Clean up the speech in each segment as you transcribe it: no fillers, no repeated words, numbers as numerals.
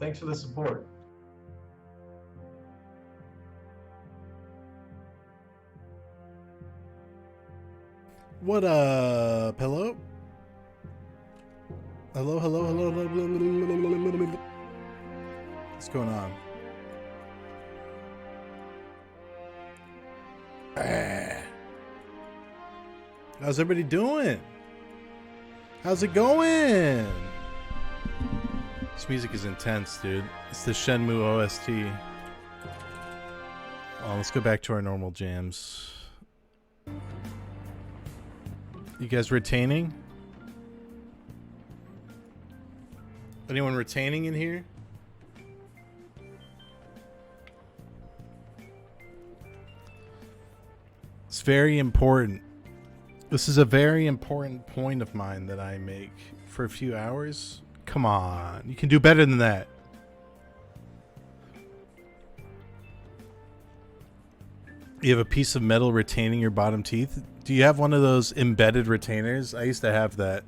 Thanks for the support. What up? Hello? Hello, hello, hello, hello. What's going on? How's everybody doing? How's it going? This music is intense, dude. It's the Shenmue OST. Oh, let's go back to our normal jams. You guys retaining? Anyone retaining in here? It's very important. This is a very important point of mine that I make for a few hours. Come on, you can do better than that. You have a piece of metal retaining your bottom teeth. Do you have one of those embedded retainers? I used to have that.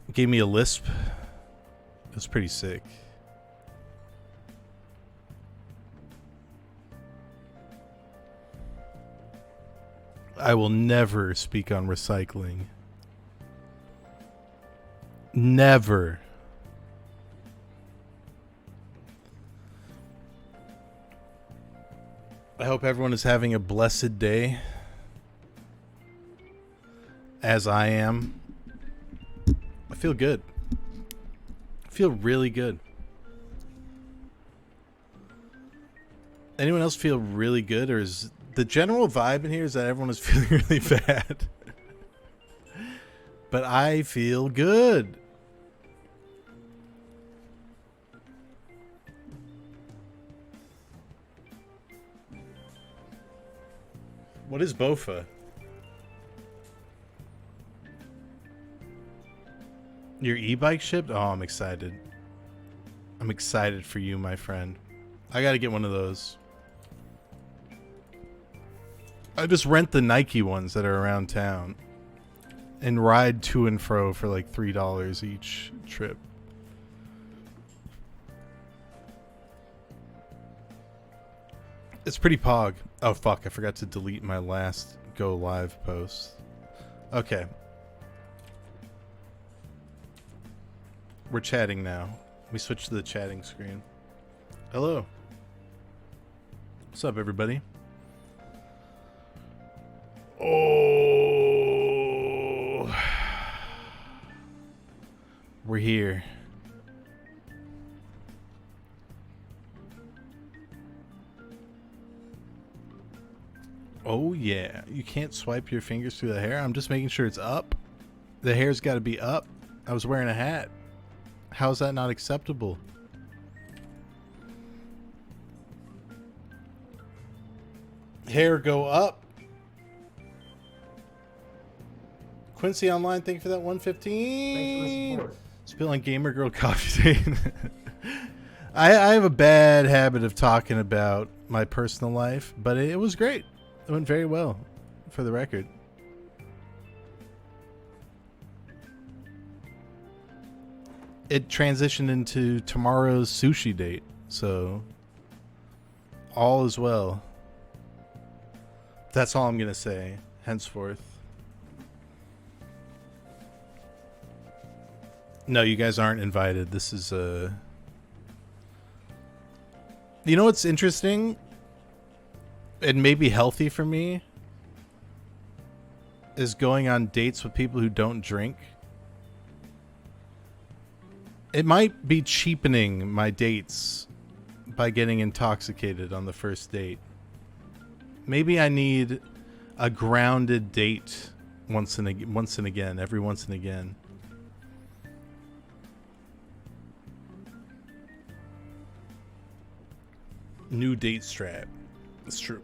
It gave me a lisp. It was pretty sick. I will never speak on recycling. Never. I hope everyone is having a blessed day. As I am. I feel good. I feel really good. Anyone else feel really good, or is the general vibe in here is that everyone is feeling really bad? But I feel good. What is Bofa? Your e-bike shipped? Oh, I'm excited. I'm excited for you, my friend. I gotta get one of those. I just rent the Nike ones that are around town and ride to and fro for like $3 each trip. It's pretty pog. Oh fuck, I forgot to delete my last go live post. Okay. We're chatting now. We switch to the chatting screen. Hello. What's up, everybody? Oh. We're here. Oh yeah, you can't swipe your fingers through the hair. I'm just making sure it's up. The hair's got to be up. I was wearing a hat. How is that not acceptable? Hair go up. Quincy Online, thank you for that 115. Thanks for the support. Spilling Gamer Girl coffee stain. I have a bad habit of talking about my personal life, but it was great. It went very well, for the record. It transitioned into tomorrow's sushi date, so all is well. That's all I'm gonna say, henceforth. No, you guys aren't invited. This is You know what's interesting? It may be healthy for me is going on dates with people who don't drink. It might be cheapening my dates by getting intoxicated on the first date. Maybe I need a grounded date once and again, every once and again. New date strat. It's true.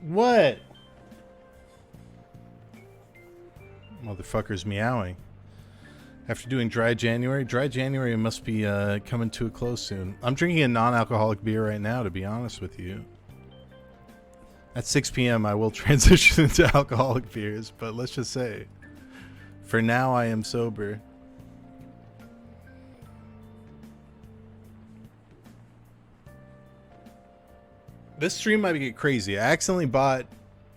What? Motherfucker's meowing. After doing dry January must be coming to a close soon. I'm drinking a non-alcoholic beer right now, to be honest with you. At 6 p.m. I will transition into alcoholic beers, but let's just say, for now I am sober. This stream might get crazy. I accidentally bought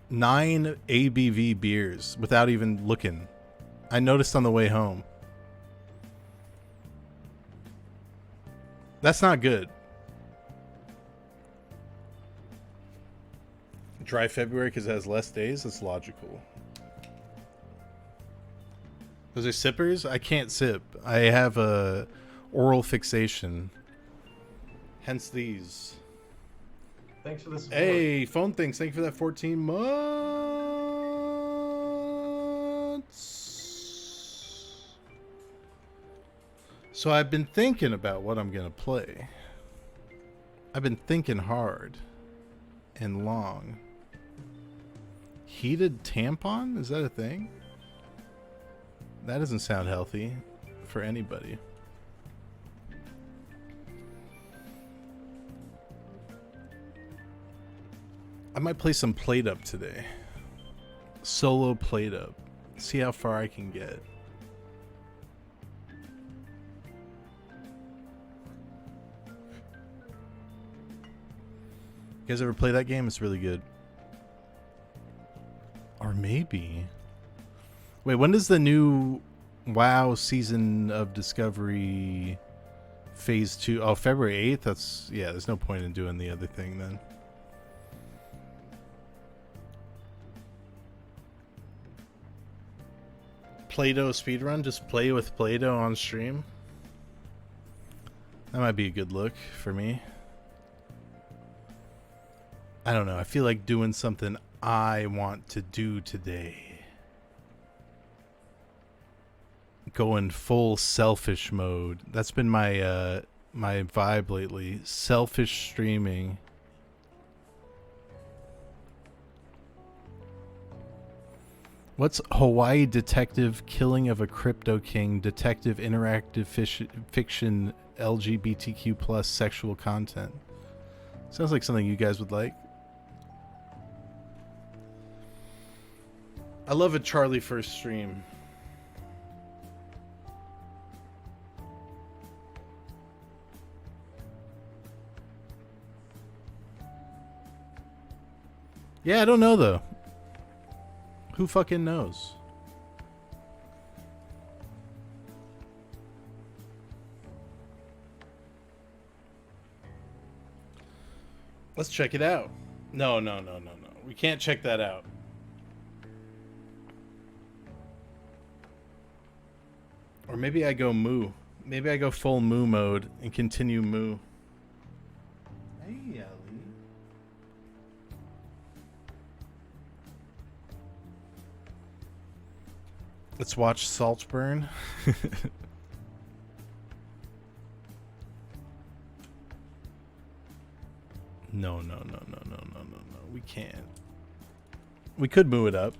9 ABV beers without even looking. I noticed on the way home. That's not good. Dry February because it has less days? That's logical. Those are sippers? I can't sip. I have a oral fixation. Hence these. Thanks for the support. Hey, phone things. Thank you for that 14 months. So I've been thinking about what I'm going to play. I've been thinking hard and long. Heated tampon? Is that a thing? That doesn't sound healthy for anybody. I might play some Plate Up today. Solo Plate Up. See how far I can get. You guys ever play that game? It's really good. Or maybe... Wait, when does the new WoW Season of Discovery Phase 2... Oh, February 8th? That's... Yeah, there's no point in doing the other thing then. Play-Doh speedrun? Just play with Play-Doh on stream? That might be a good look for me. I don't know. I feel like doing something I want to do today. Going full selfish mode. That's been my my vibe lately. Selfish streaming. What's Hawaii Detective Killing of a Crypto King Detective Interactive Fiction LGBTQ plus sexual content? Sounds like something you guys would like. I love a Charlie first stream. Yeah, I don't know though. Who fucking knows? Let's check it out. No. We can't check that out. Or maybe I go moo. Maybe I go full moo mode and continue moo. Hey, Ali. Let's watch Saltburn. No. We can't. We could move it up.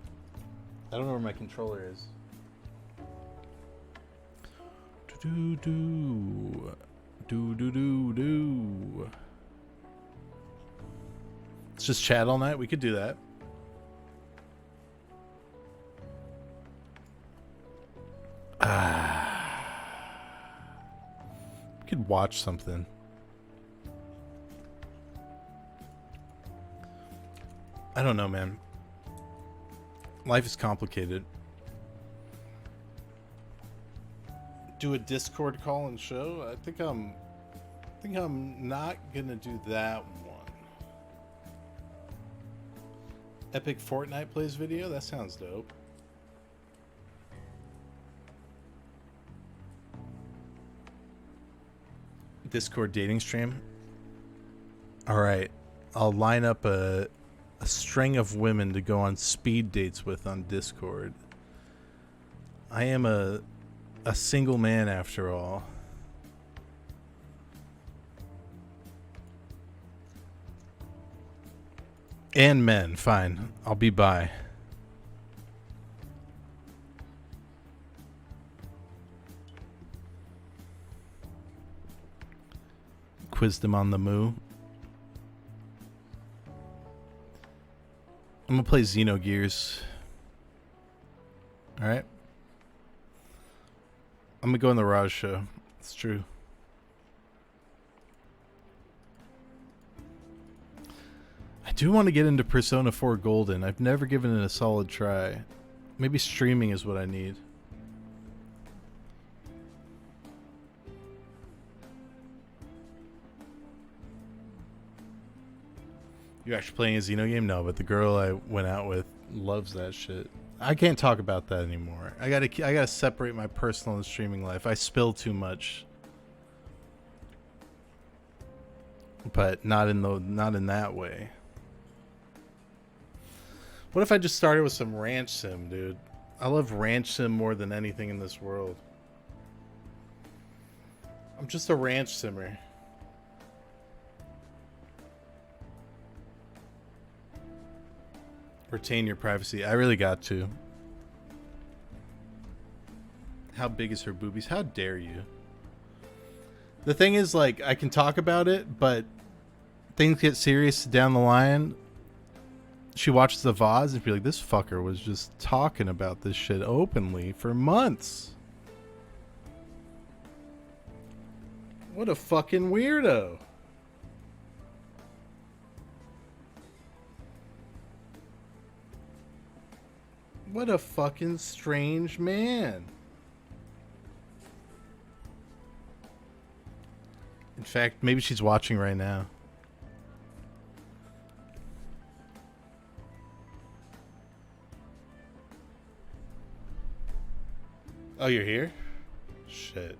I don't know where my controller is. Do. Let's just chat all night. We could do that. We could watch something. I don't know, man. Life is complicated. Do a Discord call and show? I think I'm not gonna do that one. Epic Fortnite plays video? That sounds dope. Discord dating stream? Alright. I'll line up a string of women to go on speed dates with on Discord. I am a single man after all. And men, fine. I'll be bi. Quizzed him on the moo. I'm gonna play Xenogears. Alright. I'm gonna go in the Raj show. It's true. I do want to get into Persona 4 Golden. I've never given it a solid try. Maybe streaming is what I need. You're actually playing a Xeno game? No, but the girl I went out with loves that shit. I can't talk about that anymore. I gotta separate my personal and streaming life. I spill too much, but not in that way. What if I just started with some ranch sim, dude? I love ranch sim more than anything in this world. I'm just a ranch simmer. Retain your privacy. I really got to. How big is her boobies? How dare you? The thing is, like, I can talk about it, but things get serious down the line. She watches the VODs and be like, this fucker was just talking about this shit openly for months. What a fucking weirdo. What a fucking strange man. In fact, maybe she's watching right now. Oh, you're here? Shit.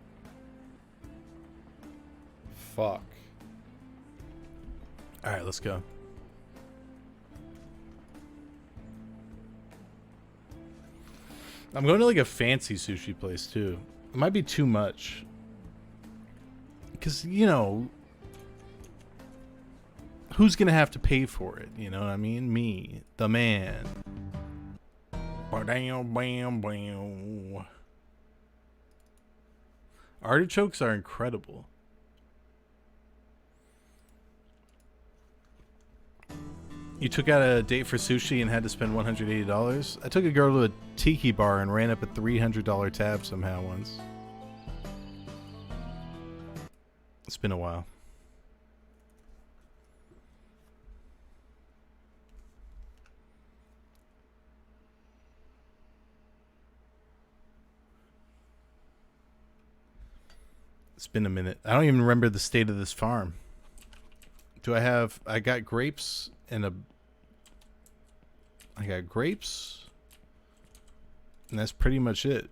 Fuck. Alright, let's go. I'm going to like a fancy sushi place too. It might be too much. Because, you know, who's going to have to pay for it? You know what I mean? Me, the man. Bam, bam, bam. Artichokes are incredible. You took out a date for sushi and had to spend $180? I took a girl to a tiki bar and ran up a $300 tab somehow once. It's been a while. It's been a minute. I don't even remember the state of this farm. I got grapes and I got grapes and that's pretty much it.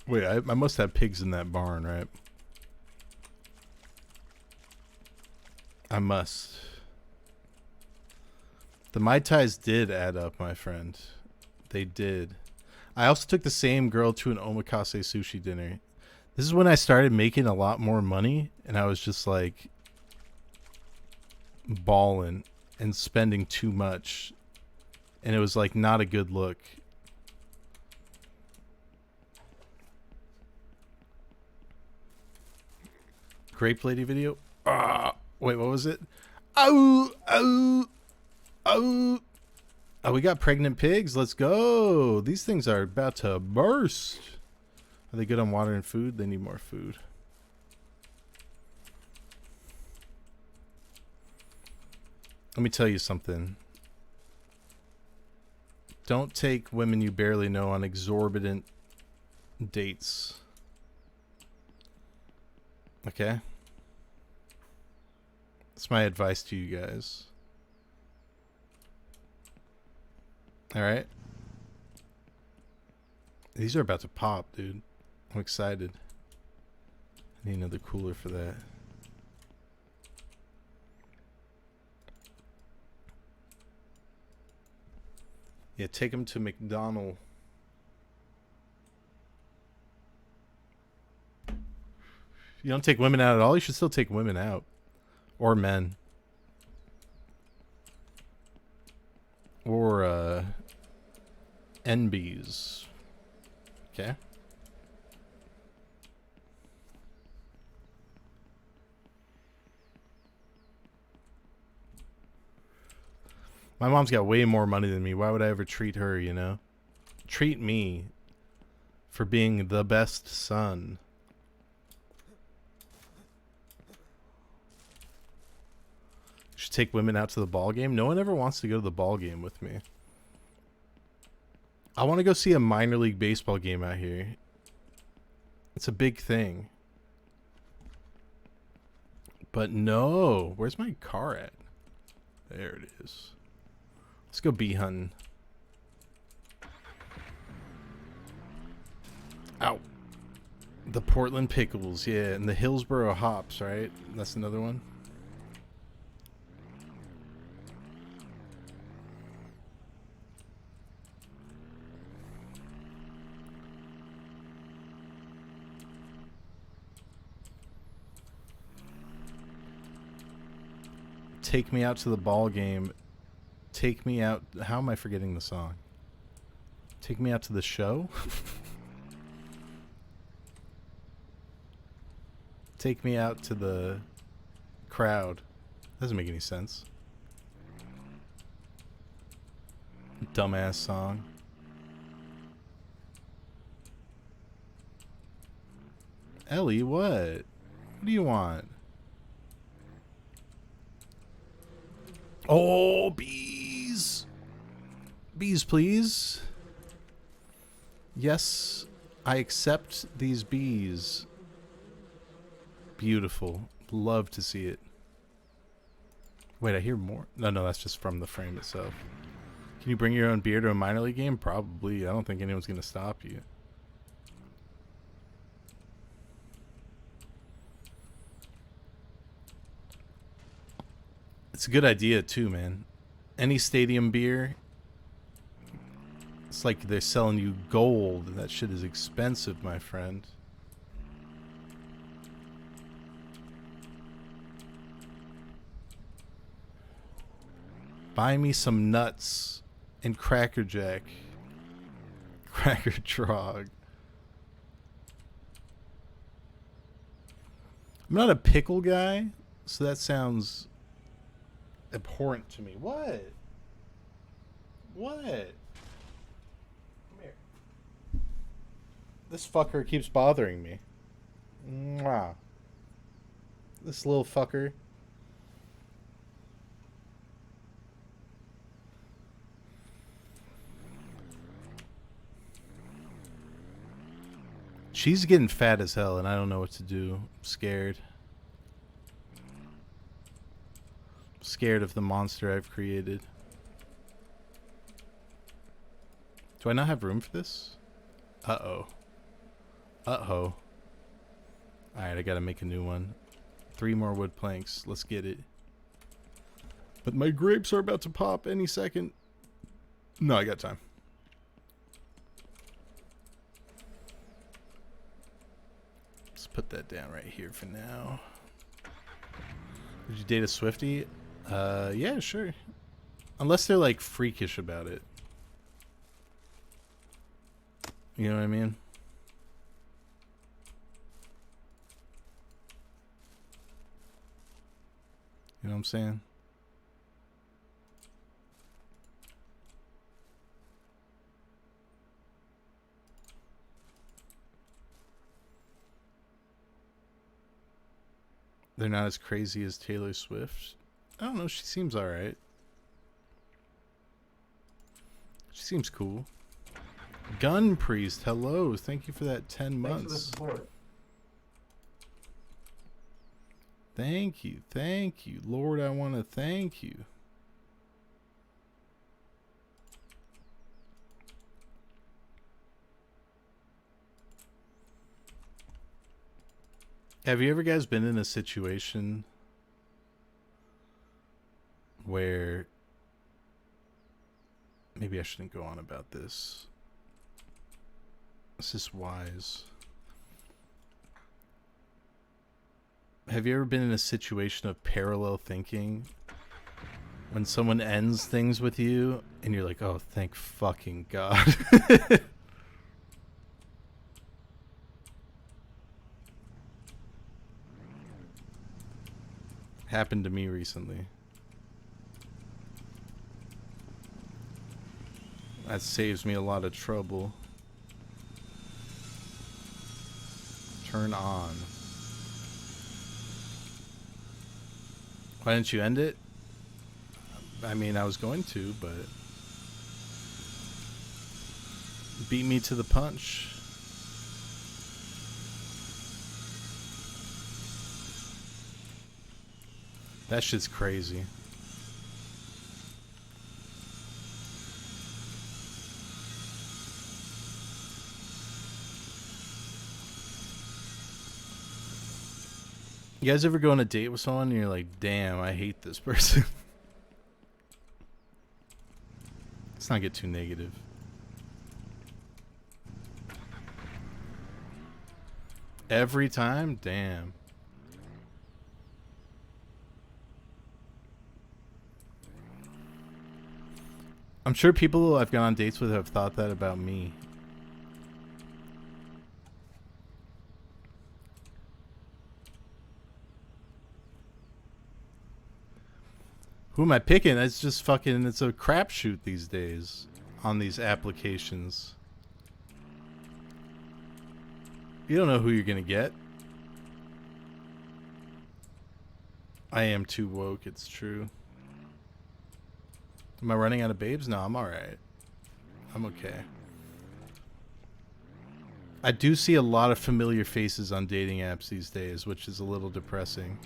Wait, I must have pigs in that barn, right? I must. The Mai Tais did add up, my friend. They did. I also took the same girl to an omakase sushi dinner. This is when I started making a lot more money, and I was just like balling and spending too much, and it was like not a good look. Grape Lady video? Wait, what was it? Oh, oh, oh. Oh, we got pregnant pigs. Let's go. These things are about to burst. Are they good on water and food? They need more food. Let me tell you something. Don't take women you barely know on exorbitant dates. Okay? That's my advice to you guys. Alright? These are about to pop, dude. I'm excited. I need another cooler for that. Yeah, take them to McDonald's. You don't take women out at all? You should still take women out. Or men. Or, NBs. Okay. My mom's got way more money than me. Why would I ever treat her, you know? Treat me for being the best son. Should take women out to the ball game. No one ever wants to go to the ball game with me. I want to go see a minor league baseball game out here. It's a big thing. But no. Where's my car at? There it is. Let's go bee hunting. Ow. The Portland Pickles, yeah, and the Hillsboro Hops, right? That's another one. Take me out to the ball game. Take me out. How am I forgetting the song? Take me out to the show? Take me out to the crowd. Doesn't make any sense. Dumbass song. Ellie, what? What do you want? Oh, bees. Bees, please. Yes, I accept these bees. Beautiful. Love to see it. Wait, I hear more. No, that's just from the frame itself. Can you bring your own beer to a minor league game? Probably. I don't think anyone's going to stop you. It's a good idea too, man. Any stadium beer, it's like they're selling you gold. That shit is expensive, my friend. Buy me some nuts and Cracker Jack. Cracker Trog. I'm not a pickle guy, so that sounds abhorrent to me. What? What? Come here. This fucker keeps bothering me. Mwah. This little fucker. She's getting fat as hell, and I don't know what to do. I'm scared. I'm scared of the monster I've created. Do I not have room for this? Uh-oh. Uh-oh. Alright, I gotta make a new one. 3 more wood planks. Let's get it. But my grapes are about to pop any second. No, I got time. Let's put that down right here for now. Would you date a Swiftie? Yeah, sure. Unless they're like freakish about it. You know what I mean? You know what I'm saying? They're not as crazy as Taylor Swift. I don't know. She seems alright. She seems cool. Gun Priest, hello. Thank you for that 10 months. Thanks for the support. Thank you. Thank you. Lord, I want to thank you. Have you ever guys been in a situation where maybe I shouldn't go on about this. This is wise. Have you ever been in a situation of parallel thinking when someone ends things with you and you're like, oh, thank fucking God. Happened to me recently. That saves me a lot of trouble. Turn on. Why didn't you end it? I mean, I was going to, but beat me to the punch. That shit's crazy. You guys ever go on a date with someone and you're like, damn, I hate this person? Let's not get too negative. Every time? Damn. I'm sure people I've gone on dates with have thought that about me. Who am I picking? It's just fucking, it's a crapshoot these days on these applications. You don't know who you're gonna get. I am too woke, it's true. Am I running out of babes? No, I'm alright. I'm okay. I do see a lot of familiar faces on dating apps these days, which is a little depressing.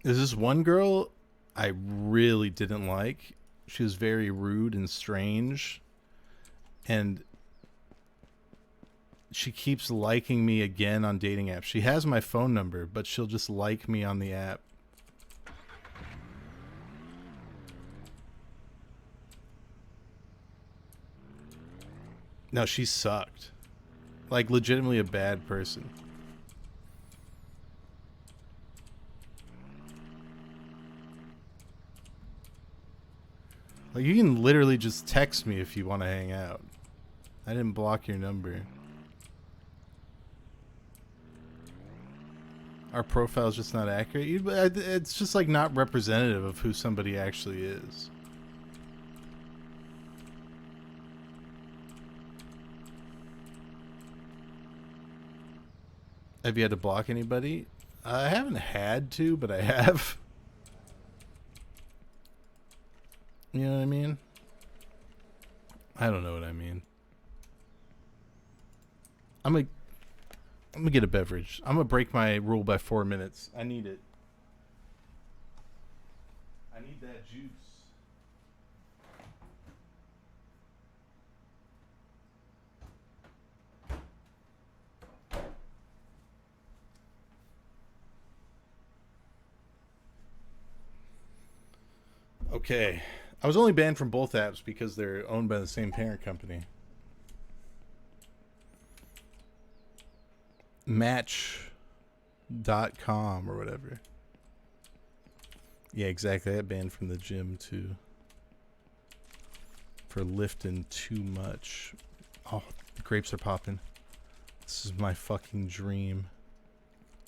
There's this one girl I really didn't like. She was very rude and strange. And she keeps liking me again on dating apps. She has my phone number, but she'll just like me on the app. No, she sucked. Like, legitimately a bad person. Like, you can literally just text me if you want to hang out. I didn't block your number. Our profile's just not accurate. It's just like not representative of who somebody actually is. Have you had to block anybody? I haven't had to, but I have. You know what I mean? I don't know what I mean. I'm gonna get a beverage. I'm gonna break my rule by 4 minutes. I need it. I need that juice. Okay. I was only banned from both apps because they're owned by the same parent company. Match.com or whatever. Yeah, exactly. I got banned from the gym too. For lifting too much. Oh, the grapes are popping. This is my fucking dream.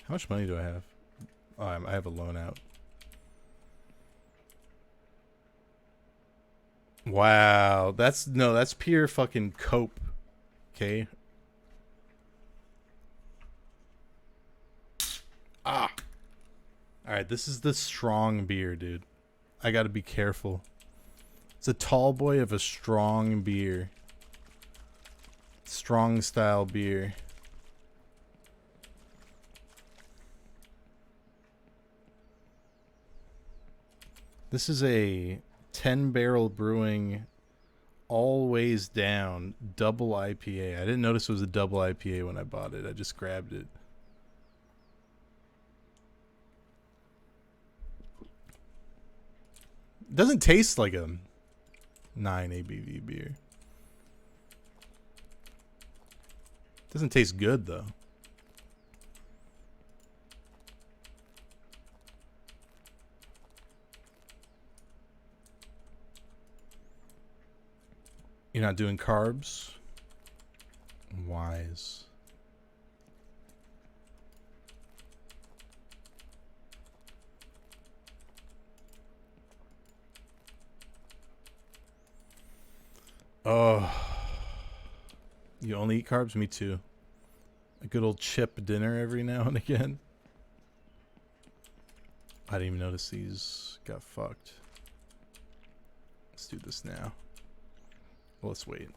How much money do I have? Oh, I have a loan out. Wow, that's pure fucking cope. Okay. Ah. All right, this is the strong beer, dude. I got to be careful. It's a tall boy of a strong beer. Strong style beer. This is a 10 Barrel Brewing Always Down double IPA. I didn't notice it was a double IPA when I bought it. I just grabbed it. It doesn't taste like a 9 ABV beer. Doesn't taste good though. You're not doing carbs? Wise. Oh. You only eat carbs? Me too. A good old chip dinner every now and again. I didn't even notice these got fucked. Let's do this now. Well, let's wait.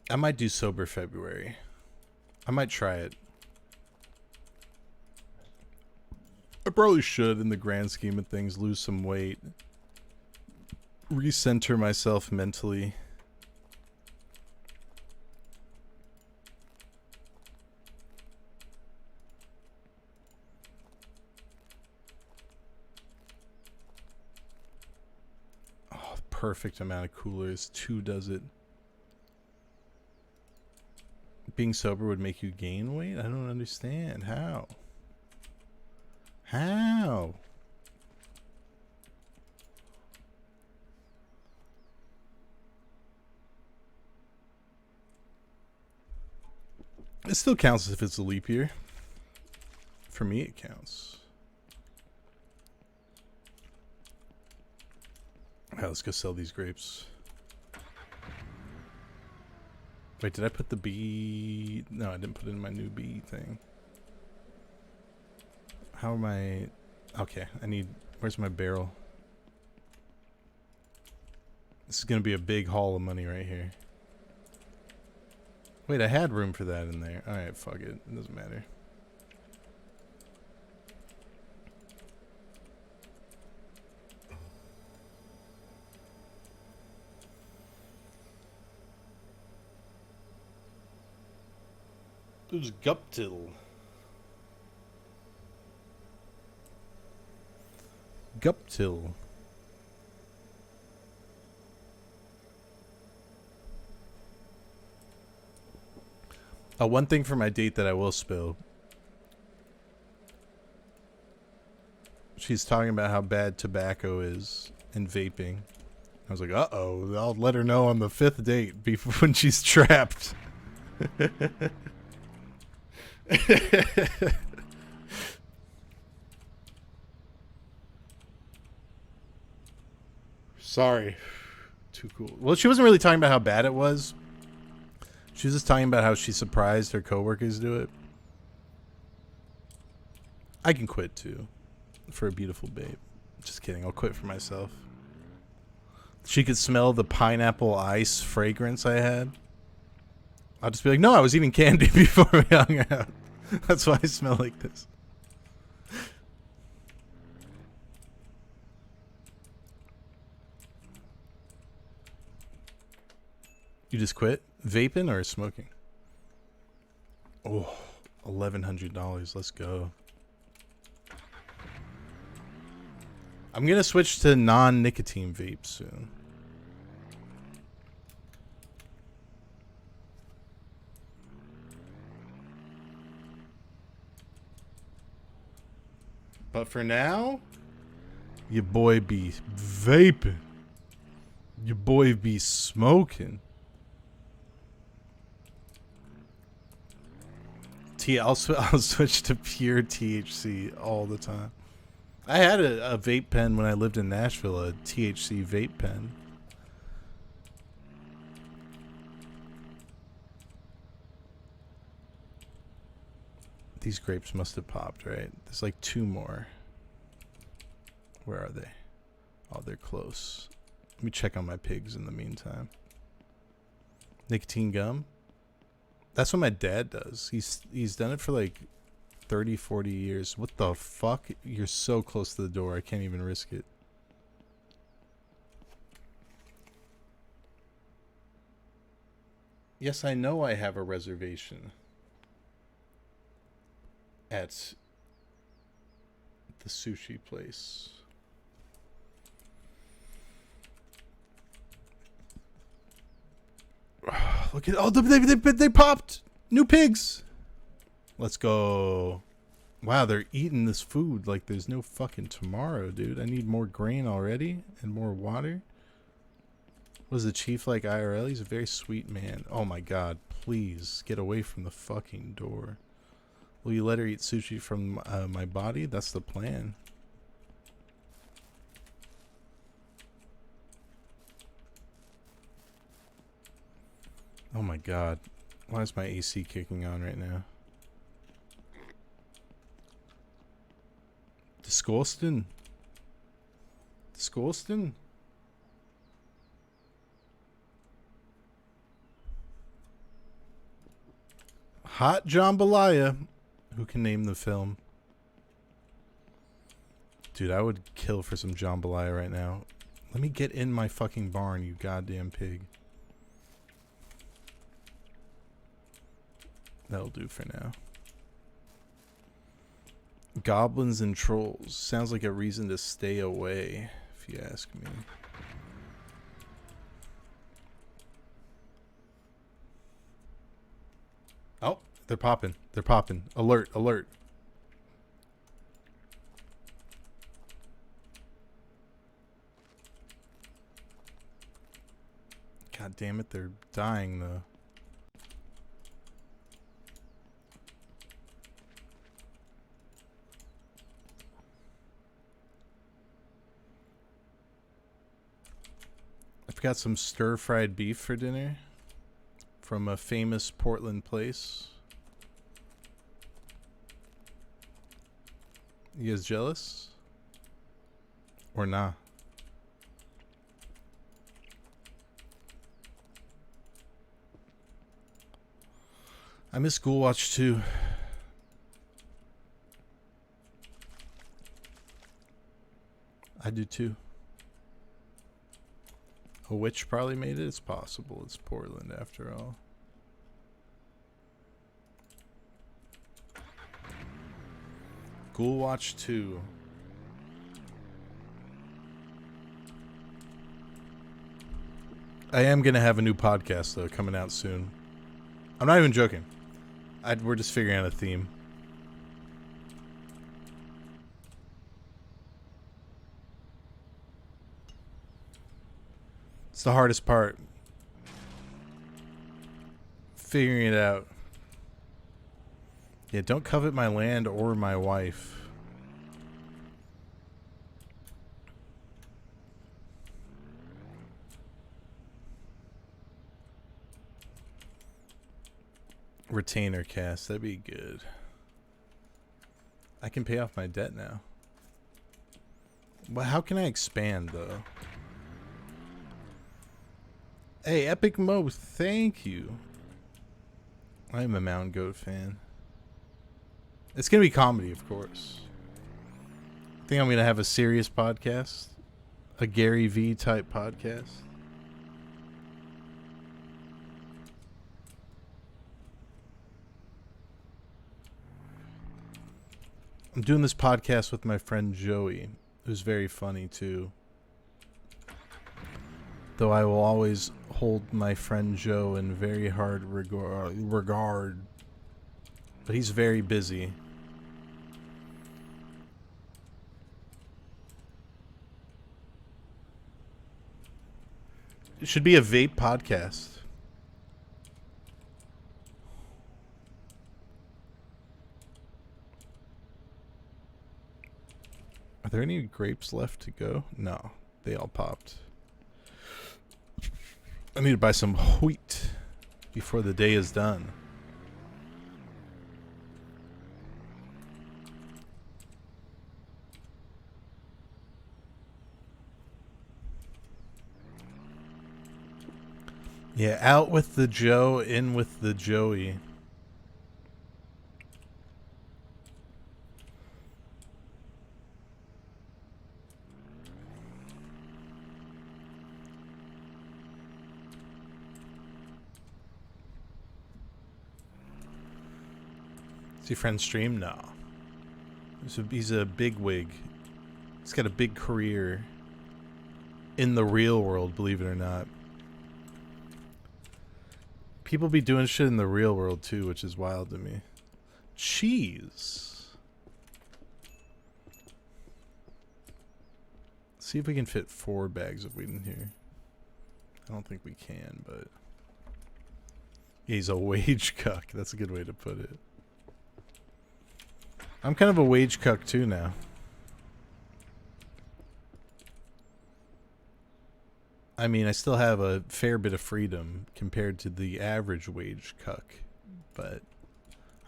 I might do sober February. I might try it. I probably should, in the grand scheme of things, lose some weight. Recenter myself mentally. Oh, perfect amount of coolers. 2 does it. Being sober would make you gain weight? I don't understand. How? How? It still counts if it's a leap year. For me, it counts. Alright, let's go sell these grapes. Wait, did I put the bee? No, I didn't put it in my new bee thing. How am I? Okay, I need. Where's my barrel? This is gonna be a big haul of money right here. Wait, I had room for that in there. Alright, fuck it. It doesn't matter. Who's Guptil? Guptil. One thing for my date that I will spill. She's talking about how bad tobacco is and vaping. I was like, uh-oh, I'll let her know on the 5th date before when she's trapped. Sorry. Too cool. Well, she wasn't really talking about how bad it was. She was just talking about how she's surprised her coworkers do it. I can quit too. For a beautiful babe. Just kidding. I'll quit for myself. She could smell the pineapple ice fragrance I had. I'll just be like, no, I was eating candy before we hung out. That's why I smell like this. You just quit? Vaping or smoking? Oh, $1,100. Let's go. I'm going to switch to non-nicotine vapes soon. But for now, your boy be vaping. Your boy be smoking. I'll switch to pure THC all the time. I had a vape pen when I lived in Nashville, a THC vape pen. These grapes must have popped, right? There's like 2 more. Where are they? Oh, they're close. Let me check on my pigs in the meantime. Nicotine gum? That's what my dad does. He's done it for like 30, 40 years. What the fuck? You're so close to the door. I can't even risk it. Yes, I know I have a reservation at the sushi place. Look at they popped new pigs. Let's go. Wow, they're eating this food like there's no fucking tomorrow, dude. I need more grain already and more water. Was the chief like IRL? He's a very sweet man. Oh my god, please get away from the fucking door. Will you let her eat sushi from my body? That's the plan. Oh my god. Why is my AC kicking on right now? Disgusting. Disgusting. Hot Jambalaya. Who can name the film? Dude, I would kill for some jambalaya right now. Let me get in my fucking barn, you goddamn pig. That'll do for now. Goblins and trolls. Sounds like a reason to stay away, if you ask me. Oh, they're popping. They're popping. Alert, alert. God damn it, they're dying though. I've got some stir-fried beef for dinner from a famous Portland place. You guys jealous? Or nah? I miss Ghoul Watch too. I do too. A witch probably made it. It's possible. It's Portland after all. Ghoul Watch 2. I am going to have a new podcast, though, coming out soon. I'm not even joking. We're just figuring out a theme. It's the hardest part. Figuring it out. Yeah, don't covet my land or my wife. Retainer cast, that'd be good. I can pay off my debt now. Well, how can I expand though? Hey, Epic Mo, thank you. I am a Mountain Goat fan. It's gonna be comedy, of course. I think I'm gonna have a serious podcast, a Gary V type podcast. I'm doing this podcast with my friend Joey, who's very funny too. Though I will always hold my friend Joe in very hard regard. But he's very busy. It should be a vape podcast. Are there any grapes left to go? No, they all popped. I need to buy some wheat before the day is done. Yeah, out with the Joe, in with the Joey. Is your friend stream? No. He's a big wig. He's got a big career in the real world, believe it or not. People be doing shit in the real world too, which is wild to me. Cheese. See if we can fit 4 bags of weed in here. I don't think we can, but he's a wage cuck. That's a good way to put it. I'm kind of a wage cuck too now. I mean, I still have a fair bit of freedom compared to the average wage cuck, but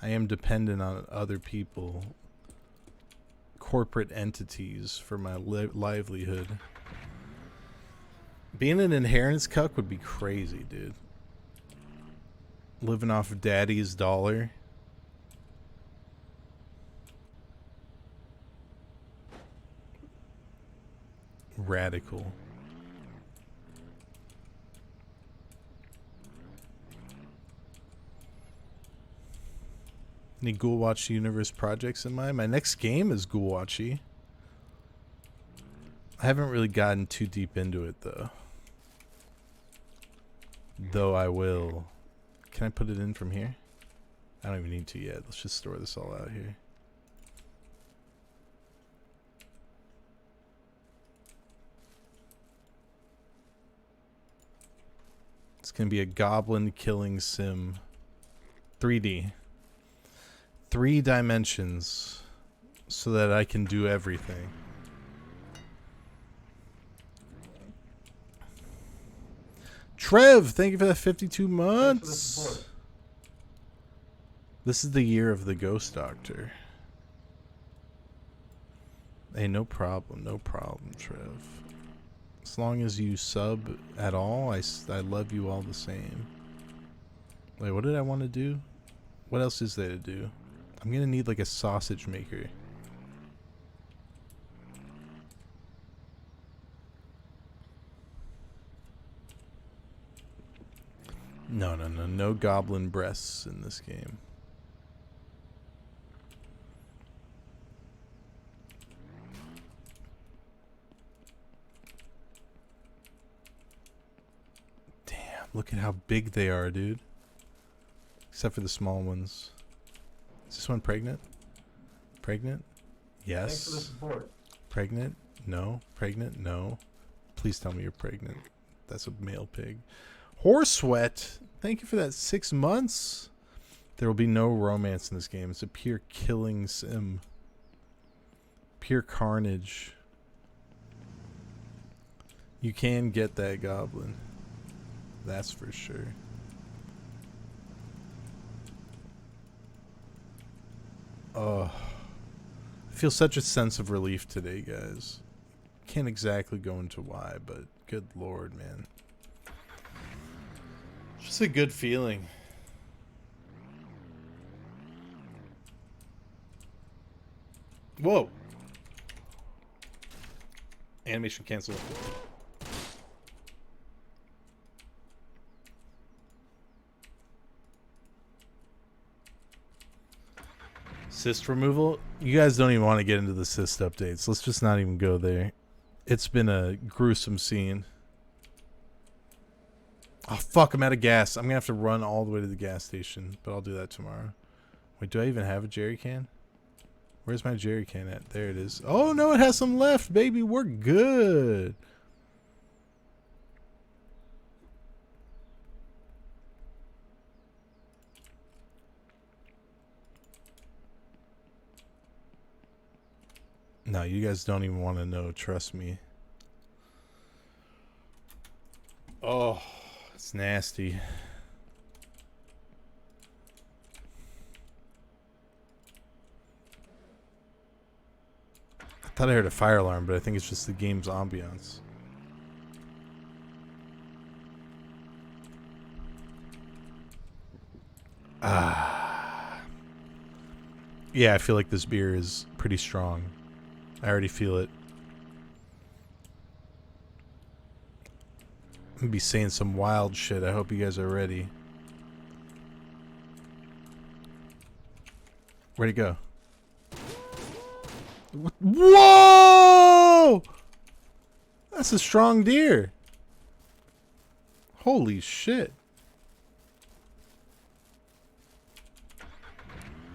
I am dependent on other people, corporate entities for my livelihood. Being an inheritance cuck would be crazy, dude. Living off of daddy's dollar. radical. Any Ghoul Watch Universe projects in mind? My next game is Ghoul Watchy. I haven't really gotten too deep into it though. Though I will. Can I put it in from here? I don't even need to yet. Let's just store this all out here. It's going to be a goblin killing sim. 3D. 3 dimensions. So that I can do everything. Trev, thank you for that 52 months. This is the year of the Ghost Doctor. Hey, no problem, Trev. As long as you sub at all, I love you all the same. Wait, what did I want to do? What else is there to do? I'm gonna need like a sausage maker. No goblin breasts in this game. Damn, look at how big they are, dude. Except for the small ones. Is this one pregnant? Pregnant? Yes. Thanks for the support. Pregnant? No. Pregnant? No. Please tell me you're pregnant. That's a male pig. Horsesweat, thank you for that 6 months. There will be no romance in this game. It's a pure killing sim. Pure carnage. You can get that goblin. That's for sure. Oh, I feel such a sense of relief today, guys. Can't exactly go into why, but good lord, man. Just a good feeling. Whoa. Animation cancel. Cyst removal? You guys don't even want to get into the cyst updates. Let's just not even go there. It's been a gruesome scene. Oh, fuck, I'm out of gas. I'm going to have to run all the way to the gas station, but I'll do that tomorrow. Wait, do I even have a jerry can? Where's my jerry can at? There it is. Oh, no, it has some left, baby. We're good. No, you guys don't even want to know. Trust me. Oh, it's nasty. I thought I heard a fire alarm, but I think it's just the game's ambiance. Ah. Yeah, I feel like this beer is pretty strong. I already feel it. I'm gonna be saying some wild shit. I hope you guys are ready. Where'd it go? Whoa! That's a strong deer. Holy shit.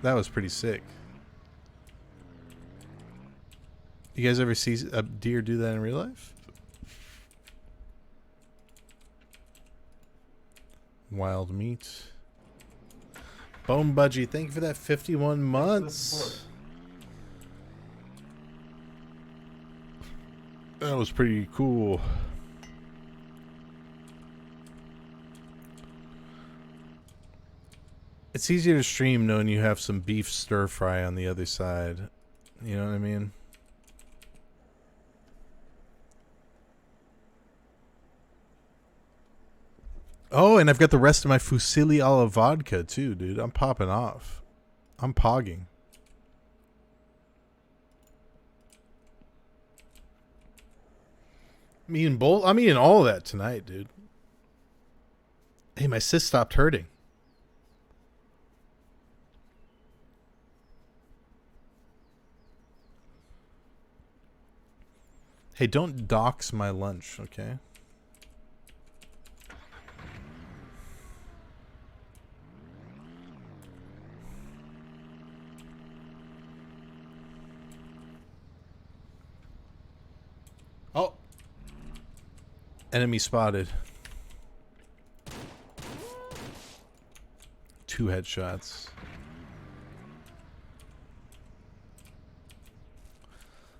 That was pretty sick. You guys ever see a deer do that in real life? Wild meat. Bone Budgie, thank you for that 51 months. That was pretty cool. It's easier to stream knowing you have some beef stir fry on the other side. You know what I mean? Oh, and I've got the rest of my Fusilli alla vodka too, dude. I'm popping off. I'm pogging. I'm eating all of that tonight, dude. Hey, my cyst stopped hurting. Hey, don't dox my lunch, okay? Oh. Enemy spotted. 2 headshots.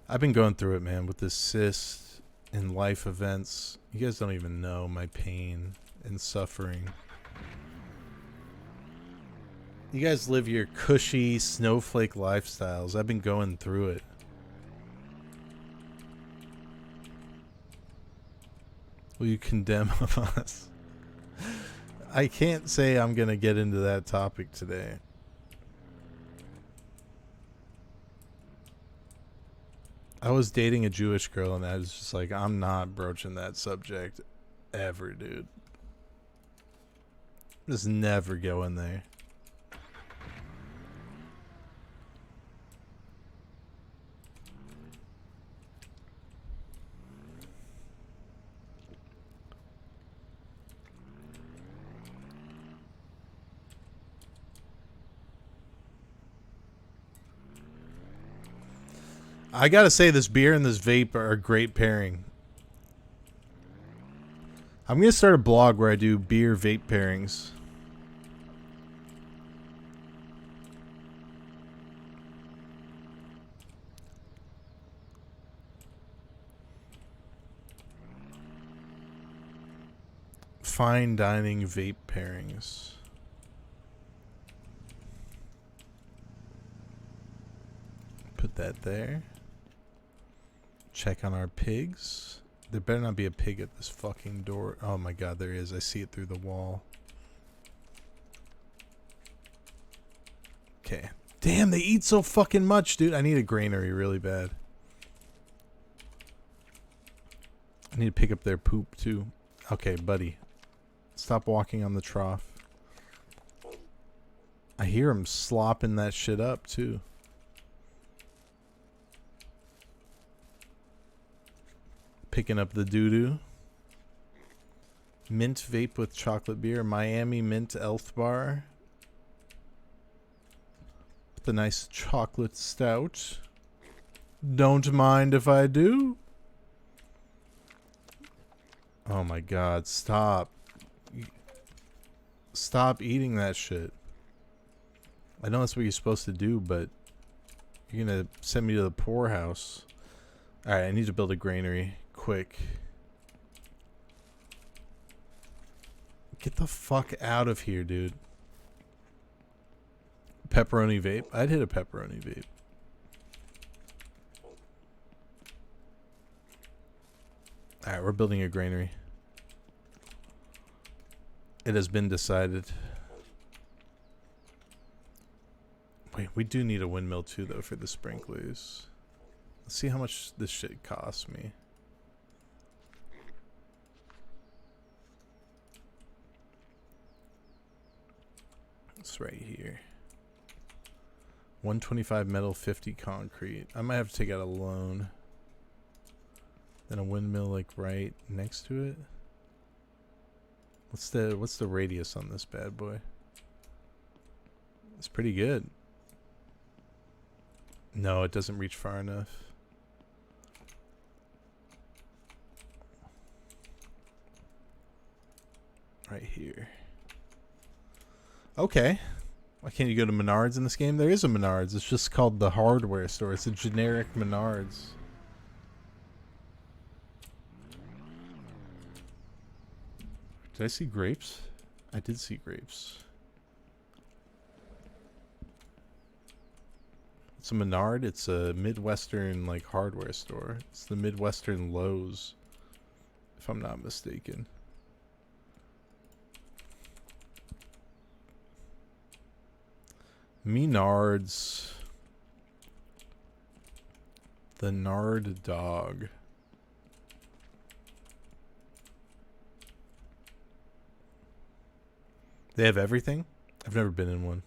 I've been going through it, man, with this cyst and life events. You guys don't even know my pain and suffering. You guys live your cushy snowflake lifestyles. I've been going through it. Will you condemn us? I can't say I'm going to get into that topic today. I was dating a Jewish girl and I was just like, I'm not broaching that subject ever, dude. Just never go in there. I gotta say, this beer and this vape are a great pairing. I'm gonna start a blog where I do beer vape pairings. Fine dining vape pairings. Put that there. Check on our pigs. There better not be a pig at this fucking door. Oh my god, there is. I see it through the wall. Okay. Damn, they eat so fucking much, dude. I need a granary really bad. I need to pick up their poop too. Okay, buddy. Stop walking on the trough. I hear them slopping that shit up too. Picking up the doo-doo. Mint vape with chocolate beer. Miami mint elf bar. With a nice chocolate stout. Don't mind if I do. Oh my god, stop. Stop eating that shit. I know that's what you're supposed to do, but you're gonna send me to the poorhouse. Alright, I need to build a granary. Quick. Get the fuck out of here, dude. Pepperoni vape? I'd hit a pepperoni vape. Alright, we're building a granary. It has been decided. Wait, we do need a windmill too, though, for the sprinklers. Let's see how much this shit costs me. It's right here. 125 metal, 50 concrete. I might have to take out a loan. Then a windmill like right next to it. What's the radius on this bad boy? It's pretty good. No, it doesn't reach far enough. Right here. Okay. Why can't you go to Menards in this game? There is a Menards. It's just called the hardware store. It's a generic Menards. Did I see grapes? I did see grapes. It's a Menard. It's a Midwestern like hardware store. It's the Midwestern Lowe's, if I'm not mistaken. Menards. The Nard Dog. They have everything? I've never been in one.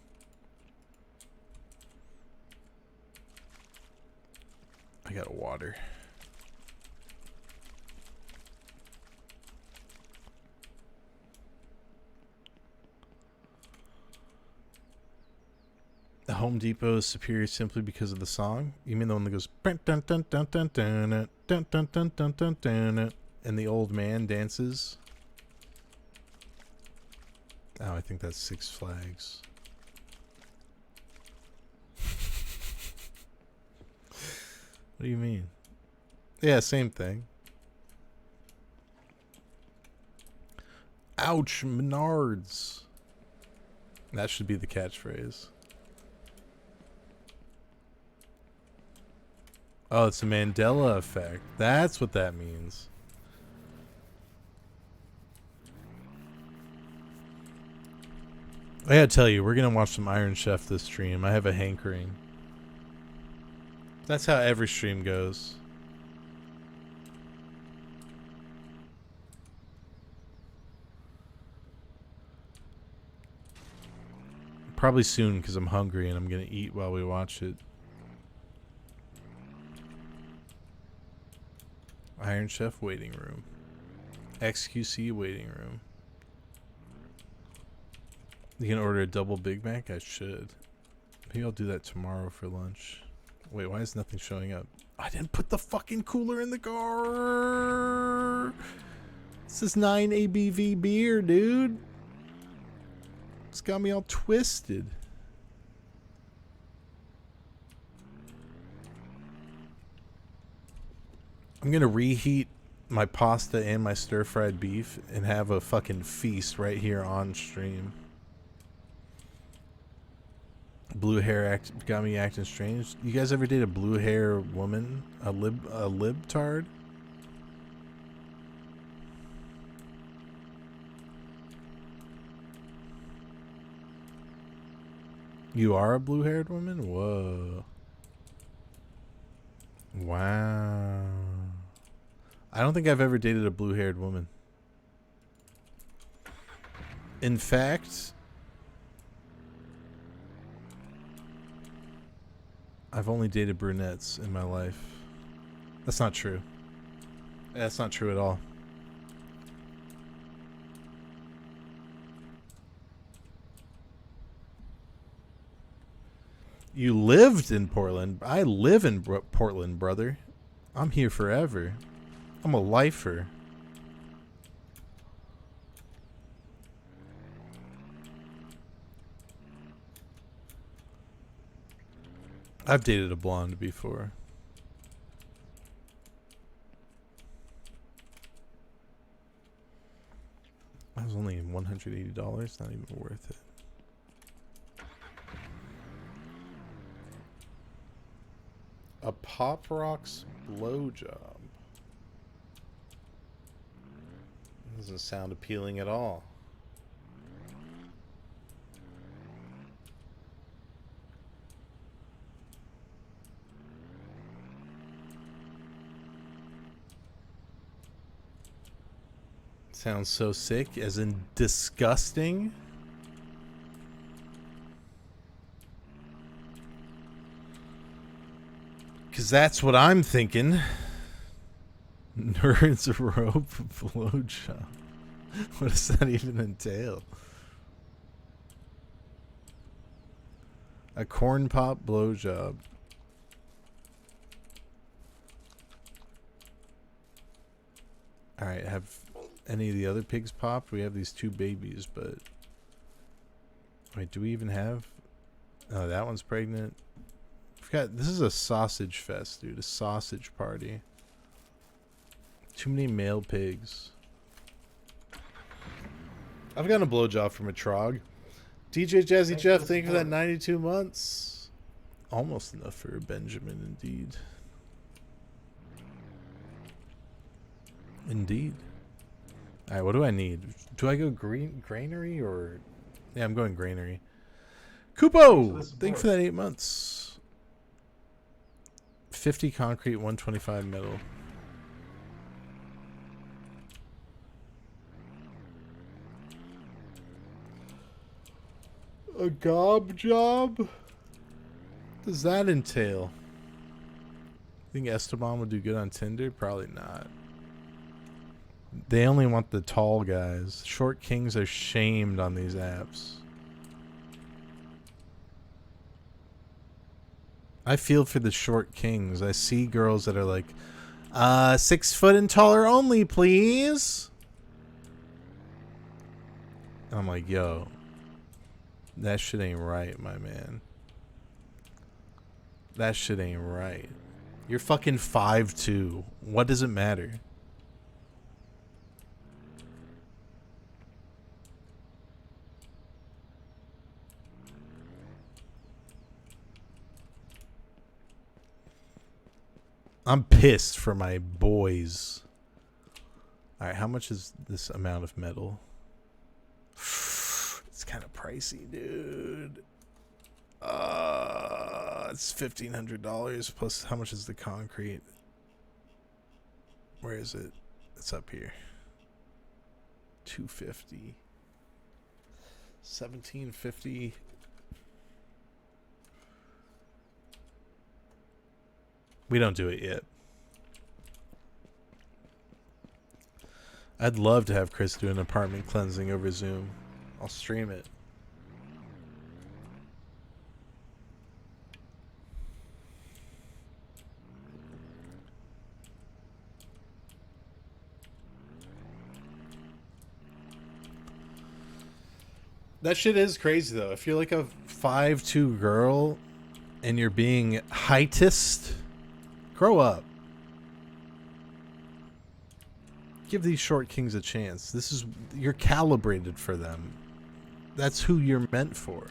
I got water. The Home Depot is superior simply because of the song? You mean the one that goes dun dun dun dun dun dun dun dun dun dun dun dun and the old man dances? Oh, I think that's Six Flags. What do you mean? Yeah, same thing. Ouch, Menards. That should be the catchphrase. Oh, it's a Mandela effect. That's what that means. I gotta tell you, we're gonna watch some Iron Chef this stream. I have a hankering. That's how every stream goes. Probably soon because I'm hungry and I'm gonna eat while we watch it. Iron Chef waiting room. XQC waiting room. You can order a double Big Mac? I should. Maybe I'll do that tomorrow for lunch. Wait, why is nothing showing up? I didn't put the fucking cooler in the car. This is 9 ABV beer, dude. It's got me all twisted. I'm gonna reheat my pasta and my stir-fried beef and have a fucking feast right here on stream. Blue hair got me acting strange. You guys ever date a blue hair woman? A libtard? You are a blue haired woman? Whoa. Wow. I don't think I've ever dated a blue haired woman. In fact, I've only dated brunettes in my life. That's not true. That's not true at all. You lived in Portland. I live in Portland, brother. I'm here forever. I'm a lifer. I've dated a blonde before. That was only $180. Not even worth it. A Pop Rocks blowjob. Doesn't sound appealing at all. Sounds so sick, as in disgusting. Because that's what I'm thinking. Nerds rope blowjob. What does that even entail? A corn pop blowjob. Alright, have any of the other pigs popped? We have these two babies, but... Wait, do we even have... Oh, that one's pregnant. This is a sausage fest, dude. A sausage party. Too many male pigs. I've gotten a blowjob from a trog. DJ Jazzy Jeff, thank you for that 92 months. Almost enough for a Benjamin, indeed. Indeed. Alright, what do I need? Do I go granary or... Yeah, I'm going granary. Kupo! Thank you for that 8 months. 50 concrete, 125 metal. A gob job? What does that entail? Think Esteban would do good on Tinder? Probably not. They only want the tall guys. Short kings are shamed on these apps. I feel for the short kings. I see girls that are like, 6 foot and taller only, please. And I'm like, yo, that shit ain't right, my man. That shit ain't right. You're fucking 5'2". What does it matter? I'm pissed for my boys. Alright, how much is this amount of metal? It's kind of pricey, dude. It's $1,500 plus how much is the concrete? Where is it? It's up here. $250. $1,750. We don't do it yet. I'd love to have Chris do an apartment cleansing over Zoom. I'll stream it. That shit is crazy though. If you're like a 5'2" girl and you're being heightist, grow up. Give these short kings a chance. This is, you're calibrated for them. That's who you're meant for.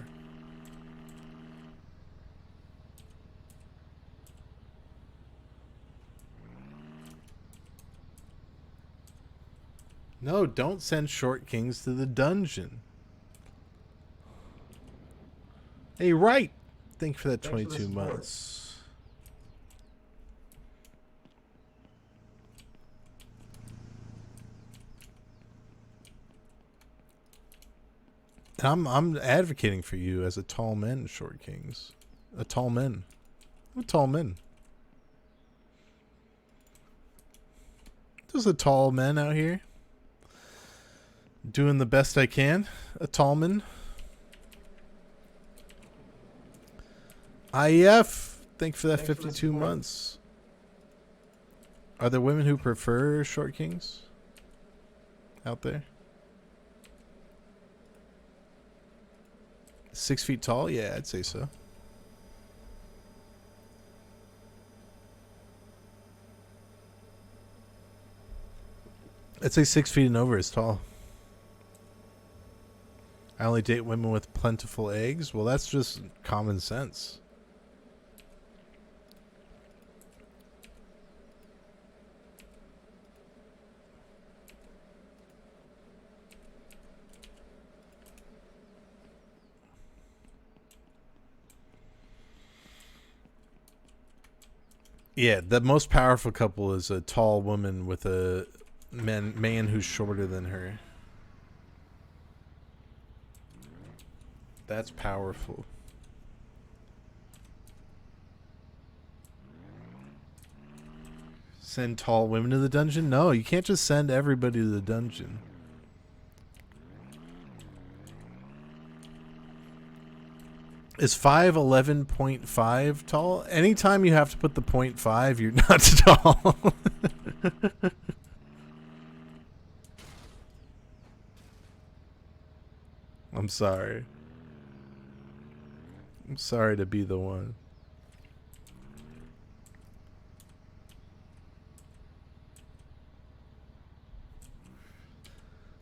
No, don't send short kings to the dungeon. Hey, right. Thank you for that 22 months. I'm advocating for you as a tall man, short kings. A tall men. I'm a tall men. There's a tall man out here. Doing the best I can. A tall man. IF. Thank you for that 52 months. Are there women who prefer short kings out there? 6 feet tall? Yeah, I'd say so. I'd say 6 feet and over is tall. I only date women with plentiful eggs. Well, that's just common sense. Yeah, the most powerful couple is a tall woman with a man who's shorter than her. That's powerful. Send tall women to the dungeon? No, you can't just send everybody to the dungeon. Is 5'11.5 tall? Anytime you have to put the 0.5, you're not tall. I'm sorry. I'm sorry to be the one.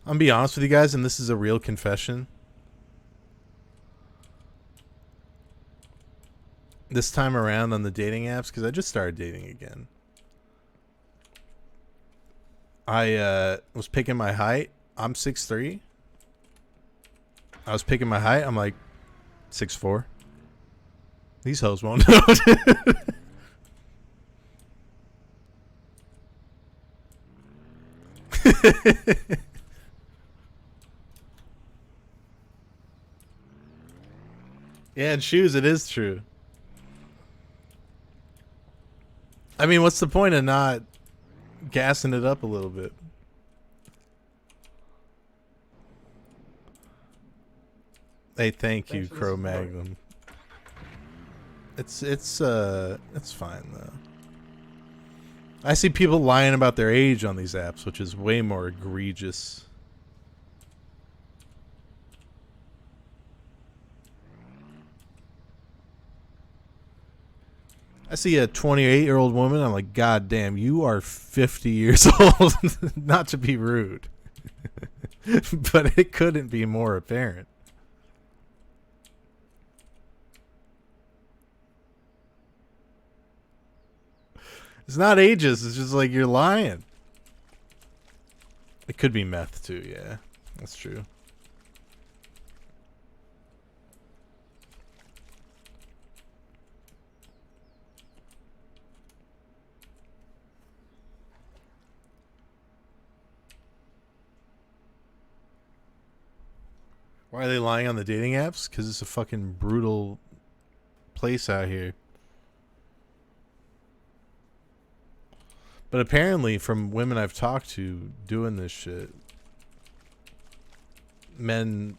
I'm gonna be honest with you guys, and this is a real confession. This time around on the dating apps, because I just started dating again. I was picking my height. I'm 6'3". I was picking my height. I'm like 6'4". These hoes won't know. Yeah, and shoes, it is true. I mean, what's the point of not gassing it up a little bit? Hey, thank you, Cro Magnum. It's fine though. I see people lying about their age on these apps, which is way more egregious. I see a 28-year-old woman, I'm like, God damn, you are 50 years old. Not to be rude. But it couldn't be more apparent. It's not ages, it's just like you're lying. It could be meth too, yeah. That's true. Why are they lying on the dating apps? Because it's a fucking brutal place out here. But apparently, from women I've talked to doing this shit, men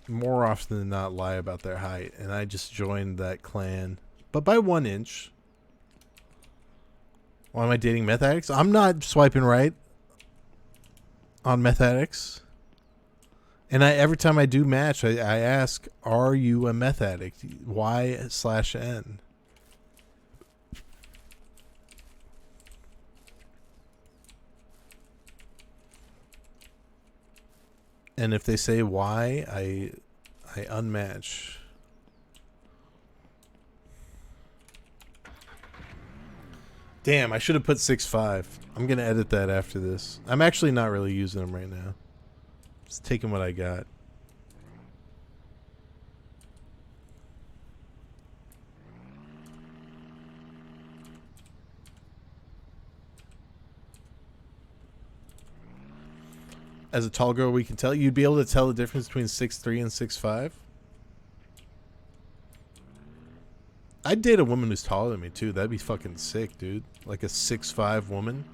more often than not lie about their height. And I just joined that clan. But by 1 inch. Why am I dating meth addicts? I'm not swiping right on meth addicts. And every time I do match, I ask, are you a meth addict? Y/N. And if they say why, I unmatch. Damn, I should have put 6'5". I'm going to edit that after this. I'm actually not really using them right now. Just taking what I got. As a tall girl, we can tell. You'd be able to tell the difference between 6'3" and 6'5"? I'd date a woman who's taller than me, too. That'd be fucking sick, dude. Like a 6'5" woman.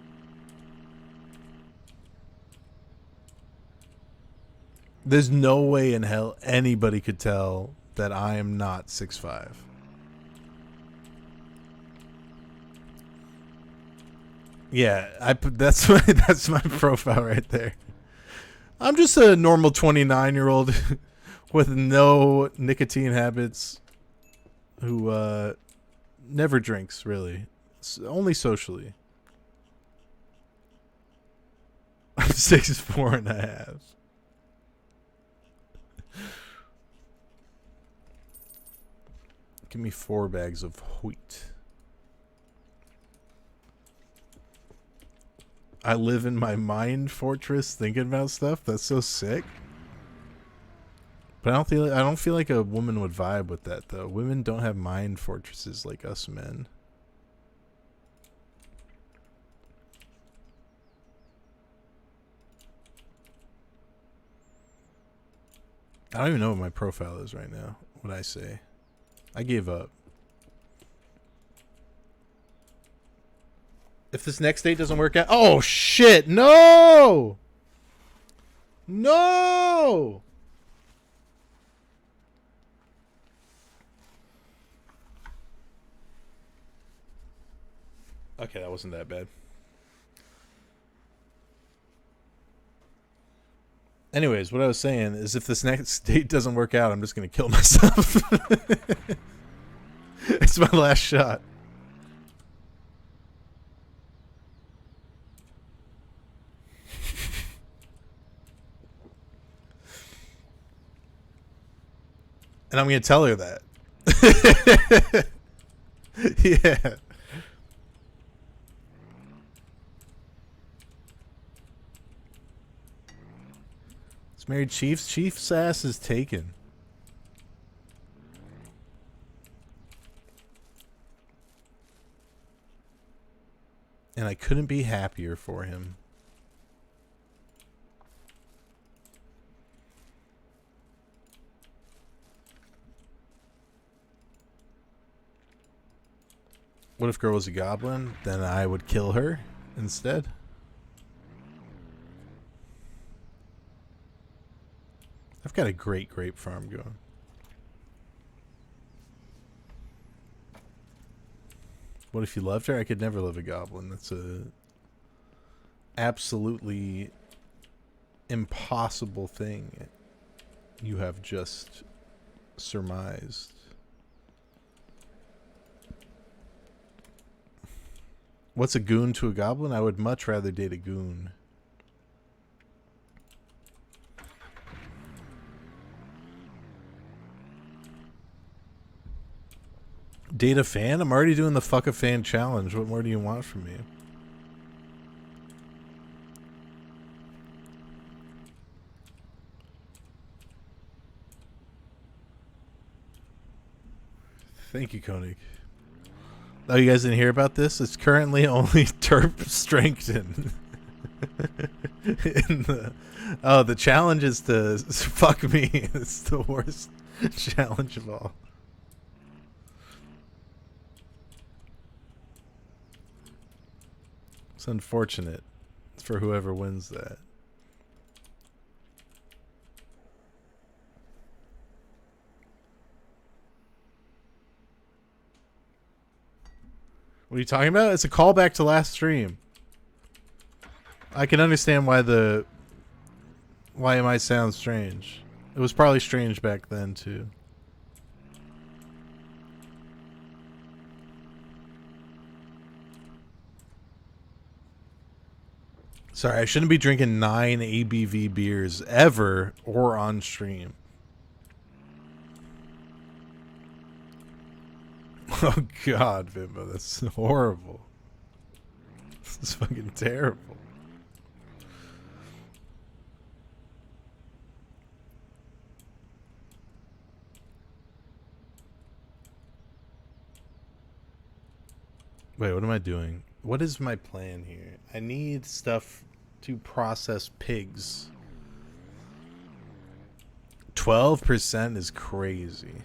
There's no way in hell anybody could tell that I am not 6'5". Yeah, that's my profile right there. I'm just a normal 29-year-old with no nicotine habits who never drinks, really. Only socially. I'm 6'4.5". Give me 4 bags of wheat. I live in my mind fortress thinking about stuff. That's so sick. But I don't feel like a woman would vibe with that though. Women don't have mind fortresses like us men. I don't even know what my profile is right now. What I say. I gave up. If this next date doesn't work out... Oh, shit! No! No! Okay, that wasn't that bad. Anyways, what I was saying is if this next date doesn't work out, I'm just going to kill myself. It's my last shot. And I'm going to tell her that. Yeah. It's married Chiefs. Chief's ass is taken. And I couldn't be happier for him. What if girl was a goblin? Then I would kill her instead. I've got a great grape farm going. What if you loved her? I could never love a goblin. That's a absolutely impossible thing you have just surmised. What's a goon to a goblin? I would much rather date a goon. Date a fan? I'm already doing the fuck a fan challenge. What more do you want from me? Thank you, Koenig. Oh, you guys didn't hear about this? It's currently only Terp Strengthen. The challenge is to fuck me. It's the worst challenge of all. It's unfortunate for whoever wins that. What are you talking about? It's a callback to last stream. I can understand why it might sound strange. It was probably strange back then too. Sorry, I shouldn't be drinking 9 ABV beers ever or on stream. Oh God, Bimbo, that's horrible. This is fucking terrible. Wait, what am I doing? What is my plan here? I need stuff to process pigs. 12% is crazy.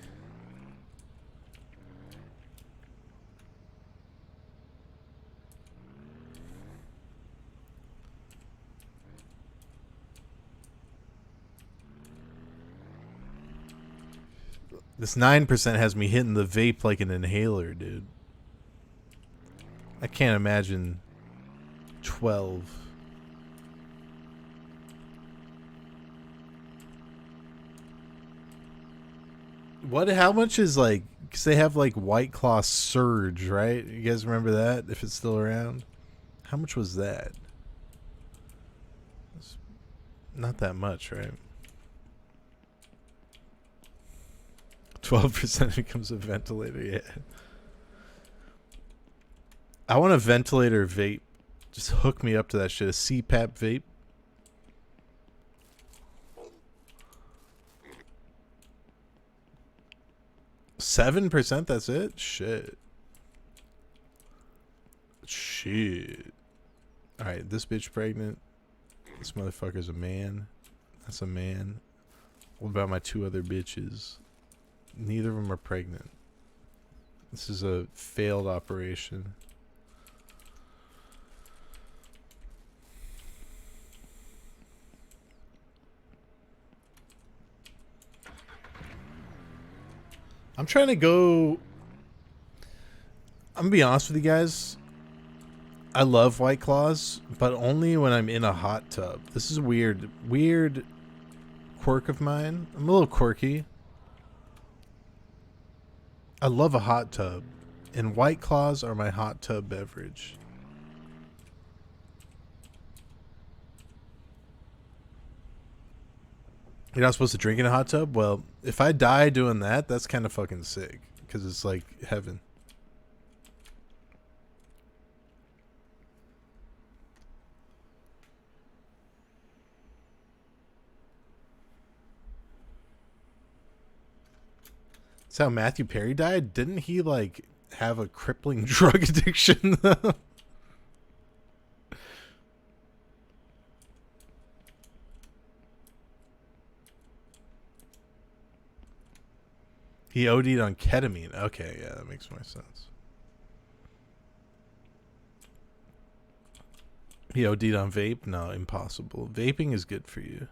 This 9% has me hitting the vape like an inhaler, dude. I can't imagine 12. What? How much is like? Because they have like White Claw Surge, right? You guys remember that? If it's still around, how much was that? It's not that much, right? 12% becomes a ventilator. Yeah. I want a ventilator vape. Just hook me up to that shit. A CPAP vape. %? That's it? Shit. Alright, this bitch pregnant. This motherfucker's a man. That's a man. What about my 2 other bitches? Neither of them are pregnant. This is a failed operation. I'm trying to go... I'm gonna be honest with you guys. I love White Claws, but only when I'm in a hot tub. This is a weird quirk of mine. I'm a little quirky. I love a hot tub, and White Claws are my hot tub beverage. You're not supposed to drink in a hot tub? Well, if I die doing that, that's kind of fucking sick. Because it's like heaven. That's how Matthew Perry died? Didn't he, like, have a crippling drug addiction, though? He OD'd on ketamine. Okay, yeah, that makes more sense. He OD'd on vape? No, impossible. Vaping is good for you.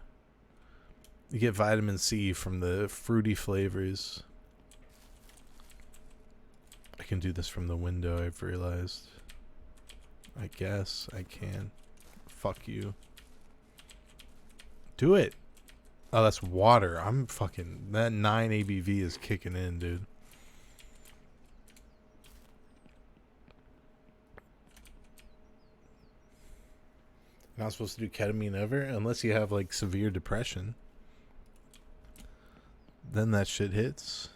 You get vitamin C from the fruity flavors. I can do this from the window, I've realized. I guess I can. Fuck you. Do it. Oh, that's water. I'm fucking... That 9 ABV is kicking in, dude. You're not supposed to do ketamine ever? Unless you have, like, severe depression. Then that shit hits.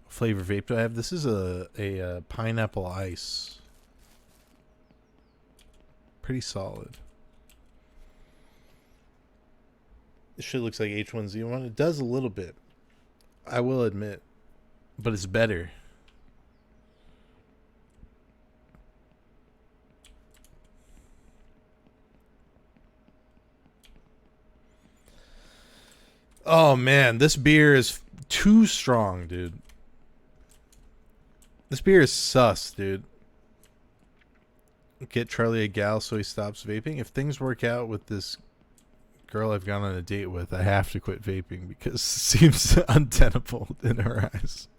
What flavor vape do I have? This is a pineapple ice. Pretty solid. This shit looks like H1Z1. It does a little bit. I will admit. But it's better. Oh, man. This beer is too strong, dude. This beer is sus, dude. Get Charlie a gal so he stops vaping. If things work out with this girl I've gone on a date with, I have to quit vaping because it seems untenable in her eyes.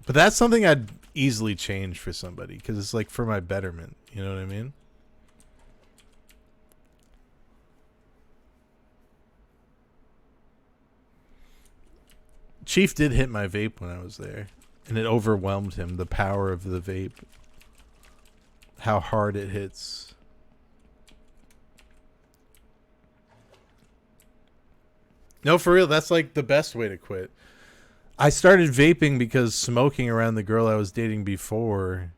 But that's something I'd easily change for somebody because it's like for my betterment. You know what I mean? Chief did hit my vape when I was there, and it overwhelmed him, the power of the vape. How hard it hits. No, for real, that's like the best way to quit. I started vaping because smoking around the girl I was dating before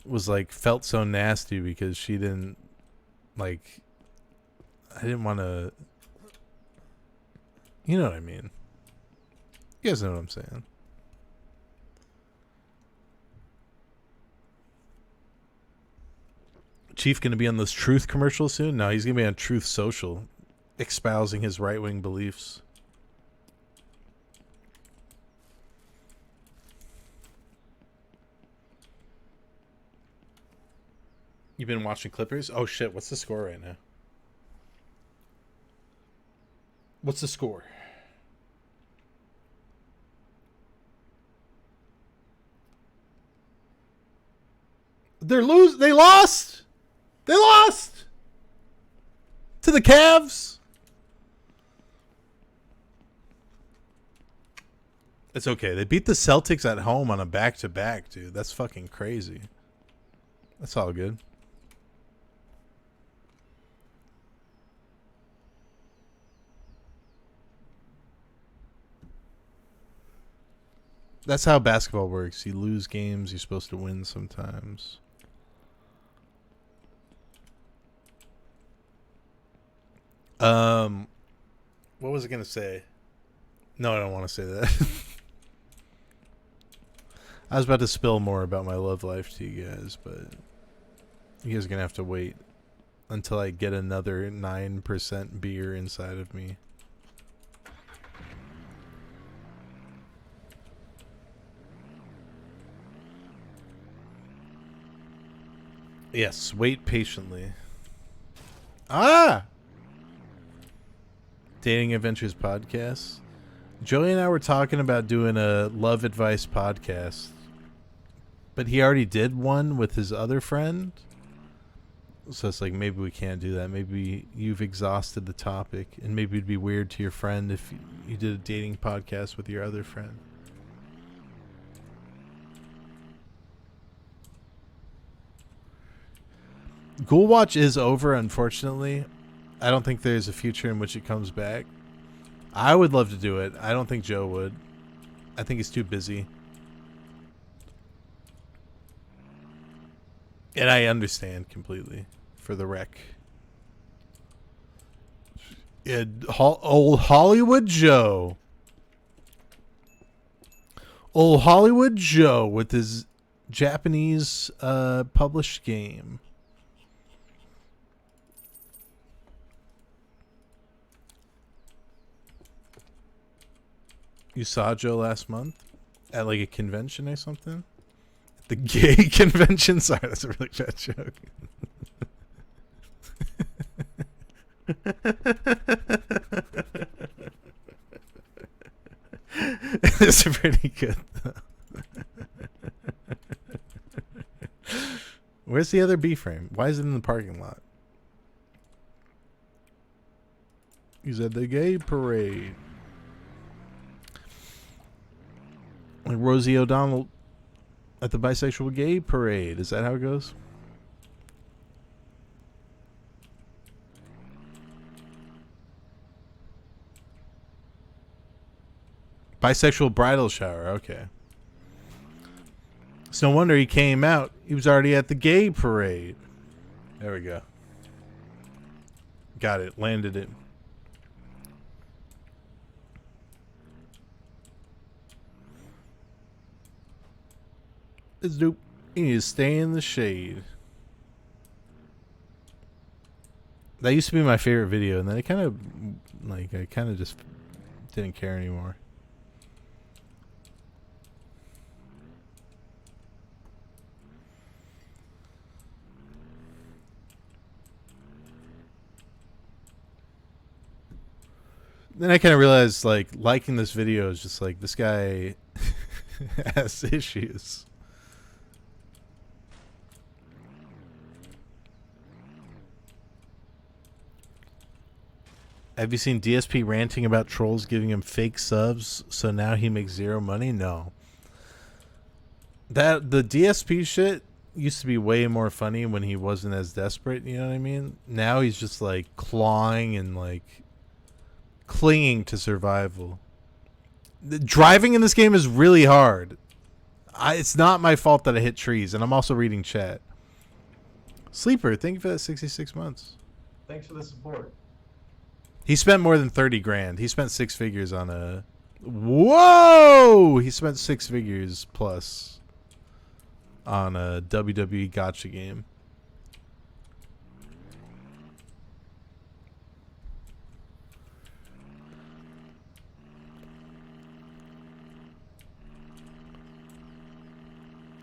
was like, felt so nasty because she didn't, like, I didn't want to, you know what I mean? You guys know what I'm saying. Chief gonna be on those Truth commercials soon? No, he's gonna be on Truth Social, espousing his right-wing beliefs. You've been watching Clippers? Oh shit, what's the score right now? What's the score? They lost. They lost to the Cavs. It's okay. They beat the Celtics at home on a back-to-back, dude. That's fucking crazy. That's all good. That's how basketball works. You lose games, you're supposed to win sometimes. What was I gonna say? No, I don't want to say that. I was about to spill more about my love life to you guys, but you guys are gonna have to wait until I get another 9% beer inside of me. Yes, wait patiently. Ah! Dating Adventures podcast. Joey and I were talking about doing a love advice podcast, but he already did one with his other friend. So it's like, maybe we can't do that. Maybe you've exhausted the topic, and maybe it'd be weird to your friend if you did a dating podcast with your other friend. Ghoul Watch is over, unfortunately. I don't think there's a future in which it comes back. I would love to do it. I don't think Joe would. I think he's too busy. And I understand completely for the wreck. Yeah, old Hollywood Joe. Old Hollywood Joe with his Japanese published game. You saw Joe last month at like a convention or something? The gay convention? Sorry, that's a really bad joke. It's pretty good though. Where's the other B frame? Why is it in the parking lot? He's at the gay parade. Like Rosie O'Donnell at the bisexual gay parade. Is that how it goes? Bisexual bridal shower. Okay. It's no wonder he came out. He was already at the gay parade. There we go. Got it. Landed it. It's dope. You need to stay in the shade. That used to be my favorite video, and then I kind of just didn't care anymore. Then I kind of realized, like, liking this video is just like, this guy has issues. Have you seen DSP ranting about trolls giving him fake subs, so now he makes zero money? No. The DSP shit used to be way more funny when he wasn't as desperate, you know what I mean? Now he's just like clawing and like clinging to survival. Driving in this game is really hard. It's not my fault that I hit trees, and I'm also reading chat. Sleeper, thank you for that 66 months. Thanks for the support. He spent more than 30 grand. He spent 6 figures on a... Whoa! He spent 6 figures plus on a WWE gotcha game.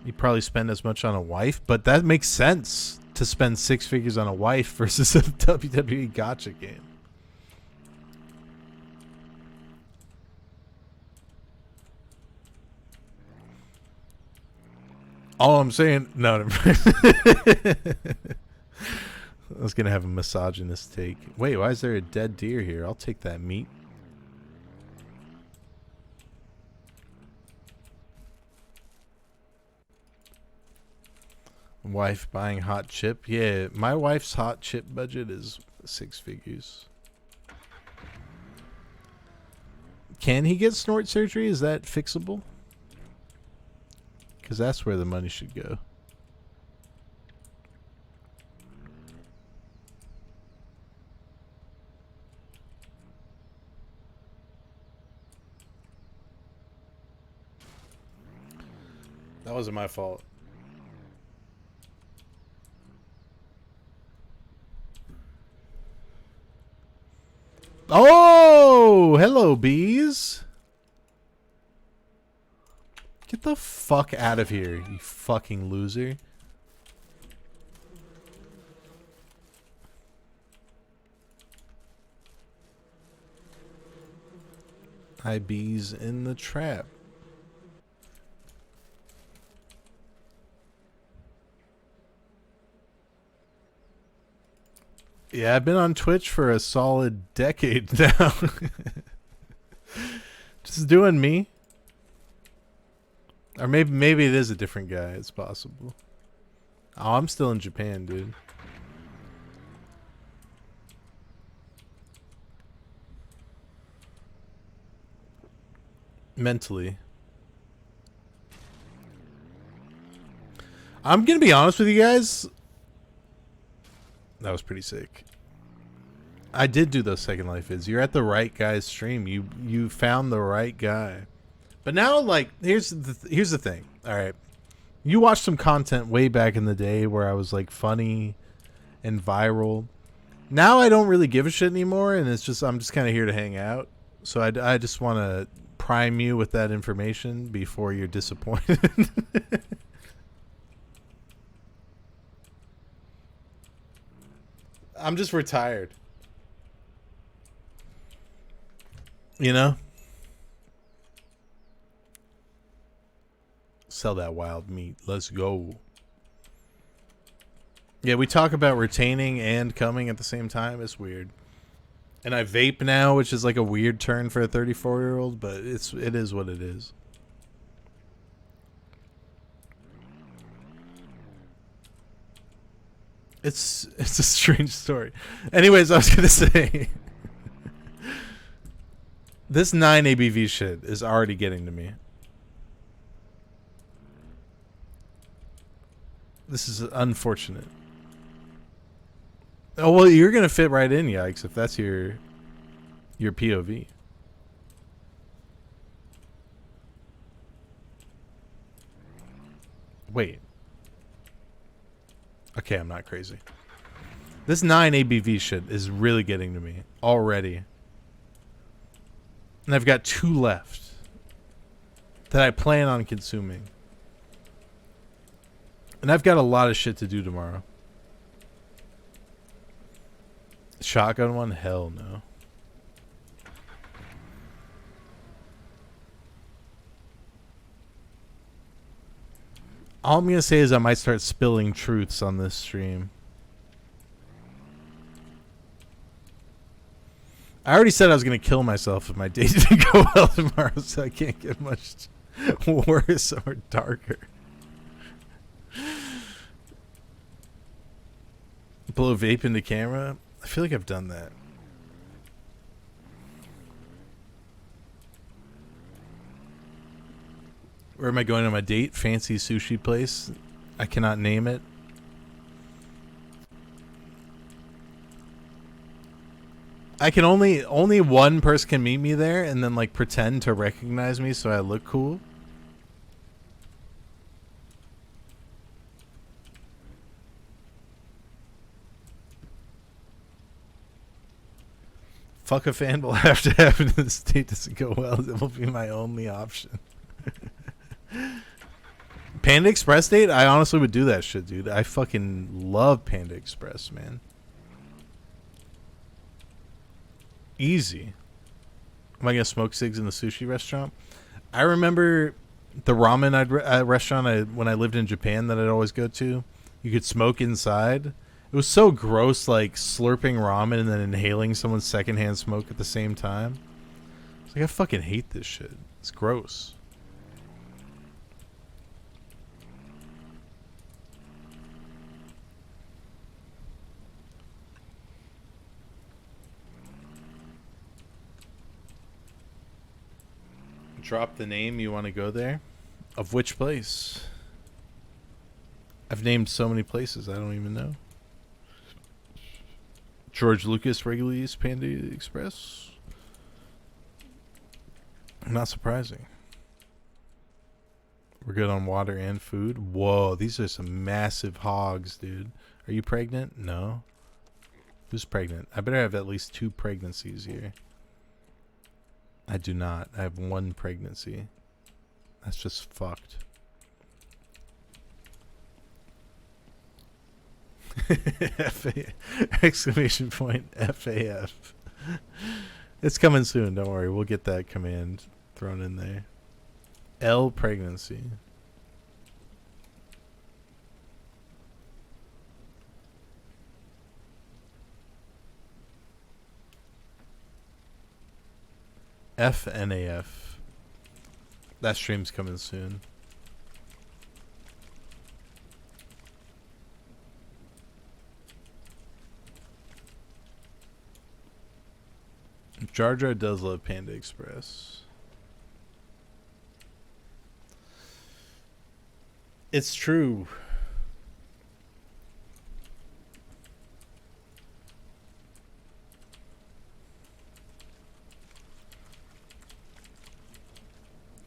You probably spend as much on a wife, but that makes sense to spend 6 figures on a wife versus a WWE gotcha game. All I'm saying, no, never mind. I was gonna have a misogynist take. Wait, why is there a dead deer here? I'll take that meat. Wife buying hot chip? Yeah, my wife's hot chip budget is 6 figures. Can he get snort surgery? Is that fixable? Because that's where the money should go. That wasn't my fault. Oh, hello, bees. Get the fuck out of here, you fucking loser. Hi, bees in the trap. Yeah, I've been on Twitch for a solid decade now. Just doing me. Or maybe it is a different guy. It's possible. Oh, I'm still in Japan, dude. Mentally. I'm gonna be honest with you guys. That was pretty sick. I did do those Second Life vids. You're at the right guy's stream. You found the right guy. But now, like, here's the thing. All right, you watched some content way back in the day where I was like funny and viral. Now I don't really give a shit anymore, and it's just I'm just kind of here to hang out. So I just want to prime you with that information before you're disappointed. I'm just retired. You know? Sell that wild meat. Let's go. Yeah, we talk about retaining and coming at the same time. It's weird. And I vape now, which is like a weird turn for a 34-year-old, but it is what it is. It's a strange story. Anyways, I was gonna say this 9 ABV shit is already getting to me. This is unfortunate. Oh well, you're gonna fit right in, yikes, if that's your POV. Wait. Okay, I'm not crazy. This 9 ABV shit is really getting to me already. And I've got 2 left that I plan on consuming. And I've got a lot of shit to do tomorrow. Shotgun one? Hell no. All I'm going to say is I might start spilling truths on this stream. I already said I was going to kill myself if my day didn't go well tomorrow, so I can't get much worse or darker. Blow vape into camera? I feel like I've done that. Where am I going on my date? Fancy sushi place. I cannot name it. I can only one person can meet me there and then like pretend to recognize me so I look cool. Fuck a fan will have to happen if this date doesn't go well. It will be my only option. Panda Express date? I honestly would do that shit, dude. I fucking love Panda Express, man. Easy. Am I gonna smoke cigs in the sushi restaurant? I remember the ramen restaurant when I lived in Japan that I'd always go to. You could smoke inside. It was so gross, like slurping ramen and then inhaling someone's secondhand smoke at the same time. It's like, I fucking hate this shit. It's gross. Drop the name, you want to go there? Of which place? I've named so many places, I don't even know. George Lucas regularly used Panda Express? Not surprising. We're good on water and food. Whoa, these are some massive hogs, dude. Are you pregnant? No. Who's pregnant? I better have at least 2 pregnancies here. I do not. I have 1 pregnancy. That's just fucked. Exclamation point FAF. It's coming soon, don't worry. We'll get that command thrown in there. L pregnancy. FNAF. That stream's coming soon. Jar Jar does love Panda Express. It's true.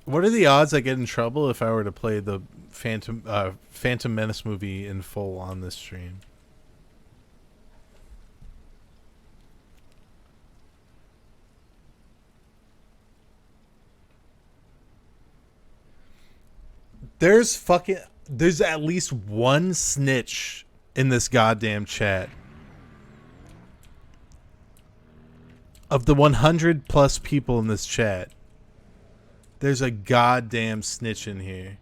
What are the odds I get in trouble if I were to play the Phantom Menace movie in full on this stream? There's at least one snitch in this goddamn chat. Of the 100 plus people in this chat, there's a goddamn snitch in here.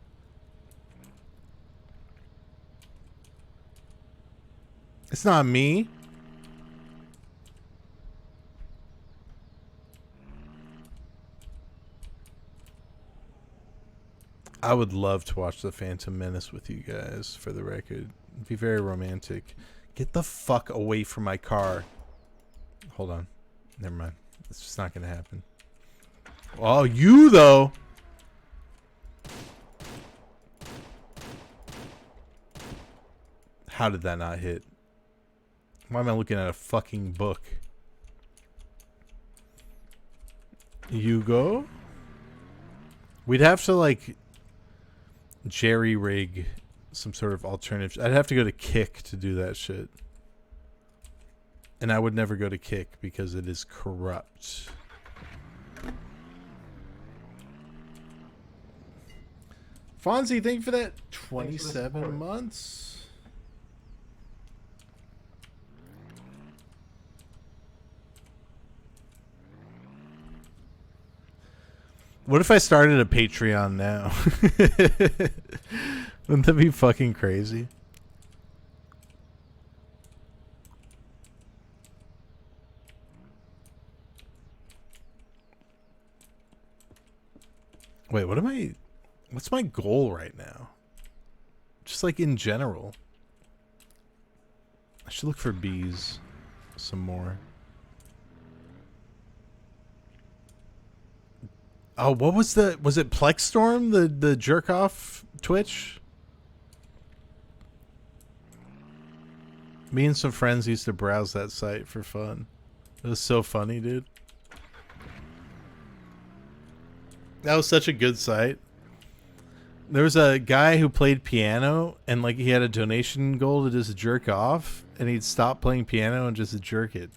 It's not me. I would love to watch The Phantom Menace with you guys, for the record. It'd be very romantic. Get the fuck away from my car. Hold on. Never mind. It's just not going to happen. Oh, you, though. How did that not hit? Why am I looking at a fucking book? You go? We'd have to, like, jerry rig some sort of alternative. I'd have to go to Kick to do that shit. And I would never go to Kick because it is corrupt. Fonzie, thank you for that 27 months. What if I started a Patreon now? Wouldn't that be fucking crazy? Wait, what's my goal right now? Just like in general. I should look for bees some more. Oh, what was it Plexstorm, the jerk off Twitch? Me and some friends used to browse that site for fun. It was so funny, dude. That was such a good site. There was a guy who played piano, and like he had a donation goal to just jerk off, and he'd stop playing piano and just jerk it.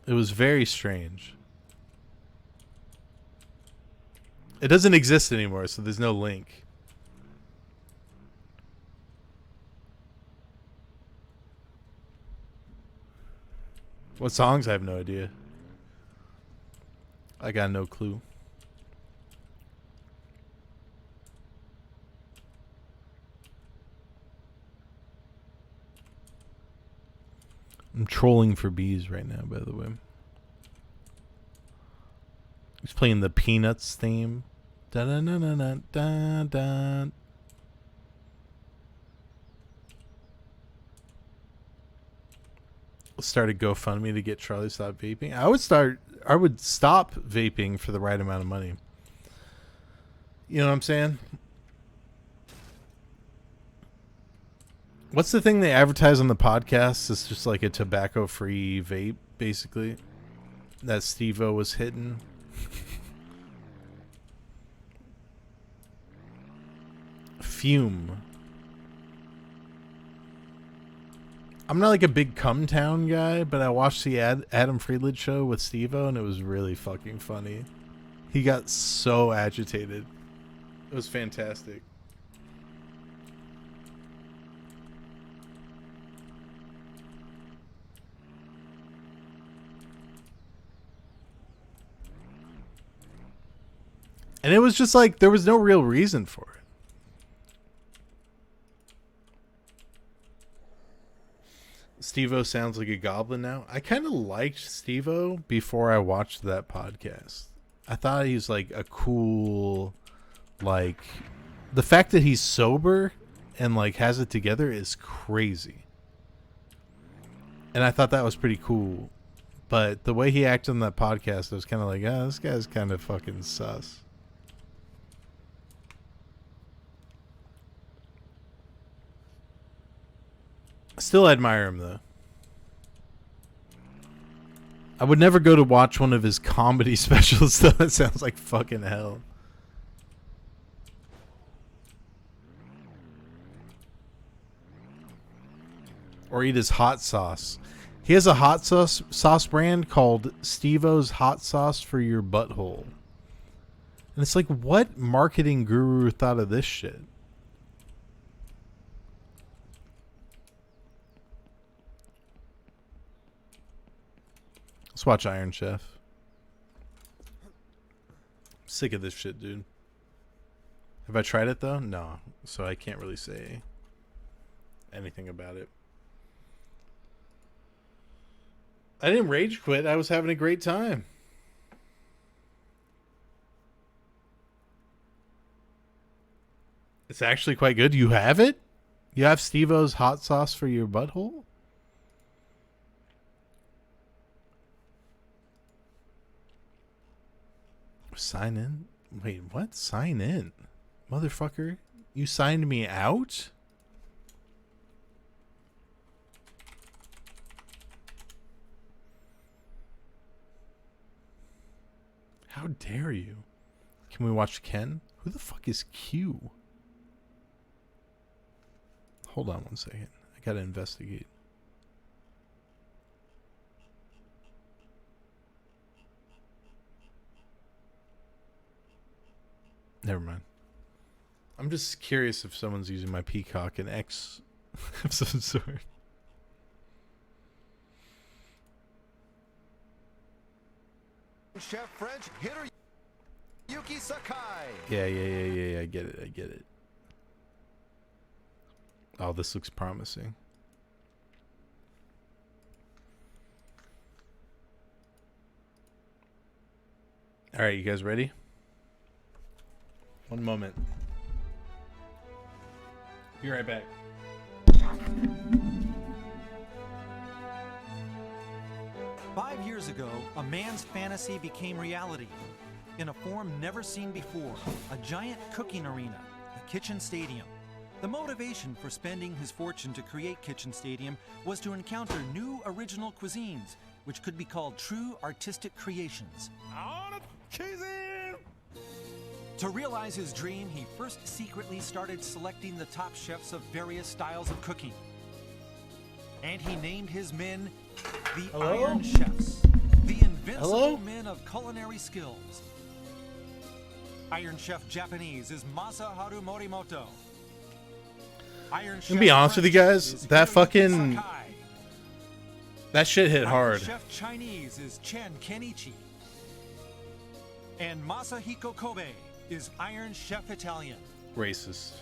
It was very strange. It doesn't exist anymore, so there's no link. What songs? I have no idea. I got no clue. I'm trolling for bees right now, by the way. He's playing the Peanuts theme. Da da da da da da da. Start a GoFundMe to get Charlie to stop vaping. I would stop vaping for the right amount of money. You know what I'm saying? What's the thing they advertise on the podcast? It's just like a tobacco-free vape, basically. That Steve-O was hitting. Fume. I'm not like a big Come Town guy, but I watched the Adam Friedland show with Steve-O, and it was really fucking funny. He got so agitated. It was fantastic. And it was just like, there was no real reason for it. Steve-O sounds like a goblin now. I kind of liked Steve-O before I watched that podcast. I thought he's like a cool, like, the fact that he's sober and like has it together is crazy. And I thought that was pretty cool. But the way he acted on that podcast, I was kind of like, this guy's kind of fucking sus. Still admire him, though. I would never go to watch one of his comedy specials, though. That sounds like fucking hell. Or eat his hot sauce. He has a hot sauce brand called Steve-O's Hot Sauce for Your Butthole. And it's like, what marketing guru thought of this shit? Let's watch Iron Chef. I'm sick of this shit, dude. Have I tried it though? No. So I can't really say anything about it. I didn't rage quit. I was having a great time. It's actually quite good. You have it? You have Steve-O's hot sauce for your butthole? Sign in? Wait, what? Sign in? Motherfucker, you signed me out? How dare you? Can we watch Ken? Who the fuck is Q? Hold on one second. I gotta investigate. Never mind. I'm just curious if someone's using my Peacock and X of some sort. Chef French hitter Yuki Sakai. Yeah. I get it. Oh, this looks promising. All right, you guys ready? One moment. Be right back. Five years ago, a man's fantasy became reality. In a form never seen before, a giant cooking arena, the Kitchen Stadium. The motivation for spending his fortune to create Kitchen Stadium was to encounter new original cuisines, which could be called true artistic creations. To realize his dream, he first secretly started selecting the top chefs of various styles of cooking. And he named his men the Iron Chefs, the invincible men of culinary skills. Iron Chef Japanese is Masaharu Morimoto. Iron Chef I'm gonna be honest with you guys, is that Hiroyuki fucking Sakai. that shit hit hard. Iron Chef Chinese is Chen Kenichi. And Masahiko Kobe is Iron Chef Italian. Racist.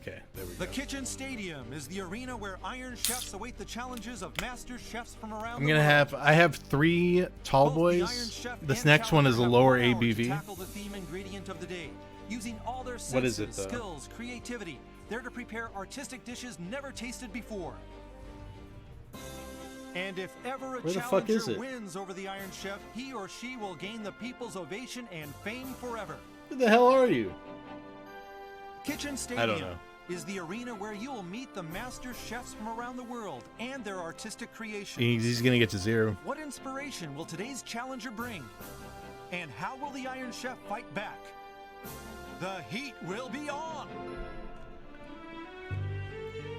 Okay, there we go. The Kitchen Stadium is the arena where Iron Chefs await the challenges of master chefs from around the world. I have 3 tall Both the Iron boys. Chef This and next one is a challenger have lower 1 hour to ABV. tackle the theme ingredient of the day, using all their senses, What is it, though? skills, creativity. They're to prepare artistic dishes never tasted before. And if ever a Where the fuck is challenger it? wins over the Iron Chef, he or she will gain the people's ovation and fame forever. Who the hell are you? Kitchen I Stadium don't know. is the arena where you will meet the master chefs from around the world and their artistic creations. He's gonna get to 0. What inspiration will today's challenger bring? And how will the Iron Chef fight back? The heat will be on!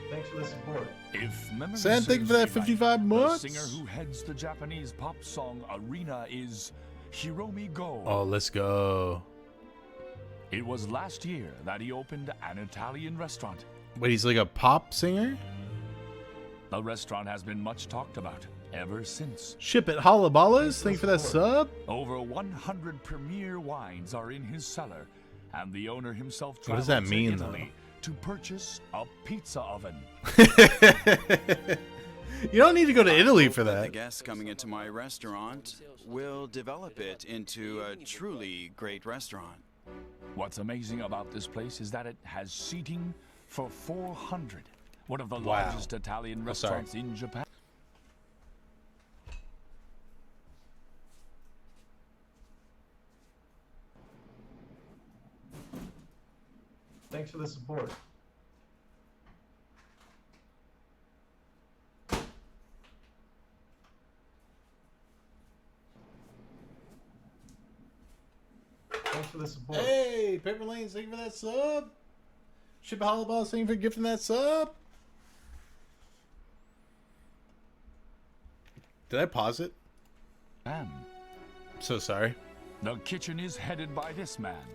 Thanks for the support. If memory Sam, thank you for that serves me 55 right, months. The singer who heads the Japanese pop song arena is Hiromi Go. Oh, let's go. It was last year that he opened an Italian restaurant. Wait, he's like a pop singer? The restaurant has been much talked about ever since. Ship it, Halabalas. Thank you for that sub. Over 100 premier wines are in his cellar, and the owner himself What does traveled that mean, to Italy to purchase a pizza oven. You don't need to go to Italy for The that. guests coming into my restaurant will develop it into a truly great restaurant. What's amazing about this place is that it has seating for 400, one of the Wow. largest Italian Oh, sorry. restaurants in Japan. Thanks for the support. Thanks for the support. Hey, Paper Lanes, thank you for that sub. Ship it, Halabalas, thank you for gifting that sub. Did I pause it? And I'm so sorry. The kitchen is headed by this man,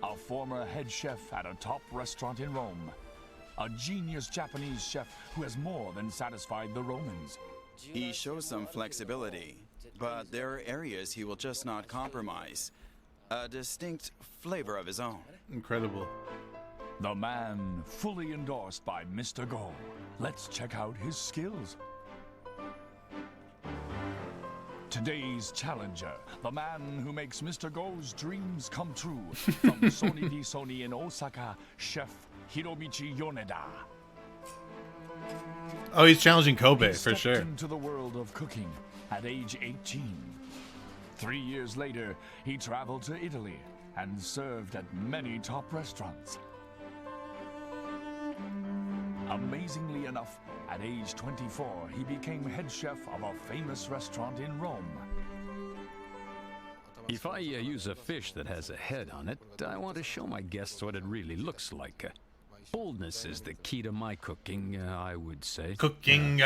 a former head chef at a top restaurant in Rome. A genius Japanese chef who has more than satisfied the Romans. He shows some flexibility, but there are areas he will just not compromise. A distinct flavor of his own. Incredible. The man fully endorsed by Mr. Go. Let's check out his skills. Today's challenger, the man who makes Mr. Go's dreams come true, from Sony di Sony in Osaka, Chef Hiromichi Yoneda. Oh, he's challenging Kobe He for stepped sure. into the world of cooking at age 18. 3 years later, he traveled to Italy and served at many top restaurants. Amazingly enough, at age 24, he became head chef of a famous restaurant in Rome. If I use a fish that has a head on it, I want to show my guests what it really looks like. Boldness is the key to my cooking, I would say. Cooking.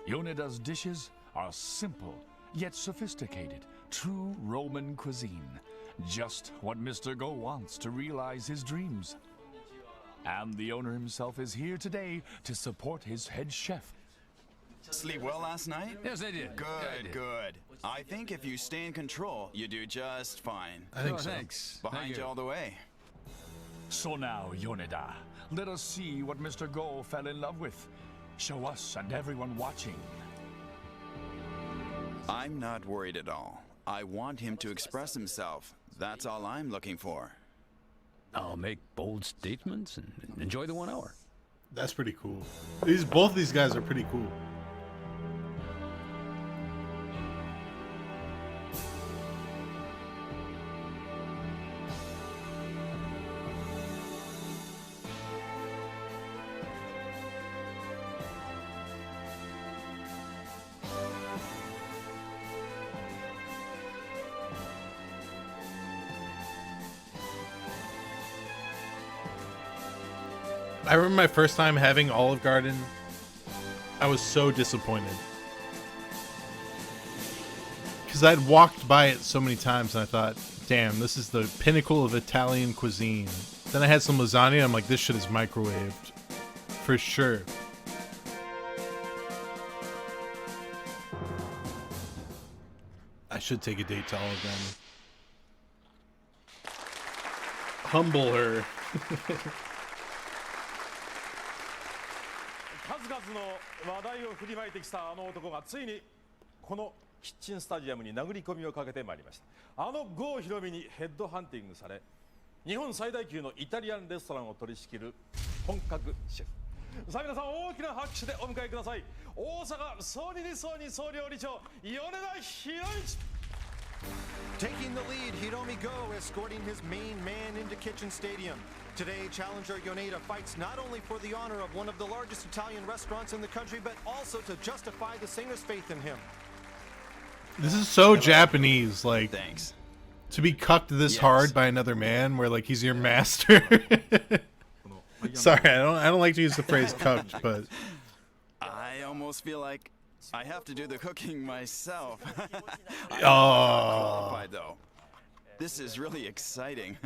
Yoneda's dishes are simple, yet sophisticated, true Roman cuisine. Just what Mr. Go wants to realize his dreams. And the owner himself is here today to support his head chef. Sleep well last night? Yes, I did. Good, good. I think if you stay in control, you do just fine. I think so. Thanks. Behind Thank you all the way. So now, Yoneda, let us see what Mr. Go fell in love with. Show us and everyone watching. I'm not worried at all. I want him to express himself. That's all I'm looking for. I'll make bold statements and enjoy the 1 hour. That's pretty cool. Both these guys are pretty cool. I remember my first time having Olive Garden. I was so disappointed. Because I'd walked by it so many times and I thought, damn, this is the pinnacle of Italian cuisine. Then I had some lasagna. I'm like, this shit is microwaved. For sure. I should take a date to Olive Garden. Humble her. 数々の話題を振りまいてきたあの男がついにこのキッチンスタジアムに殴り込みをかけてまいりました。あの郷ひろみにヘッドハンティングされ、日本最大級のイタリアンレストランを取り仕切る本格シェフ。さあ皆さん大きな拍手でお迎えください。大阪総理理総に総料理長米田博一。 Taking the lead, Hiromi Go escorting his main man into Kitchen Stadium. Today, challenger Yoneda fights not only for the honor of one of the largest Italian restaurants in the country, but also to justify the singer's faith in him. This is so Japanese, like Thanks. to be cucked this Yes. hard by another man, where like he's your master. Sorry, I don't like to use the phrase cucked, but I almost feel like I have to do the cooking myself. I'm oh, qualified though. This is really exciting.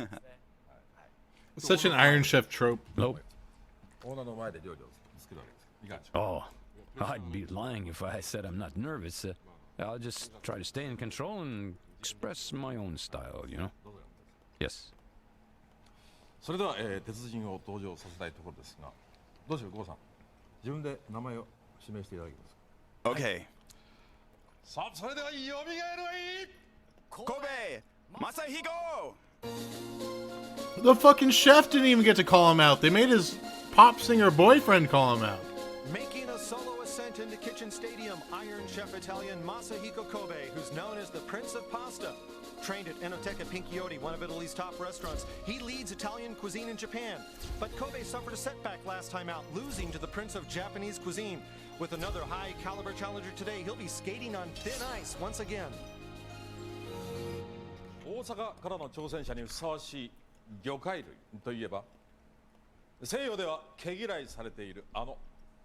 such an Iron Chef trope. Nope. オーナーの前で料理を作るわけです。いかがでしょう。 Oh, I'd be lying if I said I'm not nervous. I'll just try to stay in control and express my own style, you know? Yes. それでは、鉄人を登場させたいところですが、どうしよう、郷さん。自分で名前を指名していただけますか。 Okay. さあ、それでは蘇るがいい。 Kobe! Masahiko! The fucking chef didn't even get to call him out. They made his pop singer boyfriend call him out. Making a solo ascent into Kitchen Stadium, Iron Chef Italian Masahiko Kobe, who's known as the Prince of Pasta. Trained at Enoteca Pinchiotti, one of Italy's top restaurants, he leads Italian cuisine in Japan. But Kobe suffered a setback last time out, losing to the Prince of Japanese cuisine. With another high-caliber challenger today, he'll be skating on thin ice once again. 大阪からの挑戦者にふさわしい魚介類といえば、西洋では毛嫌いされているあの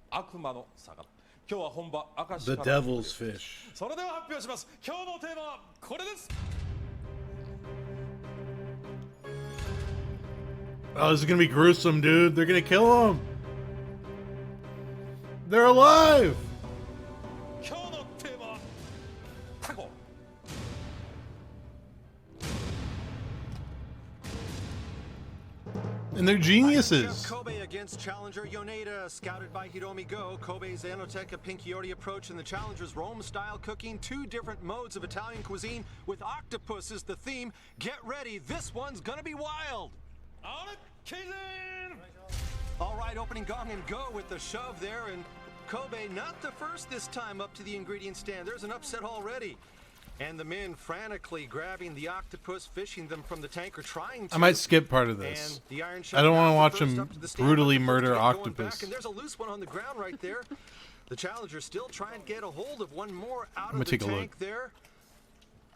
悪魔の魚。今日は本場明石 The から。 devil's fish. それでは発表します。今日のテーマはこれです。Oh, this is gonna be gruesome, dude. They're gonna kill them. They're alive. 今日のテーマタコ And they're geniuses. Chef Kobe against challenger Yoneda, scouted by Hiromi Go. Kobe's Enoteca Pinchioti approach in the challenger's Rome-style cooking. 2 different modes of Italian cuisine with octopus is the theme. Get ready, this one's gonna be wild. All right, opening gong and go with the shove there, and Kobe not the first this time up to the ingredient stand. There's an upset already. And the men frantically grabbing the octopus, fishing them from the tank, or trying to. I might skip part of this. I don't want to watch him brutally murder octopus. And there's a loose one on the ground right there. The challenger still trying to get a hold of one more out I'm of gonna the take a tank look. there.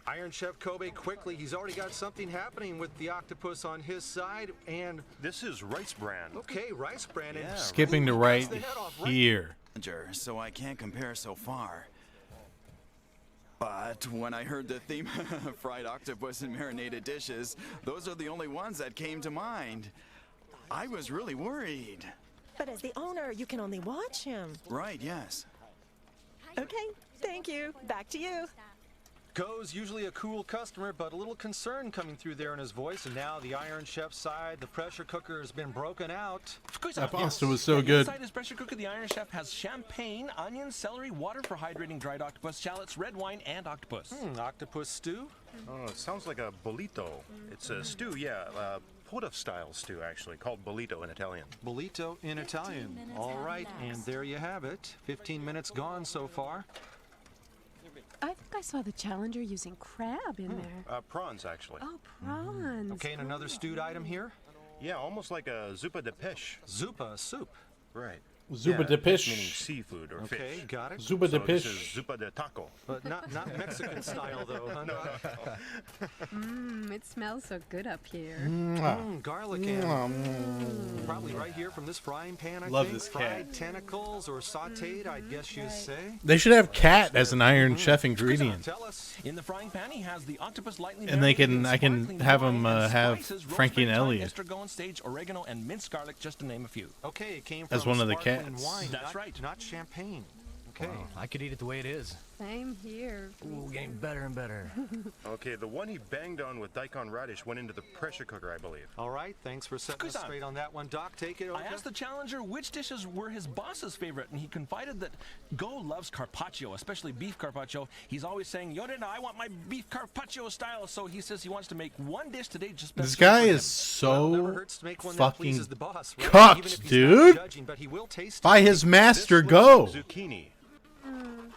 Iron Chef Kobe quickly, he's already got something happening with the octopus on his side, and This is rice bran. okay, rice bran. And Skipping to Ooh, right cuts the head off right here. So I can't compare so far. But when I heard the theme, fried octopus and marinated dishes, those are the only ones that came to mind. I was really worried. But as the owner, you can only watch him. Right, yes. Okay, thank you. Back to you. Go's usually a cool customer, but a little concern coming through there in his voice. And now the Iron Chef side, the pressure cooker has been broken out. That pasta was so good. Inside his pressure cooker, the Iron Chef has champagne, onion, celery, water for hydrating dried octopus, shallots, red wine, and octopus. Octopus stew. Oh, it sounds like a bollito. It's a stew, yeah. Pota-style stew, actually, called bollito in Italian. Bollito in Italian. All right, and there you have it. 15 minutes gone so far. I think I saw the challenger using crab in there. Prawns, actually. Oh, prawns. Okay, and another stewed item here. Yeah, almost like a zuppa de pêche. Zuppa, soup. Right. Zuppa de Meaning fish. seafood or Okay, fish. got it. Zuppa de So this is fish. zuppa de taco. But not Mexican style, though. Huh? It smells so good up here. Garlic and probably right here from this frying pan, I Love think. this Fried cat. tentacles or sautéed, I guess you'd say. They should have cat as an Iron Chef ingredient. Tell us. In the frying pan, he has the octopus lightly And they can- marinated in I can sparkling have wine him, and have spices, Frankie and rosemary, Elliot. thyme, estragon, sage, oregano, and minced garlic, just to name a few. Okay, it came from As one of the sparkling cats. wine, That's not- right. Not champagne. Okay. I could eat it the way it is. Same here. Ooh, getting better and better. Okay, the one he banged on with daikon radish went into the pressure cooker, I believe. All right, thanks for setting us Scusa. straight on that one. Doc, take it. I Oka. asked the challenger which dishes were his boss's favorite, and he confided that Go loves carpaccio, especially beef carpaccio. He's always saying, Yoneda, I want my beef carpaccio style, so he says he wants to make one dish today just This special guy for is him. Well, never so hurts to make one that fucking pleases the boss, right? cooked, Even if he's not dude. judging, but he will taste By it. his master This Go. looks like zucchini.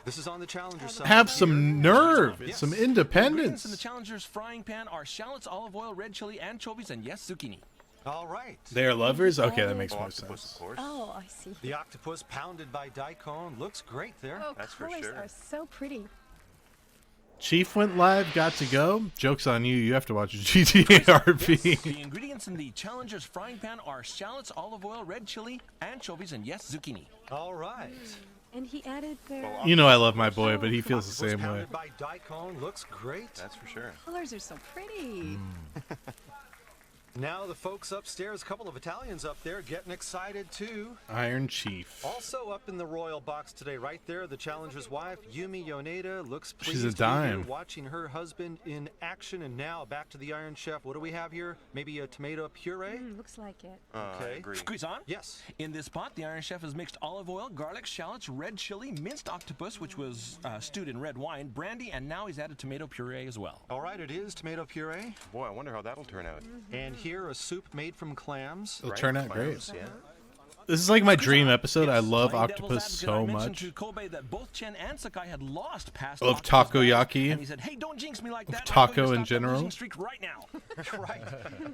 This is on the challenger side. Have some nerve, Yes. some Ingredients in the independence. challenger's frying pan are shallots, olive oil, red chili, anchovies, and yes, zucchini. All right. They are lovers? Okay, that makes more Octopus, sense. of course. Oh, I see. The octopus pounded by daikon looks great there. Oh, That's for colors sure. are so pretty. Chief went live, got to go. Joke's on you. You have to watch GTA RP. The ingredients in the challenger's frying pan are shallots, olive oil, red chili, anchovies, and yes, zucchini. All right. And he added their You know I love my boy, but he feels the Octopus same way. pounded by daikon looks great. That's for sure. colors are so pretty. Now the folks upstairs, a couple of Italians up there getting excited too. Iron Chief. Also up in the royal box today, right there, the challenger's wife, Yumi Yoneda, looks pleased She's a to be here dime. watching her husband in action. And now back to the Iron Chef. What do we have here? Maybe a tomato puree? Looks like it. I Okay. agree. Squeeze on. Yes. In this pot, the Iron Chef has mixed olive oil, garlic, shallots, red chili, minced octopus, which was stewed in red wine, brandy, and now he's added tomato puree as well. All right, it is tomato puree. Boy, I wonder how that'll turn out. And here, a soup made from clams. It'll Right? turn out great. Clams, yeah. This is like my dream episode. I love Playing devil's octopus advocate, so I mentioned much. to Kobe that both Chen and Sakai had lost past Of octopus battles, takoyaki. and he said, "Hey, don't jinx me like that. taco I'm going to in stop that losing general. streak right now." Right.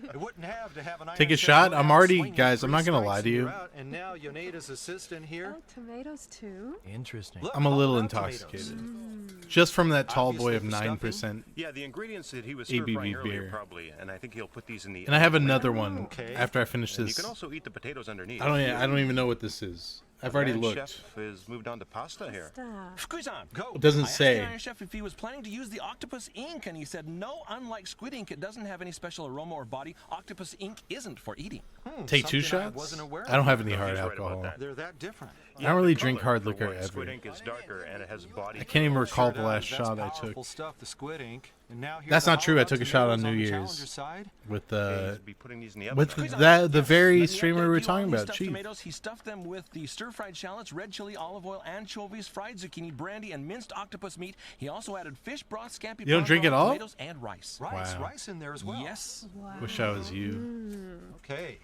It wouldn't have to have an Take Iron a Chef shot? go I'm out already- swinging guys, I'm not 3 gonna lie strikes to and you. you're out. And now Yoneda's assistant here. Oh, tomatoes too. Interesting. Look, I'm a all little about tomatoes. intoxicated. Just from that tall boy of Obviously, the 9%. Yeah, the ingredients that he was ABV stir-frying earlier, beer. probably, and I think he'll put these in the. And I have oven. another one Okay. after I finish And you this. can also eat the potatoes underneath. I don't even know what this is. I've already Iron looked. Chef is moved on to pasta here. Fukuisan, go. It doesn't I asked say. the Iron Chef if he was planning to use the octopus ink, and he said no. Unlike squid ink, it doesn't have any special aroma or body. Octopus ink isn't for eating. Take 2 shots? I don't have any hard alcohol. They're that different. I don't really drink hard liquor Squid ever. ink is darker and it has body. I can't even recall the Sure last does. shot I That's took. powerful stuff, the squid ink. And now here's That's the not true. I Hollow took a shot on tomatoes New the Year's Challenger side. with Be putting these in the with oven. the very Let me streamer we update were you talking on these about. stuffed Chief. tomatoes. He stuffed them with the stir-fried shallots, red chili, olive oil, anchovies, fried zucchini, brandy, and minced octopus meat. He also added fish broth, scampi, You don't drink it all? tomatoes, and rice. Rice in there as well. Yes. Wish I was you. Okay.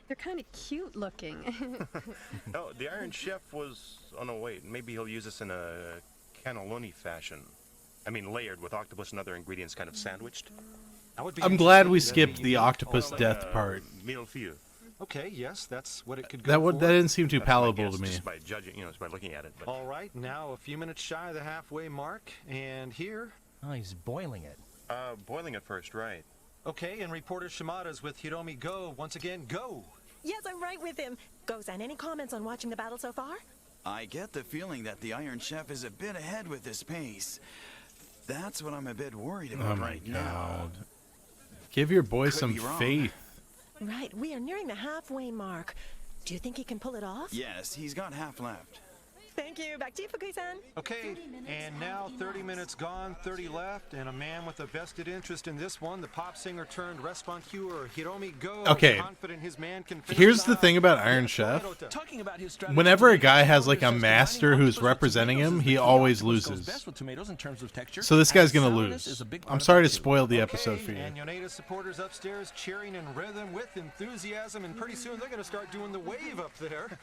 They're kind of cute looking. Oh, the Iron Chef was. Oh no, wait. Maybe he'll use this in a cannelloni fashion. I mean, layered with octopus and other ingredients, kind of sandwiched. I'm glad we skipped the octopus death part. Mille-feuille. Okay, yes, that's what it could go That for. didn't seem too That's my palatable guess, to me. Just by judging, just by looking at it. But All right, now a few minutes shy of the halfway mark, and here. Oh, he's boiling it. boiling it first, right? Okay, and reporter Shimada's with Hiromi Go. Once again, go. Yes, I'm right with him. Gozen, any comments on watching the battle so far? I get the feeling that the Iron Chef is a bit ahead with this pace. That's what I'm a bit worried Oh about my right now. god. Give your boy Could some be wrong. faith. Right, we are nearing the halfway mark. Do you think he can pull it off? Yes, he's got half left. Thank you. Back to you, Fukui-san. Okay, and now 30 minutes gone, 30 left, and a man with a vested interest in this one, the pop singer turned restaurateur Hiromi Go. Okay. Confident his man can finish Here's the off thing about Iron Chef. Talking about his strategy, Whenever a guy has like a says master combining who's octopus with representing tomatoes him, is the he key. always Octopus goes loses. best with tomatoes in terms of texture, So this guy's and gonna sourness lose. is a big part I'm of sorry to it, too. spoil the episode for you. And Yoneda supporters upstairs cheering in rhythm with enthusiasm, and pretty soon they're going to start doing the wave up there.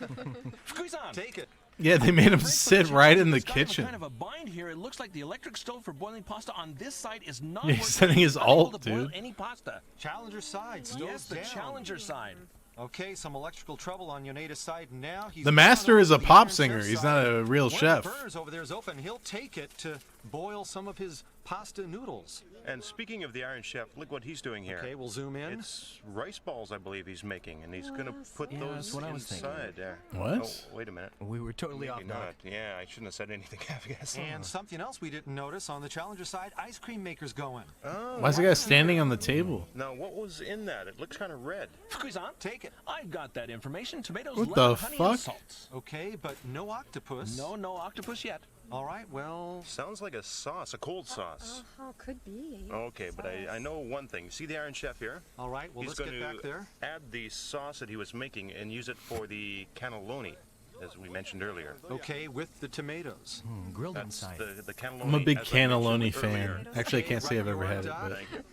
Fukui-san. Take it. Yeah, they made him Afraid for sit the right challenge, in the it's kind of a- kitchen. Kind of a bind here. It looks like the electric stove for boiling pasta on this side is not Yeah, he's working. setting his Unable alt, to boil dude. any pasta. Challenger side, stoves Yes, the down. challenger side. Okay, some electrical trouble on Yoneda's side now. He's The down master over is to a the pop Iron singer. Chef's He's side. not a real One of chef. the burners over there is open. He'll take it to boil some of his pasta noodles. And speaking of the Iron Chef, look what he's doing here. Okay, we'll zoom in. It's rice balls, I believe he's making, and he's gonna put Yeah, those that's what I was thinking. inside there. What? Oh, wait a minute. We were totally Maybe off not. mark. Yeah, I shouldn't have said anything. I guess. And something else we didn't notice on the challenger side, ice cream makers going. Oh, Why's the guy standing on the table? now what was in that? It looks kind of red. Fukui-san, Take it. I've got that information. Tomatoes, What lemon, the honey, fuck? and salt. Okay, but no octopus. No octopus yet. All right, well, Sounds like a sauce, a cold sauce. Oh, could be. Okay, but I know one thing. See the Iron Chef here? all right, well, He's let's going get back there. to add the sauce that he was making and use it for the cannelloni, as we mentioned earlier. Okay, with the tomatoes. Grilled That's inside. the cannelloni. I'm a big as I mentioned cannelloni earlier. fan. Actually, I can't say I've ever had it,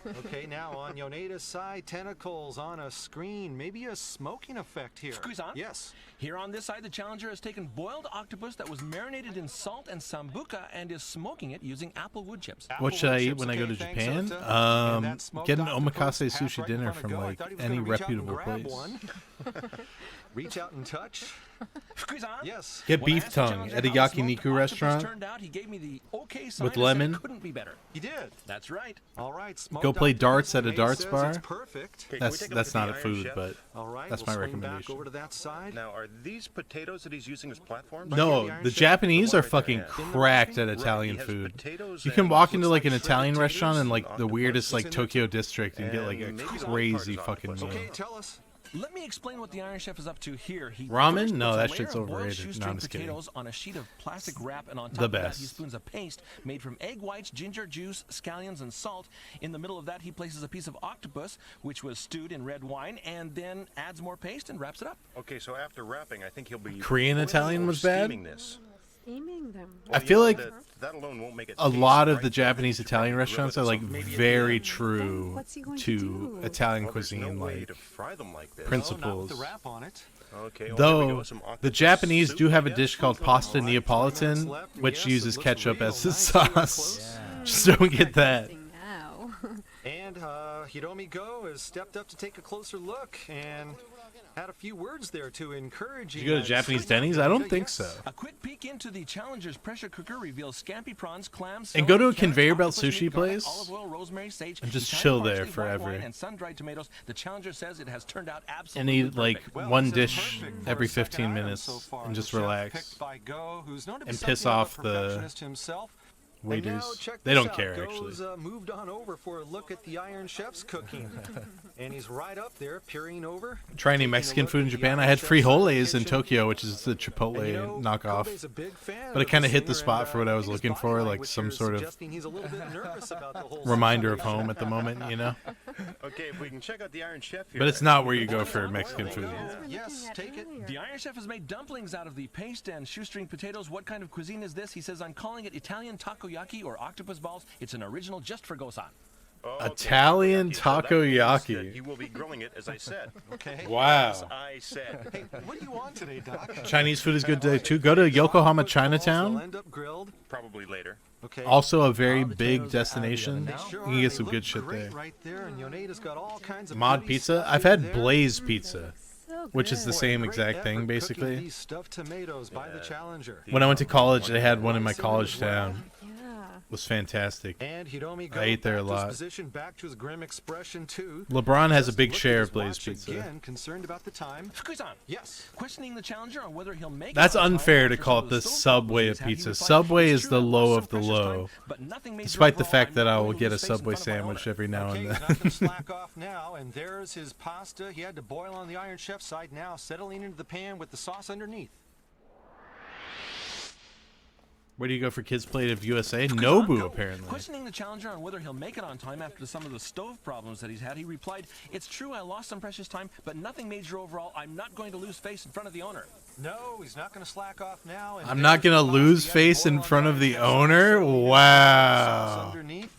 but Okay, now on Yoneda's side, tentacles on a screen. Maybe a smoking effect here. Fukui-san? Yes. Here on this side, the challenger has taken boiled octopus that was marinated in salt and sambuca and is smoking it using apple wood chips. what should I Applewood eat chips. when I go Okay, to thanks, Japan? Ota. And that smoked Get an octopus omakase half sushi right in dinner front of from Go. I like thought he was any gonna reach out and reputable grab place. one. Reach out and touch. Fukui-san? Yes. Get When I beef asked the tongue challenger at a how the smoked yakiniku octopus restaurant. Turned out he gave me the okay sign With and said lemon? it couldn't be better. He did. That's right. All right. Smoked Go play octopus. darts at a Nate darts says bar? It's perfect. Okay, can we take a look That's at the not a Iron food, Chef? but All right. that's we'll my swing back recommendation. over to that side. Now, are these potatoes that he's using as platforms? No, the Iron the Chef, Japanese the are one right fucking there, yeah. cracked at Right, Italian he has food. potatoes You can and walk looks into like an shredded Italian potatoes restaurant in and like the octopus. weirdest like It's in there Tokyo district and get like a And maybe the crazy part is fucking octopus. meal. Okay, tell us. Let me explain what the Iron Chef is up to here. He Ramen? first No, puts a that layer shit's of boiled overrated. No, shoestring I'm just kidding. potatoes on a sheet of plastic wrap, and on top The of that, best. he spoons a paste made from egg whites, ginger juice, scallions, and salt. In the middle of that, he places a piece of octopus, which was stewed in red wine, and then adds more paste and wraps it up. Okay, so after wrapping, I think he'll be Korean boiling Italian or was bad? steaming this. Steaming them. I feel like that alone won't make it a taste lot of right. the Japanese Italian Grill restaurants it, are so like maybe at the very end. true What's he going to to do? Italian Well, there's cuisine, no way like to fry them like this. principles. No, not with the wrap on it. Okay, here we Though go, some the octopus Japanese soup, do have I a dish guess. called pasta Alright, 20 Neapolitan, minutes left. which Yes, uses it looks ketchup real as the nice. Real sauce. close. Just don't get that. Now. And Hiromi Go has stepped up to take a closer look, and Had a few words there to encourage Did you go to Japanese Denny's? I don't think so. A quick peek into the Challenger's pressure cooker reveals scampi prawns, clams, And go to a celery, conveyor belt octopus sushi meat, garlic, place olive oil, rosemary, sage, and just Italian chill there parsley, white forever. wine, and sun-dried tomatoes. The Challenger says it has turned out And absolutely eat like perfect. one dish every 15 minutes and just relax and piss off the waiters. They don't care actually. Go's moved on over for a look at the Iron Chef's cooking, and he's right up there peering over. Try any Mexican food in Japan? I had frijoles in Tokyo, which is the Chipotle knockoff. But it kind of hit the spot for what I was looking for, like some sort of reminder of home at the moment, you know? Okay, if we can check out the Iron Chef here. But it's not where you go for Mexican food. Yes, take it. The Iron Chef has made dumplings out of the paste and shoestring potatoes. What kind of cuisine is this? He says, I'm calling it Italian takoyaki or octopus balls. It's an original just for Go-san. Italian takoyaki. You will be grilling it, as I said. Okay. Wow. As I said. Hey, what do you want today, Doc? Chinese food is good today too. Go to Yokohama They'll Chinatown. end up grilled. Probably later. Okay. Also a very big destination. They You sure can are. get They some look good shit great there. right there, and Yoneda's got all kinds of Mod pretty pizza. stuff I've in had there. Blaze pizza, So which is the good. same Great exact thing effort cooking basically. these stuffed tomatoes by the Challenger. When I went to college, they had one in my college town. Yeah. It was fantastic. And Hidomi I ate there a back to his lot. position, back to his grim expression too. LeBron has a Just big look at share his of Blaze watch pizza. Again, concerned about the time. Fukusan. Yes. Questioning the Challenger on whether he'll make That's it on time unfair to after call some it of the stove Subway problems of he's had. He pizza. replied, Subway "It's is true, the I low lost of some the precious time, low. but nothing major Despite the overall. fact I'm that not I will going to get a lose face in Subway front of my sandwich owner." every now Okay, and he's then. not going to slack off now, and there's his pasta. He had to boil on the Iron Chef side now, settling into the pan with the sauce underneath. Where do you go for kids' plate of USA? Nobu, apparently. Questioning the Challenger on whether he'll make it on time after some of the stove problems that he's had, he replied, "It's true, I lost some precious time, but nothing major overall. I'm not going to lose face in front of the owner." No, he's not going to slack off now. And I'm not there's gonna the lose pasta. He had to face boil in on front the of Iron the Chef owner? side, so Wow. sauce underneath.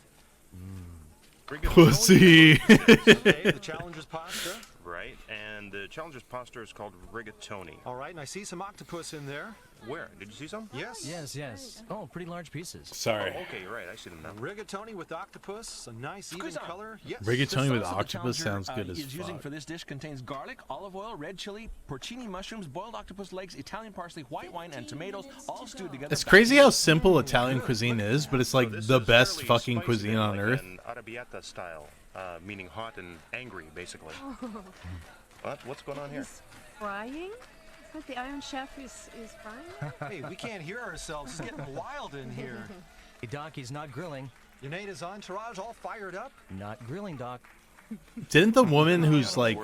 Pussy. Okay, the Challenger's pasta. Right, and the Challenger's pasta is called rigatoni. All right, and I see some octopus in there. Where? Did you see some? Yes. Yes, yes. Oh, pretty large pieces. Sorry. Oh, okay, right, I see them now. Rigatoni with octopus, a nice even Fukusan. color. Yes. Rigatoni with The sauce that the octopus Challenger, sounds good as is using fuck. for this dish contains garlic, olive oil, red chili, porcini mushrooms, boiled octopus legs, Italian parsley, white wine, and tomatoes, all stewed together. It's crazy how simple Italian cuisine is, but it's like So this the is best fairly fucking spicy cuisine then, on like earth. an arrabbiata style, meaning hot and angry, basically. What's going on here? He's frying? Is that the Iron Chef is frying? Hey, we can't hear ourselves. It's getting wild in here. Hey, Doc, he's not grilling. Yoneda's entourage all fired up. Not grilling, Doc. Didn't the woman who's like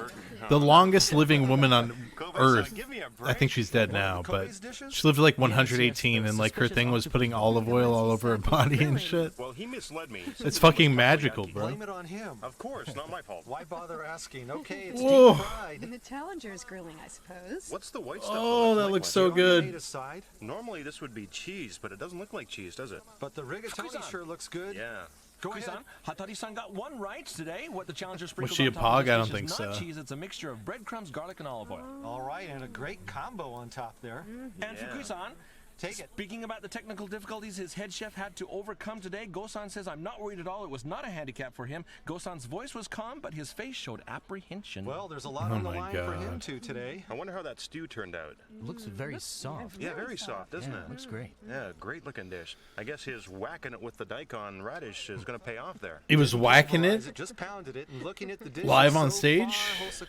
the longest living woman on Earth, I think she's dead now, but she lived like 118 and like her thing was putting olive oil all over her body and shit. Well, he misled me. It's fucking magical, bro. Blame it on him. Of course, not my fault. Why bother asking? Okay, it's Whoa. deep fried. And the Challenger is grilling, I suppose. What's the white stuff? Oh, on that white looks one? so good. Yoneda's side, Normally this would be cheese, but it doesn't look like cheese, does it? but the rigatoni Fukusan. sure looks good. Yeah. Go ahead. Fukusan, Hatari-san got one right today. What the Challenger sprinkles she on a top pog? of this I don't dish think is not so. cheese. It's a mixture of breadcrumbs, garlic, and olive oil. All right, and a great combo on top there. And Fukusan, Take it. speaking about the technical difficulties his head chef had to overcome today, Go-san says, "I'm not worried at all. It was not a handicap for him." Go-san's voice was calm, but his face showed apprehension. Well, there's a lot Oh on the my line for him God. too today. I wonder how that stew turned out. Looks very soft. Yeah, very soft, doesn't Yeah, it? looks great. Yeah, great looking dish. I guess his whacking it with the daikon radish is going to pay off there. He was whacking it Just pounded it and looking at the dish live on stage.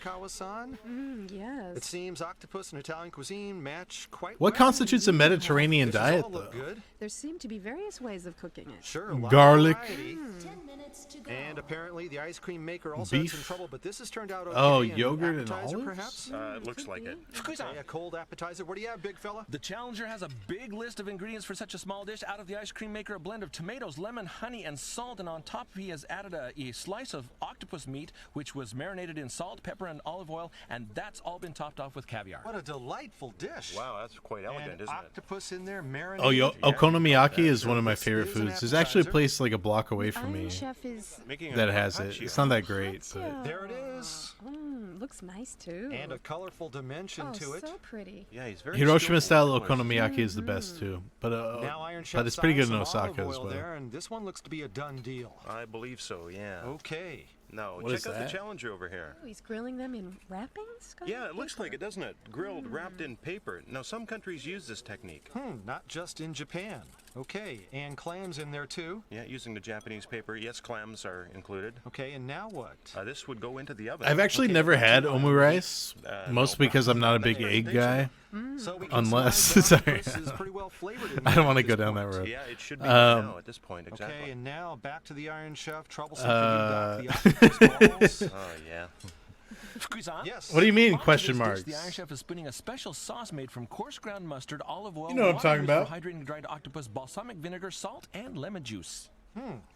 Hosokawa-san. Yes. It seems octopus and Italian cuisine match quite What well. constitutes a Mediterranean Dishes diet, all look though? good. There seem to be various ways of cooking it. Sure, a lot of Garlic. variety. 10 minutes to go. And apparently the ice cream maker also had some Beef. trouble, but this has turned out okay. Oh, An yogurt and appetizer, olives? perhaps? It looks like it. Fukusan, Okay, a cold appetizer. What do you have, big fella? the Challenger has a big list of ingredients for such a small dish. Out of the ice cream maker, a blend of tomatoes, lemon, honey, and salt. And on top, he has added a slice of octopus meat, which was marinated in salt, pepper, and olive oil. And that's all been topped off with caviar. What a delightful dish. Wow, that's quite elegant, And isn't it? octopus in there, marinated. Oh, okonomiyaki is one of my This favorite is an foods. There's actually a appetizer. place like a block away from Iron me Chef is... Making a that has it. carpaccio. It's not that great, but There it is. looks looks nice too. And a colorful dimension to it. So pretty. Yeah, he's very Hiroshima style skillful with okonomiyaki is the best too, but Now Iron Chef it's pretty good in some Osaka olive as oil well. there, and this one looks to be a done deal. I believe so, yeah. Okay. No, What is check out that? the Challenger over here. Oh, he's grilling them in wrappings? Yeah, it looks like it, doesn't it? Grilled, wrapped in paper. Now, some countries use this technique. Not just in Japan. Okay, and clams in there too. Yeah, using the Japanese paper. Yes, clams are included. Okay, and now what? This would go into the oven. I've actually never had omu rice, mostly because I'm not a big egg guy. So we can Unless, surmise the sorry, octopus is pretty well flavored in I there don't want to at go this down that point. road. Yeah, it should be now at this point, exactly. Okay, and now back to the Iron Chef. Troublesome for you, Doc. The octopus balls. Oh, yeah. Fukusan? Yes. What do you mean, On to question this marks? dish, the Iron Chef is spinning a special sauce made from coarse ground mustard, olive oil, You know what I'm water talking used about. for hydrating dried octopus, balsamic vinegar, salt, and lemon juice.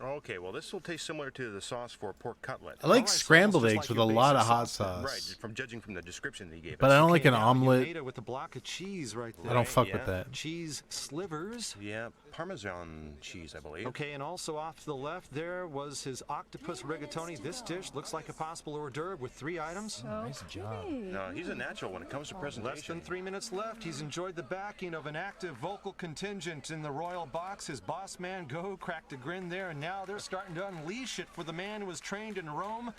Okay, well, this will taste similar to the sauce for pork cutlet. I like scrambled eggs with a lot of hot sauce. Right, from judging from the description that he gave But us. I don't like an now omelet. Tomato with a block of cheese right there. I don't fuck yeah. with that. Cheese slivers. Yeah, Parmesan cheese, I believe. Okay, and also off to the left there was his octopus rigatoni. This dish looks like a possible hors d'oeuvre with 3 items. Nice job. No, he's a natural when it comes to presentation. Less than 3 minutes left. He's enjoyed the backing of an active vocal contingent in the royal box. His boss man Go cracked a grin there, and now they're starting to unleash it for the man who was trained in Rome.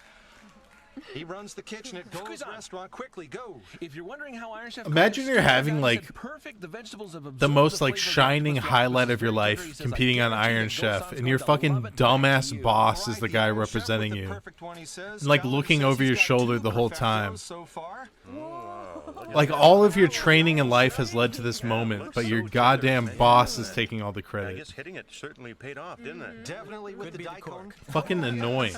He runs the kitchen at Go's restaurant. Quickly, Go. If you're wondering how Iron Chef Imagine cooks, you're having, Iron like, said perfect. The vegetables have The absorbed most like flavor of shining octopus highlight wrapped of your with very life, good. He says, competing "I on guarantee Iron that Chef, Go-san's and your going to fucking love it back dumbass to you." boss is the guy Iron Chef with representing the you. perfect one, he says. Like Fallon looking says over he's your got shoulder 2 the whole perfectos time. so far. Like all of your training in life has led to this moment, but your goddamn boss is taking all the I credit. guess hitting it certainly paid off, didn't it? Definitely with the daikon. Fucking annoying.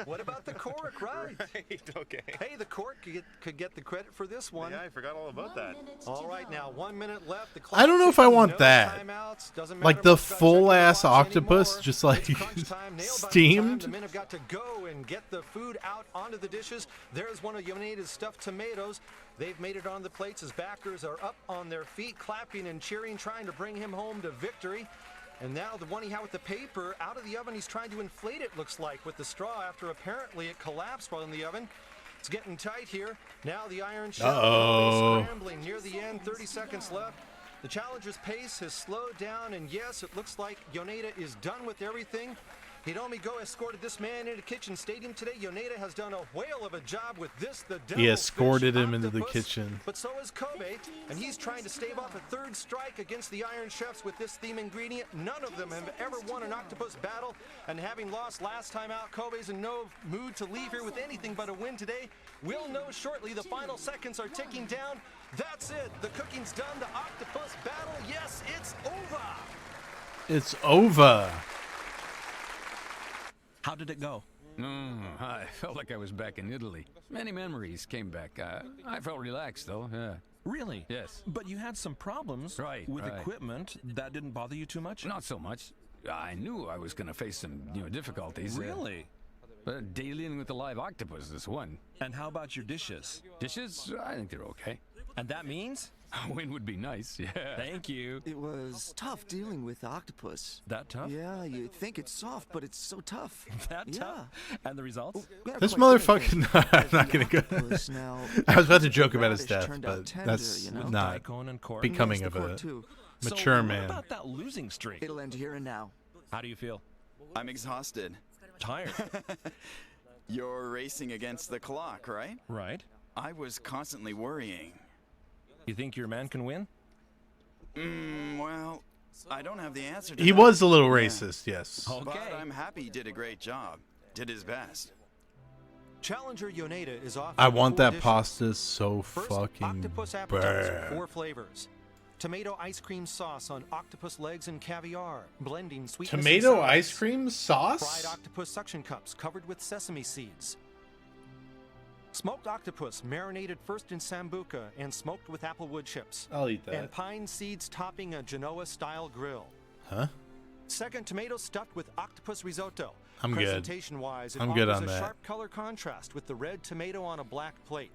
What about the cork, right? Right, okay. Hey, the cork could get the credit for this one. Yeah, I forgot all about that. All right, now 1 minute left. The I don't know if I want no that. timeouts. Doesn't Like matter the much about full checking ass the watch octopus, anymore. just like It's crunch time, nail biting time. steamed. The men have got to go and get the food out onto the dishes. There's one of Yoneda's stuffed tomatoes. They've made it on the plates. His backers are up on their feet, clapping and cheering, trying to bring him home to victory. And now the one he had with the paper out of the oven, he's trying to inflate it, looks like, with the straw after apparently it collapsed while in the oven. It's getting tight here. Now the Iron Chef Uh-oh. scrambling near the end, 30 seconds left. The challenger's pace has slowed down, and yes, it looks like Yoneda is done with everything. Hiromi Go escorted this man into Kitchen Stadium today. Yoneda has done a whale of a job with this, the He escorted devilfish him into the octopus. kitchen. But so is Kobe, and he's trying to stave off a 3rd strike against the Iron Chefs with this theme ingredient. None of them have ever won an octopus battle, and having lost last time out, Kobe's in no mood to leave here with anything but a win today. We'll know shortly. The final seconds are ticking down. That's it. The cooking's done. The octopus battle, yes, it's over. It's over. How did it go? I felt like I was back in Italy. Many memories came back. I felt relaxed, though. Yeah. Really? Yes. But you had some problems with equipment. That didn't bother you too much? Not so much. I knew I was going to face some difficulties. Really? But dealing with the live octopus is one. And how about your dishes? Dishes? I think they're okay. And that means? A win would be nice, yeah. Thank you. It was tough dealing with the octopus. That tough? Yeah, you think it's soft, but it's so tough. That tough? And the results? This motherfucker. I'm not gonna go. I was about to joke about his death, but that's not becoming of a mature man. What about that losing streak? It'll end here and now. How do you feel? I'm exhausted. Tired. You're racing against the clock, right? Right. I was constantly worrying. You think your man can win? Well, I don't have the answer to He that. was a little racist, yes. But I'm happy he did a great job. Did his best. Challenger Yoneda is off. I want that dishes. pasta so First, fucking octopus appetizer, bad. 4 flavors. Tomato ice cream sauce on octopus legs and caviar, blending sweetness and Tomato sourness. ice cream sauce? Fried octopus suction cups covered with sesame seeds. Smoked octopus marinated first in sambuca and smoked with applewood chips. I'll eat that. And pine seeds topping a Genoa-style grill. Huh? Second, tomato stuffed with octopus risotto. I'm good. Presentation-wise, it I'm good offers on a that. sharp color contrast with the red tomato on a black plate.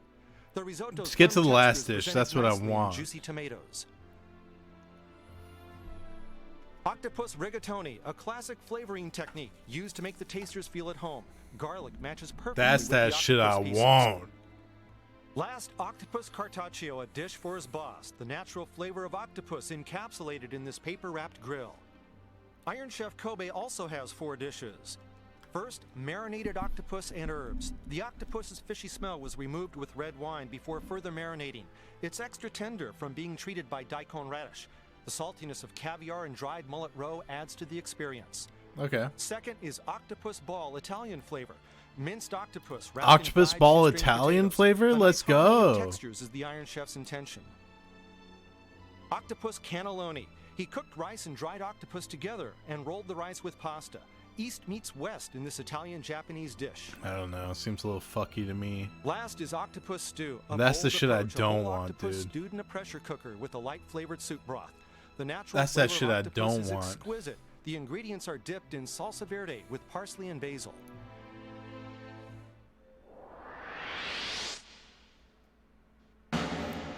The risotto. Let's get to the last dish. That's what I want. Juicy tomatoes. Octopus rigatoni, a classic flavoring technique used to make the tasters feel at home. Garlic matches perfectly That's with that the shit I octopus pieces. want. Last, octopus carpaccio, a dish for his boss. The natural flavor of octopus encapsulated in this paper-wrapped grill. Iron Chef Kobe also has 4 dishes. First, marinated octopus and herbs. The octopus's fishy smell was removed with red wine before further marinating. It's extra tender from being treated by daikon radish. The saltiness of caviar and dried mullet roe adds to the experience. Okay. Second is octopus ball Italian flavor. Minced octopus. Octopus ball Italian flavor? Let's go. Textures is the Iron Chef's intention. Octopus cannelloni. He cooked rice and dried octopus together and rolled the rice with pasta. East meets west in this Italian-Japanese dish. I don't know. Seems a little fucky to me. Last is octopus stew. That's the bold shit I approach, a don't whole want, octopus dude. Stewed in a pressure cooker with a light-flavored soup broth. The natural That's that flavor shit of I octopus don't is want. exquisite. The ingredients are dipped in salsa verde with parsley and basil.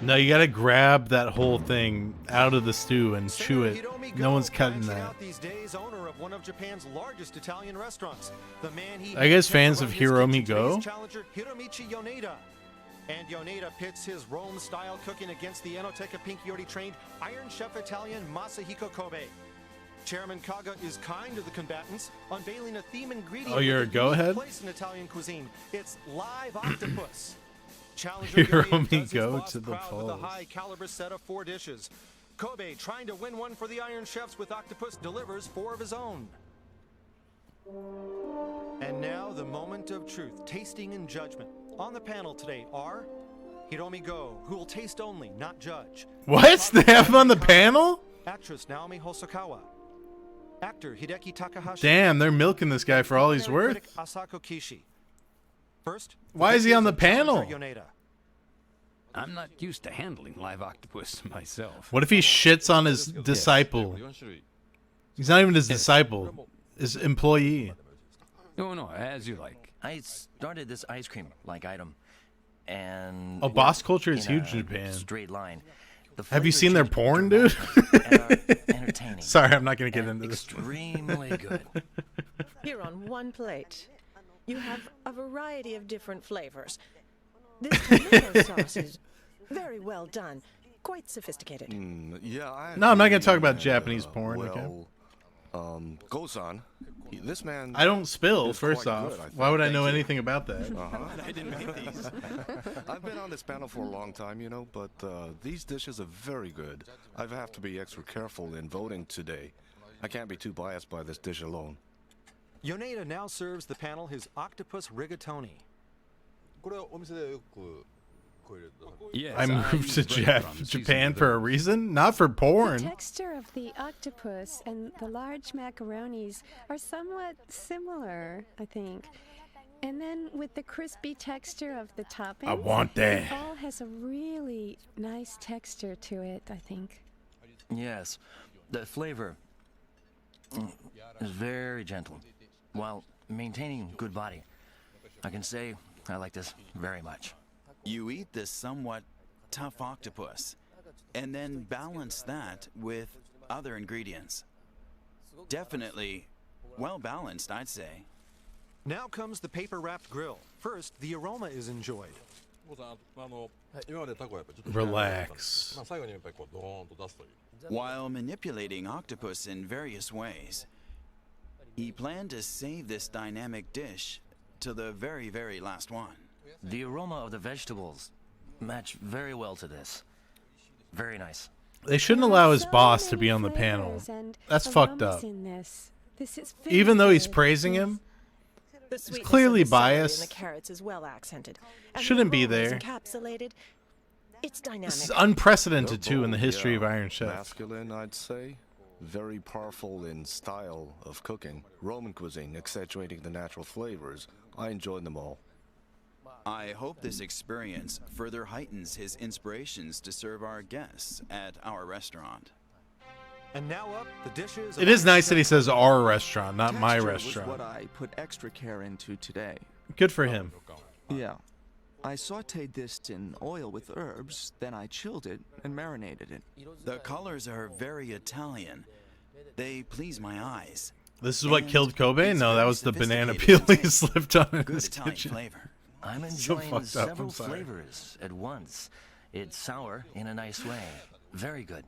No, you gotta grab that whole thing out of the stew and chew it. No one's cutting that. These days, owner of one of Japan's largest Italian restaurants. The man he I guess met fans to of run his Hiromi kitchen Go? today's challenger Hiromichi Yoneda. And Yoneda pits his Rome-style cooking against the Enoteca Pinkyori-trained Iron Chef Italian Masahiko Kobe. Chairman Kaga is kind to the combatants, unveiling a theme ingredient. Oh, you're a with unique go-ahead? place in Italian cuisine. It's live octopus. Hiromi Go to the With a polls. high-caliber set of 4 dishes. Kobe, trying to win one for the Iron Chefs with octopus, delivers 4 of his own. And now the moment of truth, tasting and judgment. On the panel today are Hiromi Go, who will taste only, not judge. What? They have him on the panel? Actress Naomi Hosokawa. Actor Hideki Takahashi. Damn, they're milking this guy for all he's Culinary worth. critic Asako Kishi. First, Why is he on the panel? Yoneda. I'm not used to handling live octopus myself. What if he shits on his disciple? He's not even his disciple. His employee. No, as you like. I started this ice cream like item, and Oh, boss culture is in huge in a Japan. Straight line. The Have you flavor seen their changed porn, dude? dramatically and are entertaining. Sorry, I'm not gonna get into this. Extremely good. Here on one plate, you have a variety of different flavors. This tomato sauce is very well done, quite sophisticated. Yeah, No, I'm not gonna talk about Japanese porn. Okay? Go-san, this man. I don't spill. is First quite off, good, I think. why would I Thank know you. anything about that? I didn't make these. I've been on this panel for a long time, you know, but these dishes are very good. I have to be extra careful in voting today. I can't be too biased by this dish alone. Yoneda now serves the panel his octopus rigatoni. Yes, I moved to breadcrumbs seasoned Japan with for a reason, not for The porn. texture of the octopus and the large macaronis are somewhat similar, I think. And then with the crispy texture of the toppings, I want that. It all has a really nice texture to it, I think. Yes, the flavor is very gentle, while maintaining good body. I can say I like this very much. You eat this somewhat tough octopus, and then balance that with other ingredients. Definitely well balanced, I'd say. Now comes the paper-wrapped grill. First, the aroma is enjoyed. Relax. While manipulating octopus in various ways, he planned to save this dynamic dish to the very, very last one. The aroma of the vegetables match very well to this. Very nice. They shouldn't allow his boss to be on the panel. That's fucked up. This is Even though he's praising him, The sweetness clearly of the celery biased. And the carrots is well accented. And Shouldn't the be aroma is there. Encapsulated. It's dynamic. This is unprecedented too in the Bold, history yeah. of Iron Chef. Masculine, I'd say. Very powerful in style of cooking. Roman cuisine, accentuating the natural flavors. I enjoyed them all. I hope this experience further heightens his inspirations to serve our guests at our restaurant. And now up, the dishes. It is nice that he says our restaurant, not my Texture was restaurant. what I put extra care into today. Good for him. Yeah. I sautéed this in oil with herbs, then I chilled it and marinated it. The colors are very Italian. They please my eyes. This is what And killed Kobe? it's No, that very was the banana sophisticated peel in he taste. slipped on in Good his Italian kitchen. flavor. I'm So enjoying fucked up, several I'm sorry. flavors at once. It's sour in a nice way. Very good.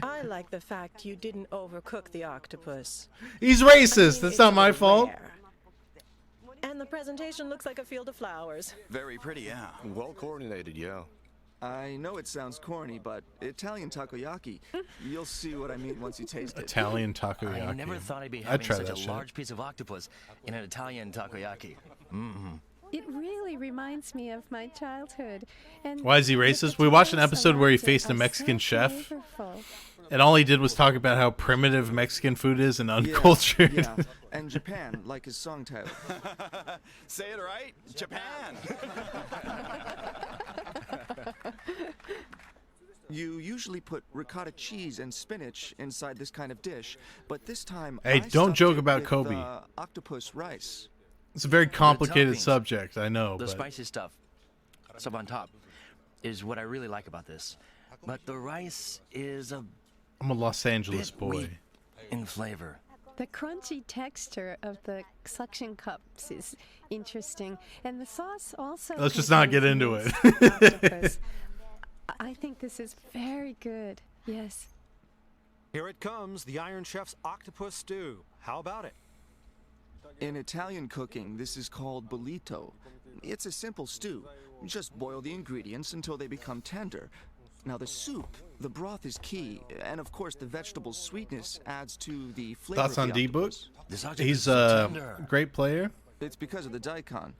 I like the fact you didn't overcook the octopus. He's racist. I mean, That's it's not a my little fault. rare. And the presentation looks like a field of flowers. Very pretty, yeah. Well coordinated, yeah. I know it sounds corny, but Italian takoyaki. You'll see what I mean once you taste it. Italian takoyaki. I never thought I'd be I'd having try such that a shit. large piece of octopus in an Italian takoyaki. Mm-hmm. It really reminds me of my childhood. And Why is he the racist? We watched an potatoes episode where he around it faced a are Mexican so chef, flavorful. and all he did was talk about how primitive Mexican food is and uncultured. Yeah, and Japan, like his song title. Say it right, Japan. You usually put ricotta cheese and spinach inside this kind of dish, but this time Hey, I don't stuffed joke it about with, Kobe. Octopus rice. It's a very complicated toppings, subject, I know. The But spicy stuff on top is what I really like about this. But the rice is a I'm a Los Angeles bit boy. weak in flavor. The crunchy texture of the suction cups is interesting, and the sauce also. Let's just not get contains into minced it. octopus. I think this is very good. Yes. Here it comes, the Iron Chef's octopus stew. How about it? In Italian cooking, this is called bollito. It's a simple stew. Just boil the ingredients until they become tender. Now the soup, the broth is key, and of course the vegetable sweetness adds to the flavor. Thoughts of on the D-Book? octopus. He's a great player. It's because of the daikon.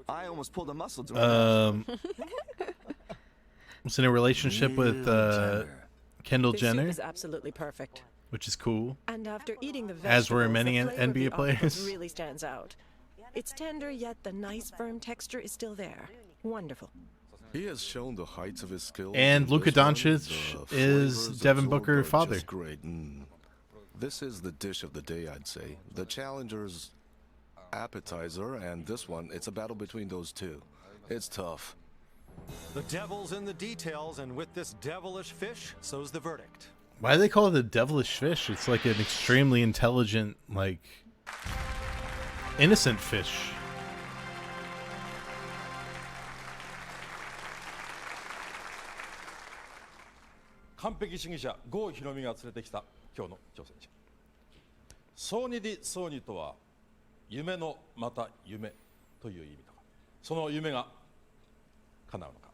I almost pulled a muscle during Was in a relationship with Kendall This Jenner, soup is absolutely perfect. which is cool. And after eating the As were vegetables, many the flavor of the NBA players. octopus really stands out. It's tender, yet the nice firm texture is still there. Wonderful. He has shown the heights of his skills. And in Luka this one. Doncic The is flavors Devin absorbed Booker's are father. just great. This is the dish of the day, I'd say. The challenger's appetizer, and this one, it's a battle between those two. It's tough. The devil's in the details, and with this devilish fish, so's the verdict. Why do they call it a devilish fish? It's like an extremely intelligent, like, innocent fish.完璧主義者郷ひろみが連れてきた今日の挑戦者ソーニディ・ソーニとは夢のまた夢という意味とかその夢が叶うのか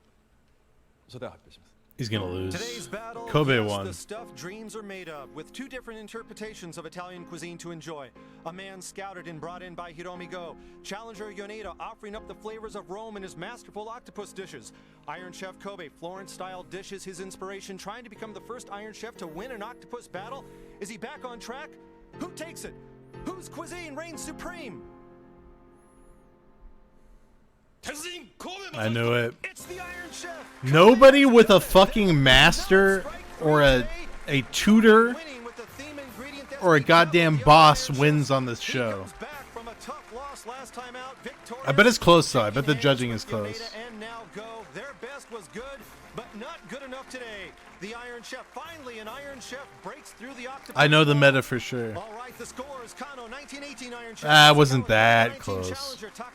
それでは発表します He's gonna lose. Today's battle, Kobe yes, won. the stuff dreams are made of, with two different interpretations of Italian cuisine to enjoy. A man scouted and brought in by Hiromi Go. Challenger Yoneda offering up the flavors of Rome in his masterful octopus dishes. Iron Chef Kobe, Florence-style dishes his inspiration, trying to become the first Iron Chef to win an octopus battle. Is he back on track? Who takes it? Whose cuisine reigns supreme? I knew it. It's the Iron Chef. Nobody with a fucking master or a tutor or a goddamn boss wins on this show. I bet it's close though. I bet the judging is close. And now Go. Their best was good, but not good enough today. The Iron Chef, finally an Iron Chef breaks through the octopus. I know the meta for sure. All right, the score is Kano 1918 Iron Chef. It wasn't that close.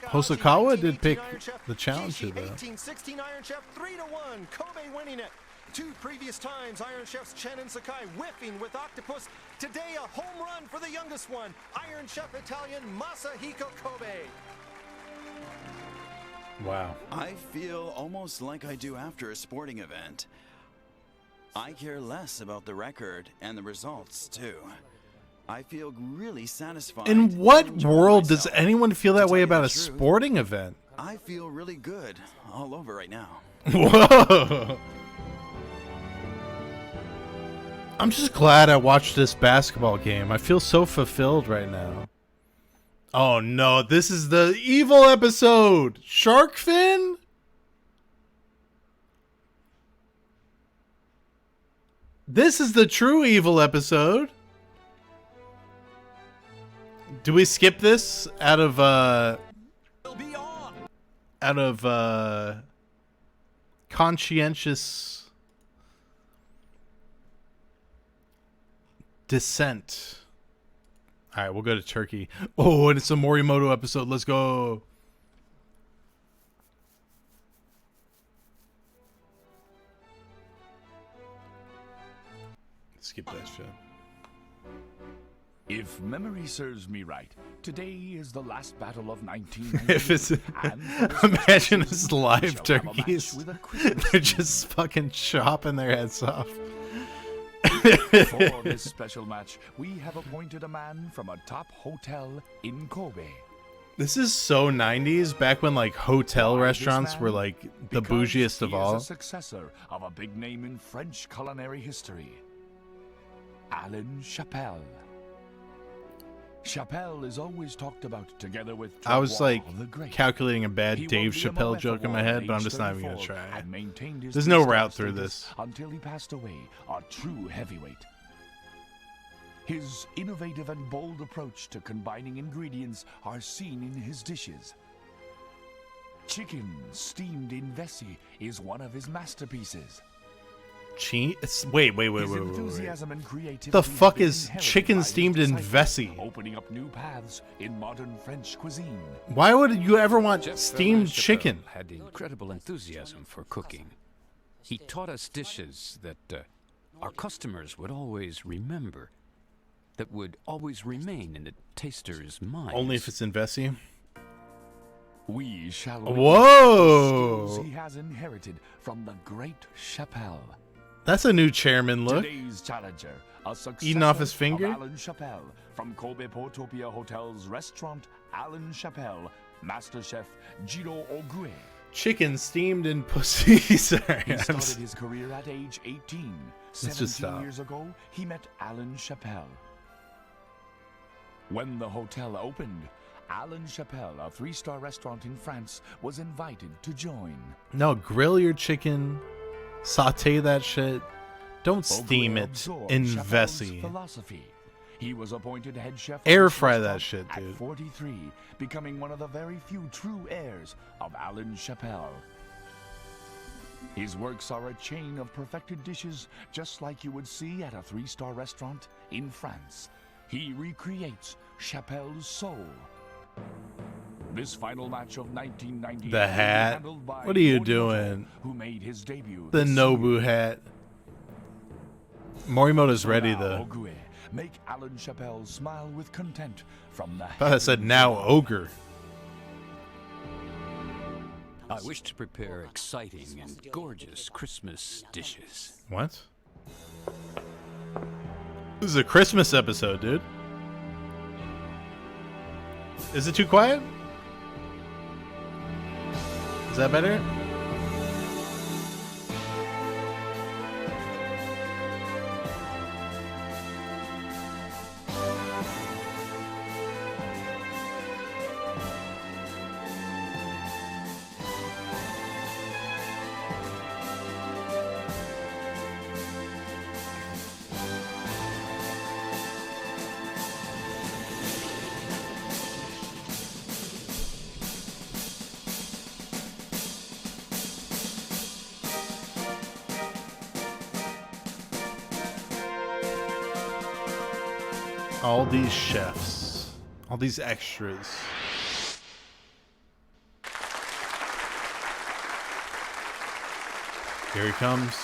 Hosokawa did pick the challenger though. 1816 Iron Chef 3-1. Kobe winning it. Two previous times, Iron Chefs Chen and Sakai whiffing with octopus. Today, a home run for the youngest one, Iron Chef Italian Masahiko Kobe. Wow. I feel almost like I do after a sporting event. I care less about the record and the results, too. I feel really satisfied. In what and enjoy world does myself. anyone feel To that tell way you about the a truth, sporting event? I feel really good all over right now. Whoa! I'm just glad I watched this basketball game. I feel so fulfilled right now. Oh no, this is the evil episode! Shark fin? This is the true evil episode. Do we skip this out of conscientious dissent? All right, we'll go to Turkey. Oh, and it's a Morimoto episode. Let's go. skip that shit. If memory serves me right, today is the last battle of 1990. If it's imagine it's live turkeys, they're just fucking chopping their heads off. For this special match, we have appointed a man from a top hotel in Kobe. This is so 90s, back when like hotel restaurants were like the bougiest of He is all. a successor of a big name in French culinary history, Alain Chapelle. Chapelle is always talked about together with I was Travois like the Great. calculating a bad He Dave won the Chappelle MLF joke in my award head, but I'm at just not even 34 gonna try. and maintained his There's no three-star route through status this. until he passed away, a true heavyweight. His innovative and bold approach to combining ingredients are seen in his dishes. Chicken steamed in Vessi is one of his masterpieces. Wait. His enthusiasm and creativity The fuck have been is inherited chicken by his steamed in disciples, Vessi? opening up new paths in modern French cuisine. Why would you ever want Chef steamed Alain Chapelle chicken? had incredible enthusiasm for cooking. He taught us dishes that our customers would always remember, that would always remain in the taster's mind. Only if it's in Vessi. We shall Whoa! skills he has inherited from the great Chapelle. That's a new chairman look. Today's challenger, a successor Eating off his of finger? Alain Chapelle from Kobe Portopia Hotel's restaurant, Alain Chapelle, Master Chef Jiro Ogue. Chicken steamed in pussy. Sorry, He I'm started his career at age 18. Let's just 17 stop. years ago, he met Alain Chapelle. When the hotel opened, Alain Chapelle, a 3-star restaurant in France, was invited to join. No, grill your chicken, saute that shit. Don't steam Ogue it absorbed in Chapelle's Vessi. philosophy. He was appointed head chef. Air of this fry that restaurant shit, dude. At 43, becoming one of the very few true heirs of Alain Chapelle. His works are a chain of perfected dishes, just like you would see at a 3-star restaurant in France. He recreates Chapelle's soul. This final match of 1990 The hat. handled by What are you Morimoto, doing? who made his debut The this Nobu year. hat. Morimoto's ready Now, though. Ogue, make Alain Chapelle smile with content from the Thought I said now ogre. I wish to prepare exciting and gorgeous Christmas dishes. What? This is a Christmas episode, dude. Is it too quiet? Is that better? All these chefs, all these extras. Here he comes.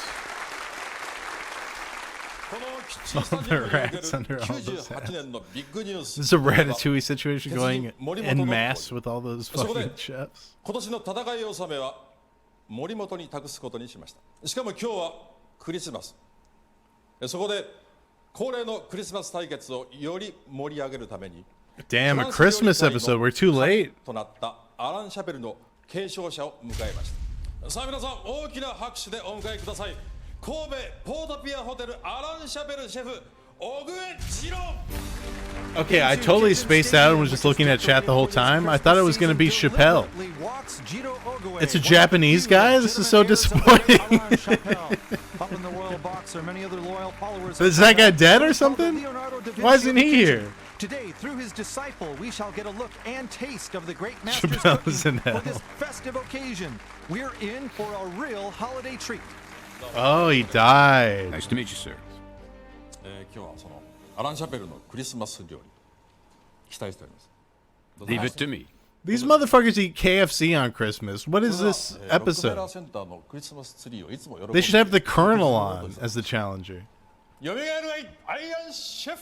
All the rats under all those hats. This is a Ratatouille situation going en masse with all those fucking chefs. 今年の戦い納めは森本に託すことにしました。しかも今日はクリスマス。そこで恒例のクリスマス対決をより盛り上げるために Damn, a Christmas episode. We're too late. となったアラン・シャペルの継承者を迎えました。さあ皆さん大きな拍手でお迎えください。神戸ポートピアホテルアラン・シャペルシェフ小栗次郎。 Okay, I totally spaced out and was just looking at chat the whole time. I thought it was going to be Chappelle. It's a Japanese guy? This is so disappointing. Is that guy dead or something? Why isn't he here? Today, through his disciple, we shall get a look and taste of the great master's Chappelle's cooking in hell. for this festive occasion. We're in for a real holiday treat. Oh, he died. Nice to meet you, sir. 今日はそのアラン・シャペルのクリスマス料理期待しております。 Leave it to me. These motherfuckers eat KFC on Christmas. What is this ロックフェラー episode? センターのクリスマスツリーをいつも喜んで They should have the Colonel on as the challenger. 요명의 아이언 셰프.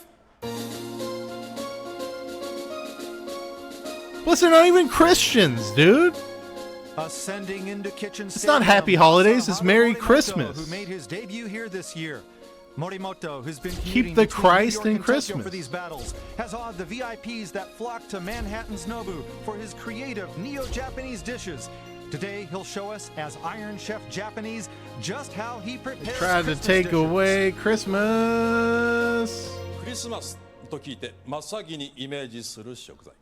Plus, they're not even Christians, dude. Ascending into kitchen It's not Happy Holidays, it's Merry Christmas. Who made his debut here this year. Morimoto, who's been Keep the Christ in Christmas for these battles, has awed the VIPs that flock to Manhattan's Nobu for his creative neo-Japanese dishes. Today, he'll show us, as Iron Chef Japanese, just how he prepares Tried to Christmas take dishes. away Christmas. クリスマスと聞いて真っ先にイメージする食材。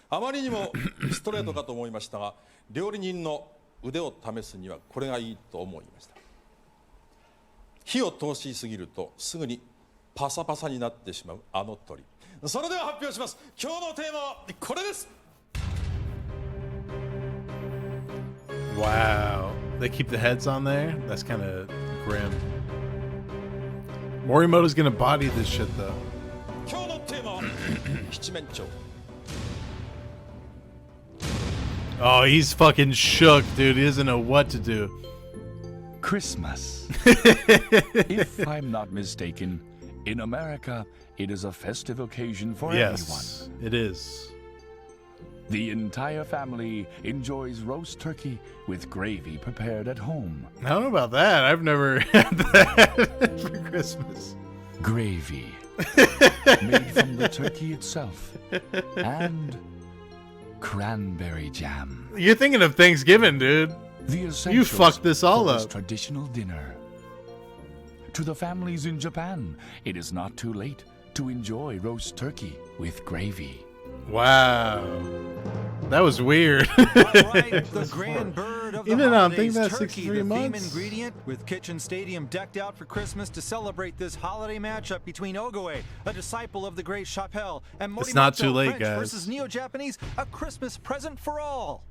あまりにもストレートかと思いましたが、料理人の腕を試すにはこれがいいと思いました。火を通しすぎるとすぐにパサパサになってしまうあの鳥。それでは発表します。今日のテーマはこれです。 Wow. They keep the heads on there? That's kind of grim. Morimoto's gonna body this shit, though. 今日のテーマは七面鳥。 Oh, he's fucking shook, dude. He doesn't know what to do. Christmas. If I'm not mistaken, in America, it is a festive occasion for Yes, everyone. it is. The entire family enjoys roast turkey with gravy prepared at home. I don't know about that. I've never had that for Christmas. Gravy. Made from the turkey itself. And cranberry jam. You're thinking of Thanksgiving, dude. The You essentials fucked this all for this up. traditional dinner. To the families in Japan, it is not too late to enjoy roast turkey with gravy. Wow. That was weird. Right, the grand bird of the Even on Think holidays, About turkey, 63 the theme months. ingredient, with Kitchen Stadium decked out for Christmas to celebrate this holiday matchup between Ogoe, a disciple of the great Chapelle, and Morimoto, It's not too late, French guys. versus Neo-Japanese, a Christmas present for all.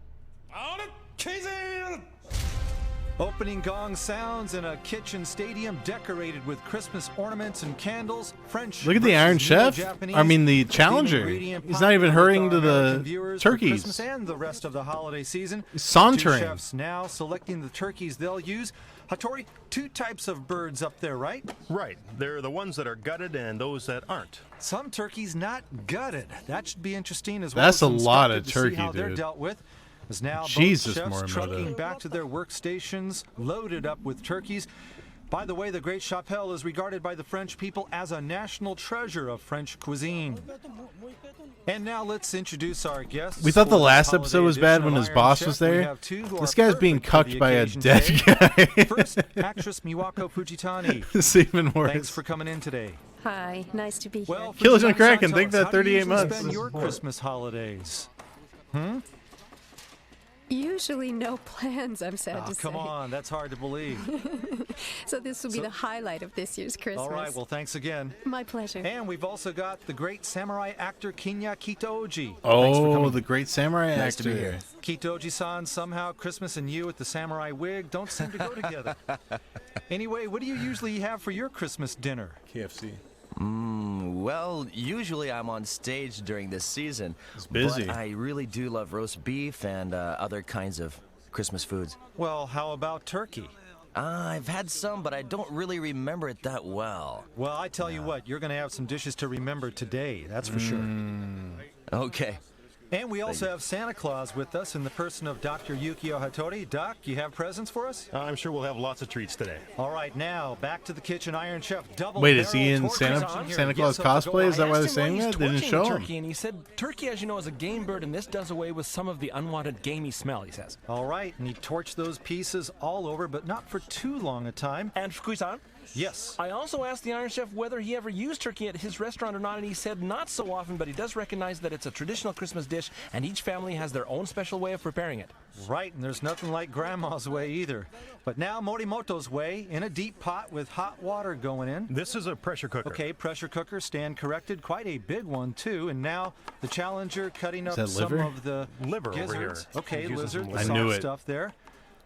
Opening gong sounds in a kitchen stadium decorated with Christmas ornaments and candles. French. Look at the Iron versus Chef. Neo-Japanese. I mean, the Theme challenger. ingredient He's not even popular with hurrying to our American the viewers for turkeys. Christmas and the rest of the holiday season. Sauntering. Two chefs now selecting the turkeys they'll use. Hattori, two types of birds up there, right? Right. They're the ones that are gutted and those that aren't. Some turkeys not gutted. That should be interesting as well. That's as a lot of inspected to see turkey, how they're dude. dealt with. As now Jesus, both chefs Morimoto. trucking back to their workstations, loaded up with turkeys. By the way, the Great Chapelle is regarded by the French people as a national treasure of French cuisine. And now let's introduce our guests. We thought the for this last holiday episode was edition bad of when his Iron boss Chef. was We there. have two who This are guy's being perfect for cucked the by a occasion dead today. guy. First, actress Miwako Fujitani. It's even worse. Thanks for coming in today. Hi, nice to be here. Well, Killers on Fujitani-san, Crack and tell Think us, That how do you 38 usually months. spend your Christmas holidays? Usually no plans, I'm sad to say. Come on, that's hard to believe. So this will be the highlight of this year's Christmas. All right, well, thanks again. My pleasure. And we've also got the great samurai actor Kinya Kitoji. Oh, the great samurai Nice to actor. be here. Kitoji-san, somehow Christmas and you with the samurai wig don't seem to go together. Anyway, what do you usually have for your Christmas dinner? KFC. Well, usually I'm on stage during this season. It's busy. But I really do love roast beef and other kinds of Christmas foods. Well, how about turkey? I've had some, but I don't really remember it that well. Well, I tell you what, you're going to have some dishes to remember today, that's for sure. Okay. And we also have Santa Claus with us in the person of Dr. Yukio Hattori. Doc, you have presents for us? I'm sure we'll have lots of treats today. All right, now back to the kitchen. Iron Chef double. Wait, is he barrel in torches Santa on here. Santa Claus Yes, cosplay? Is that why they're asked him saying why that? he's They didn't torching show the him. turkey, and he said turkey, as you know, is a game bird, and this does away with some of the unwanted gamey smell, he says. All right, and he torched those pieces all over, but not for too long a time. And Fukui-san? Yes. I also asked the Iron Chef whether he ever used turkey at his restaurant or not, and he said not so often, but he does recognize that it's a traditional Christmas dish, and each family has their own special way of preparing it. Right, and there's nothing like Grandma's way either. But now Morimoto's way, in a deep pot with hot water going in. This is a pressure cooker. Okay, pressure cooker, stand corrected. Quite a big one, too. And now the challenger cutting up that some liver? of the Liver over gizzards. here. Okay, He's using lizard, some the liver. I soft knew it. stuff there.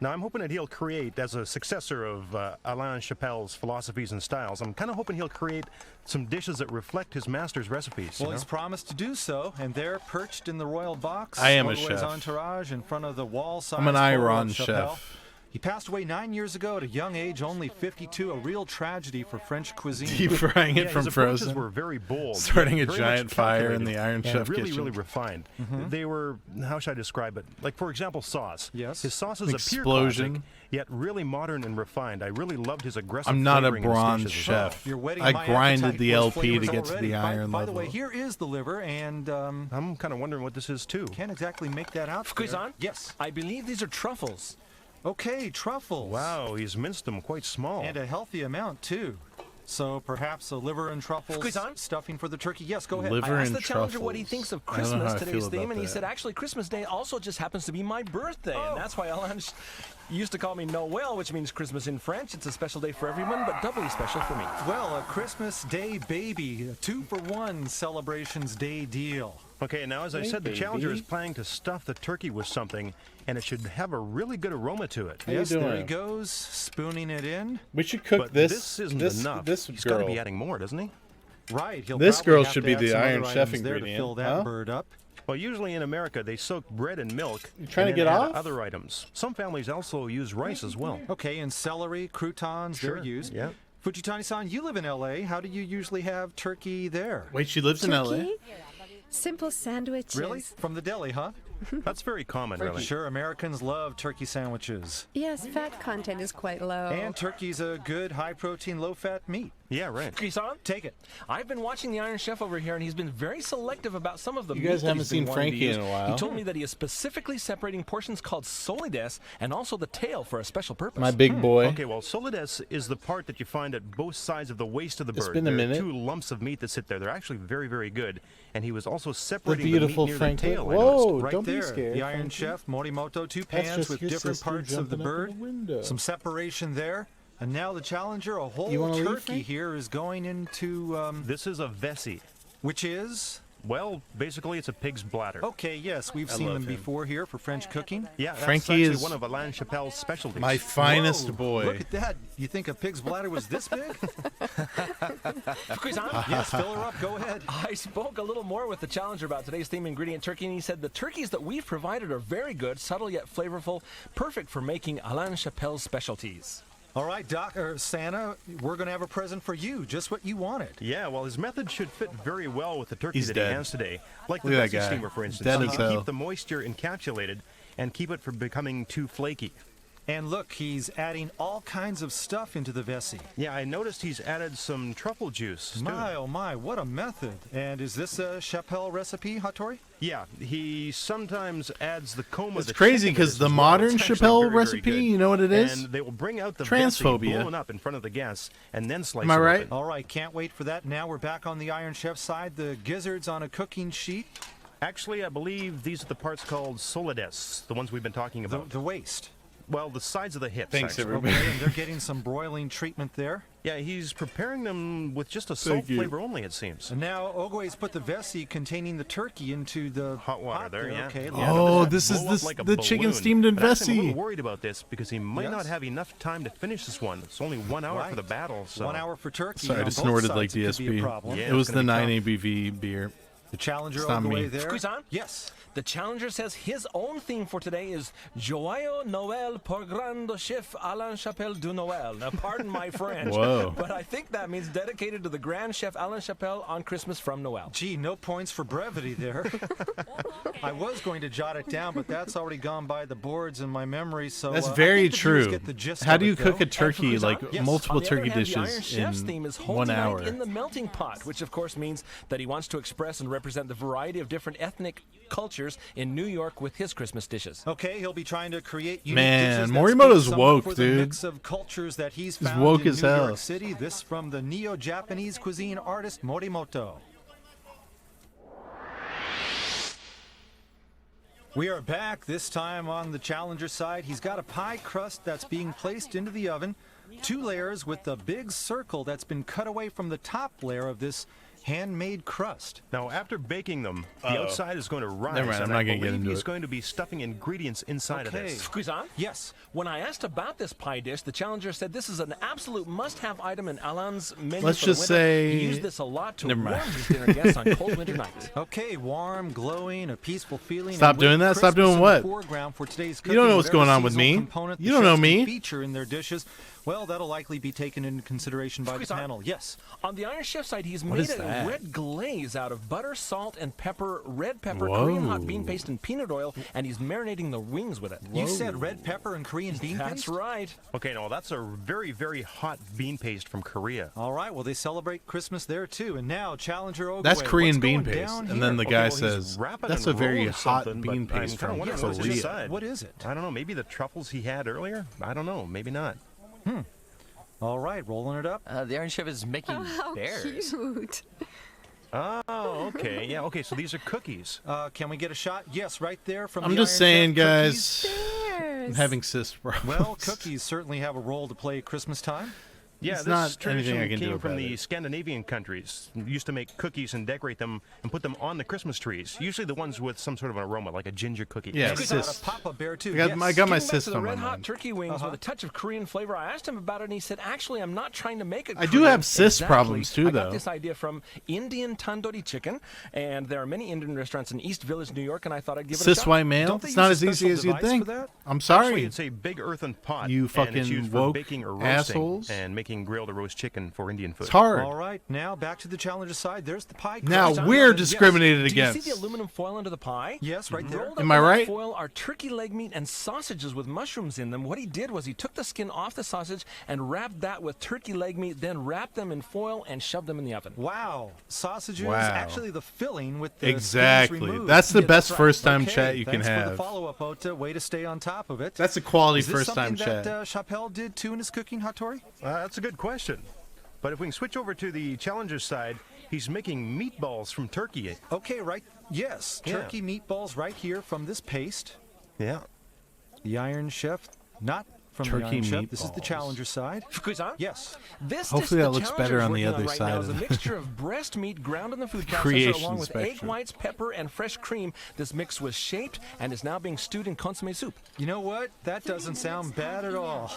Now, I'm hoping that he'll create, as a successor of Alain Chappelle's philosophies and styles, I'm kind of hoping he'll create some dishes that reflect his master's recipes. Well, you he's know? promised to do so, and there, perched in the royal box, I am a Ogoe's chef. entourage in front of the wall-sized I'm an photo of Iron Chappelle. chef. He passed away 9 years ago at a young age, only 52, a real tragedy for French cuisine. Deep frying it from his approaches frozen. were very bold. Starting a very giant much fire in calculated, the Iron and Chef really, kitchen. really refined. They were, how should I describe it? Like, for example, sauce. Yes. His sauces appear Explosion. classic, yet really modern and refined. I really loved his aggressive I'm not a flavoring in his bronze dishes as well. chef. You're whetting I my grinded appetite the for his LP to flavors get to already. the iron By level. the way, here is the liver, and I'm kind of wondering what this is, too. can't exactly make that out. Fukuyi-san? Yes. I believe these are truffles. Okay, truffles. Wow, he's minced them quite small. And a healthy amount, too. So perhaps a liver and truffles Fukuyi-san? stuffing for the turkey. Yes, go ahead. Liver I asked and the challenger what he truffles. thinks of I don't know Christmas, how I feel today's theme, about and he that. said, actually, Christmas Day also just happens to be my birthday, and that's why Alan used to call me Noel, which means Christmas in French. It's a special day for everyone, but doubly special for me. Well, a Christmas Day baby, a 2-for-1 celebrations day deal. Okay, now as I Hey, said, the challenger baby. is planning to stuff the turkey with something, and it should have a really good aroma to it. How you Yes, there he doing? goes, spooning it in. We should cook But this. isn't this enough. This He's got to girl. be adding more, doesn't he? Right. He'll This probably girl have should to be add the some Iron other Chef items there to ingredient, fill that huh? bird up. Well, usually in America, they soak bread in milk. You trying and to then get add off? other items. Some families also use rice as well. Okay, and celery, croutons, they're Sure, used. yeah. Fujitani-san, you live in L.A. How do you usually have turkey there? Wait, she lives in LA? Turkey? Simple sandwiches. Really? From the deli, huh? That's very common, really. Sure, Americans love turkey sandwiches. Yes, fat content is quite low. And turkey's a good, high-protein, low-fat meat. Yeah, right. Fukuyi-san? Take it. I've been watching the Iron Chef over here, and he's been very selective about some of the You meat guys that haven't he's been seen wanting to Frankie in use. a while. He told me that he is specifically separating portions called solides and also the tail for a special purpose. My big boy. Okay, well, solides is the part that you find at both sides of the waist of the bird. It's been a There minute. are two lumps of meat that sit there. They're actually very, very good. And he was also separating beautiful the meat near Franklin. the tail. I Whoa, noticed. Right don't be there, scared. the Iron Frankie. Chef, Morimoto, 2 That's pans just with your different sister parts of the jumping up in bird. the window. Some separation there. And now the challenger, a whole You wanna leave, turkey Frank? here, is going into, This is a vessie. which is? Well, basically, it's a pig's bladder. Okay, yes, we've I seen love them him. before here for French cooking. Yeah, that's Frankie actually is one of Alain Chappelle's specialties. My finest Whoa, boy. Look at that. You think a pig's bladder was this big? Fukuyi-san? Yes, fill her up. Go ahead. I spoke a little more with the challenger about today's theme ingredient turkey, and he said the turkeys that we've provided are very good, subtle yet flavorful, perfect for making Alain Chappelle's specialties. All right, Doc, or Santa, we're going to have a present for you, just what you wanted. Yeah, well, his method should fit very well with the turkey He's that dead. he has today. Like the Look at that Vessie guy. steamer, for instance. Dead He as can hell. keep the moisture encapsulated and keep it from becoming too flaky. And look, he's adding all kinds of stuff into the Vessie. Yeah, I noticed he's added some truffle juice, too. My, oh my, what a method. And is this a Chappelle recipe, Hattori? Yeah, he sometimes adds the coma. It's crazy because the modern Chappelle recipe, you know what it is? And they will bring out the Transphobia. Vessie blown up in front of the gas and then slice Am I it right? open. All right, can't wait for that. Now we're back on the Iron Chef side. The gizzards on a cooking sheet. Actually, I believe these are the parts called solides, the ones we've been talking about. The waist. Well, the sides of the hips. Thanks, actually. everybody. Okay, and they're getting some broiling treatment there. Yeah, he's preparing them with just a salt Thank you. flavor only, it seems. And now Ogwe's put the Vessie containing the turkey into the Hot water there, yeah. Okay, Oh, It'll this is blow up this like a the chicken balloon. steamed in But actually, I'm a Vessie. little worried about this because he might Yes. not have enough time to finish this one. It's only 1 hour Right. for the battle. So 1 hour for turkey. Sorry, I On just both snorted sides, like it could be a DSP. problem. Yeah, It was it's the gonna 9 be tough. ABV beer. The challenger It's all not the way me. there. Fukuyi-san? Yes. The challenger says his own theme for today is Joyeux Noël pour grand chef Alain Chappelle du Noël. Now, pardon my French, Whoa. but I think that means dedicated to the grand chef Alain Chappelle on Christmas from Noël. Gee, no points for brevity there. I was going to jot it down, but that's already gone by the boards in my memory. So That's I very think the viewers true. get the gist How of do you it, cook though. a turkey, Fukuyi-san? like Yes. multiple On the other turkey hand, the Iron dishes Chef's theme in is Whole 1 Delight hour? in the melting pot, which of course means that he wants to express and represent the variety of different ethnic cultures in New York with his Christmas dishes. Okay, he'll be trying to create unique Man, dishes that Morimoto's speak somewhat woke, for the dude. mix of cultures that he's He's found woke in as New hell. York City. This from the neo-Japanese cuisine artist Morimoto. We are back, this time on the challenger side. He's got a pie crust that's being placed into the oven. 2 layers with the big circle that's been cut away from the top layer of this handmade crust. Now, after baking them, the outside is going to rise. Never mind, I'm and not I gonna get believe into he's it. going to be stuffing ingredients inside of this. Fukusan? Yes. When I asked about this pie dish, the challenger said this is an absolute must-have item in Alain's menu Let's for just the winter. say- He used this a lot to Never warm mind. his dinner guests on cold winter nights. Okay, warm, glowing, a peaceful feeling. Stop and with doing that. Stop Christmas doing in what? the foreground for today's You don't know cooking, what's going whatever on with seasonal me. component You the don't know chefs can me. Feature in their dishes. Well, that'll likely be taken into consideration by the Fukusan? panel. Yes. On the Iron Chef side, he's What made is a that? red glaze out of butter, salt, and pepper, red pepper, Korean hot bean Whoa. paste, and peanut oil, and he's marinating the wings with it. You said red pepper and Korean bean That's paste? right. Okay, no, that's a very, very hot bean paste from Korea. All right, well, they celebrate Christmas there, too. And now, Challenger Ogwe. That's Korean what's bean going paste. down And then the here? guy well, he's says, wrapping that's and a very rolling hot something, bean but I'm paste kinda from wondering Yes, what's Korea. inside. What is it? I don't know. Maybe the truffles he had earlier? I don't know. Maybe not. All right, rolling it up. The Iron Chef is making How bears. cute. Oh, okay. Yeah, okay. So these are cookies. Can we get a shot? Yes, right there from I'm the just Iron saying, Chef. guys. Bears. I'm having cyst problems. Well, cookies certainly have a role to play at Christmas time. Yeah, It's this not tradition anything I can do came from about the it. Scandinavian countries. We used to make cookies and decorate them and put them on the Christmas trees. Usually the ones with some sort of an aroma, like a ginger cookie. Yeah, Cookies out cyst. of Papa Bear, too. I got Yes. my Getting back cyst to the on my red hot mind. turkey wings with a touch of Korean flavor. I asked him about it, and he said, "Actually, I'm not trying to make it." I do Korean." have cyst Exactly. problems, too, I got though. this idea from Indian tandoori chicken, and there are many Indian restaurants in East Village, New York, and I thought I'd give it a Cis shot. white male? Don't they It's not use as a easy as special you'd device think. for that? I'm Actually, sorry. it's a big earthen pot. You and fucking it's used for woke baking or roasting assholes. and making grilled or roast chicken for Indian food. It's hard. All right, now back to the Challenger side. There's the pie. Now crust. we're Yes. discriminated Do you against. see the aluminum foil under the pie? Yes, right there. Rolled up Am I in that right? Foil are turkey leg meat and sausages with mushrooms in them. What he did was he took the skin off the sausage and wrapped that with turkey leg meat, then wrapped them in foil and shoved them in the oven. Wow, sausages. Wow. Actually, the filling with the skins Exactly. removed. That's the Yeah, best right. first-time Okay, chat you can thanks for have. the follow-up, Ota. Way to stay on top of it. That's a quality Is this first-time something chat. that Chappelle did too in his cooking, Hattori? That's a good question. But if we can switch over to the Challenger side, he's making meatballs from turkey. Okay, right. Yes, Yeah. turkey meatballs right here from this paste. Yeah. The Iron Chef, not from the Turkey Iron Chef. This is the meatballs. Challenger side. Fukusan? Yes. This Hopefully dish that the looks better Challenger's on the working other right side now is of a the mixture of breast meat ground in the food processor creation along with egg spectrum. whites, pepper, and fresh cream. This mix was shaped and is now being stewed in consomme soup. You know what? That doesn't sound bad at all.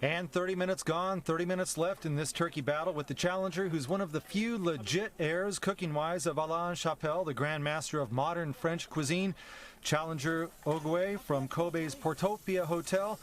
And 30 minutes gone, 30 minutes left in this turkey battle with the Challenger, who's one of the few legit heirs, cooking-wise, of Alain Chappelle, the Grand Master of modern French cuisine. Challenger Ogwe from Kobe's Portofia Hotel,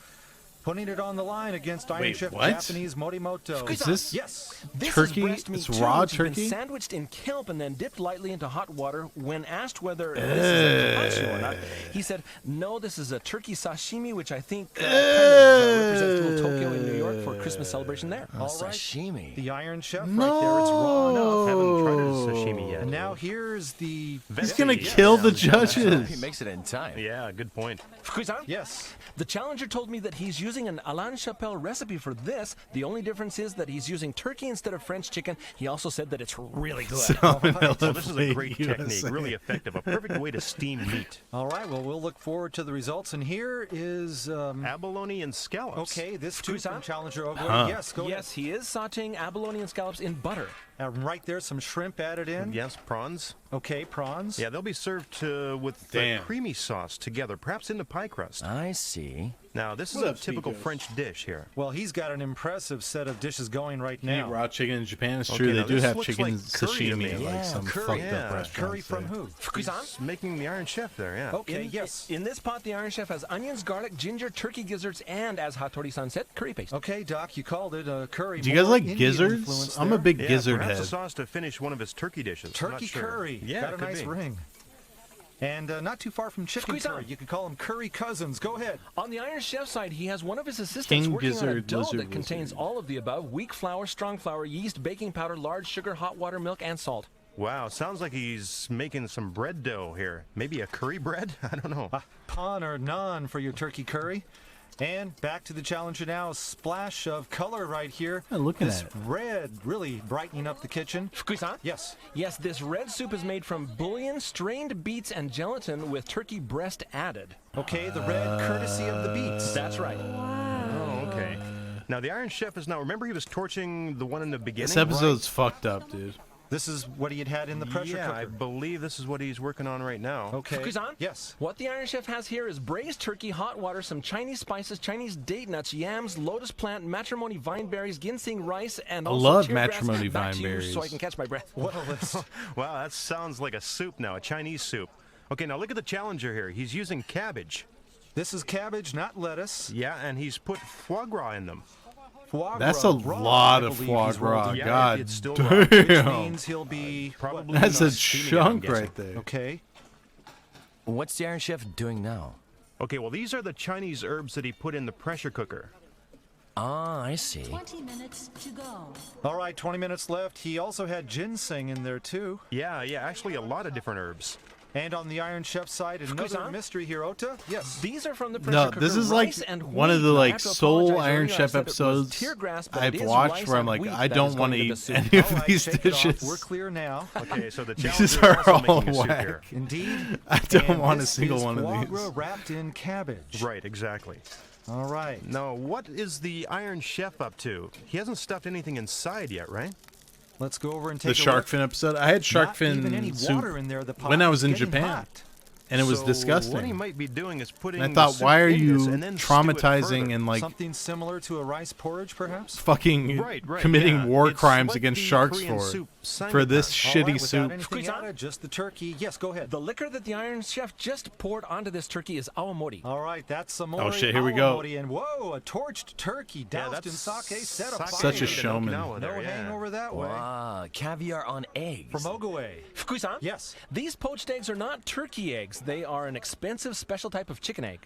putting it on the line against Iron Wait, Chef what? Japanese Morimoto. Is this Yes. This turkey? is breast meat It's too, raw which has turkey? been sandwiched in kelp and then dipped lightly into hot water. When asked whether this is a carpaccio or not, he said, "No, this is a turkey sashimi, which I think kind of represents little Tokyo in New York for Christmas celebration there." All right. Sashimi. The Iron Chef right there. It's raw enough. Haven't tried his sashimi yet. And now here's the... He's gonna kill the He judges. makes it in time. Yeah, good point. Fukusan? Yes. The Challenger told me that he's using an Alain Chappelle recipe for this. The only difference is that he's using turkey instead of French chicken. He also said that it's really good. So this is a great USA. technique, really effective, a perfect way to steam meat. All right, well, we'll look forward to the results. And here is... Abalone and scallops. okay, this too from Fukusan? Challenger Ogwe. Huh. Yes, go Yes, he is sauteing abalone and scallops in butter. ahead. And right there, some shrimp added in. Yes, prawns. Okay, prawns. Yeah, they'll be served with Damn. creamy sauce together, perhaps in the pie crust. I see. Now, this is What a up, typical Speakers? French dish here. Well, he's got an impressive set of dishes going right Eat now. raw chicken in Japan. It's Okay, true. They now do this have looks chicken like curry to me. sashimi, like Yeah, some curry. fucked Yeah. up restaurants. Curry from say. who? Fukusan? He's making the Iron Chef there, yeah. Okay, yes. In this pot, the Iron Chef has onions, garlic, ginger, turkey gizzards, and, as Hattori-san said, curry paste. Okay, Doc, you called it a curry. Do you guys More like Indian gizzards? influence I'm a there. big Yeah, gizzard perhaps head. a sauce to finish one of his turkey dishes. I'm not Turkey sure. curry. Yeah, got a could nice be. ring. And not too far from chicken Squeeze on. curry. You could call them curry cousins. Go ahead. On the Iron Chef side, he has one of his assistants King working on a gizzard, dough lizard, that contains wizard. all of the above: weak flour, strong flour, yeast, baking powder, large sugar, hot water, milk, and salt. Wow, sounds like he's making some bread dough here. Maybe a curry bread? I don't know. Pan or naan for your turkey curry. And back to the Challenger now. A splash of color right here. Yeah, looking this at it. red really brightening up the kitchen. Fukusan? Yes. Yes, this red soup is made from bouillon, strained beets, and gelatin with turkey breast added. Okay, the red courtesy of the beets. That's right. Oh, okay. Now, the Iron Chef is now, remember he was torching the one in the beginning? This episode's fucked up, dude. This is what he had in the pressure yeah, cooker. I believe this is what he's working on right now. Okay. Fukusan? Yes. What the Iron Chef has here is braised turkey, hot water, some Chinese spices, Chinese date nuts, yams, lotus plant, matrimony vine berries, ginseng rice, and also love tear grass. matrimony Back vine to you berries. so I can catch my breath. What a list. Wow, that sounds like a soup now, a Chinese soup. Okay, now look at the challenger here. He's using cabbage. This is cabbage, not lettuce. Yeah, and he's put foie gras in them. Foie That's gras a raw, lot I of believe foie he's rolled gras. in. Yeah, God it's still damn. raw, Which means he'll be Probably That's a not steaming it, I'm chunk guessing. right there. Okay. What's the Iron Chef doing now? Okay, well, these are the Chinese herbs that he put in the pressure cooker. Ah, I see. 20 minutes to go. All right, 20 minutes left. He also had ginseng in there, too. Yeah, actually a lot of different herbs. And on the Iron Chef side, another Fukusan? mystery here, Ota. Yes. These are from the pressure No, cooker. this is like rice and one of wheat. the Now, I like have to sole apologize Iron earlier, I Chef said it was episodes tear grass, but I've it is watched rice where I'm and like, wheat I that don't is want to going into eat the soup. any of All right, these shake it off. dishes. We're clear now. Okay, so the These challenger is are also all making a soup whack. here. Indeed. I don't And want a this single is one of foie these. gras wrapped in cabbage. Right, exactly. All right. Now, what is the Iron Chef up to? He hasn't stuffed anything inside yet, right? Let's go over and take The a shark look. fin episode. I had shark Not even any fin water soup in there. The pot when I was is in getting Japan, hot. and it was So disgusting. What he might be doing is putting. And I thought, the soup why are in this you and then stew it traumatizing further. and like Something similar to a rice porridge, perhaps? fucking Right, committing yeah. war It's crimes what against the sharks Korean for soup sang for this about. shitty All right, soup. without anything Fukusan? added, just the turkey. Yes, go ahead. The liquor that the Iron Chef just poured onto this turkey is awamori. All right, that's some Oh, shit, here we go. And whoa, a torched turkey doused in sake set apart. Such a showman. No hangover that way. Wow, caviar on eggs. From Ogaway. Fukusan? Yes. These poached eggs are not turkey eggs. They are an expensive special type of chicken egg.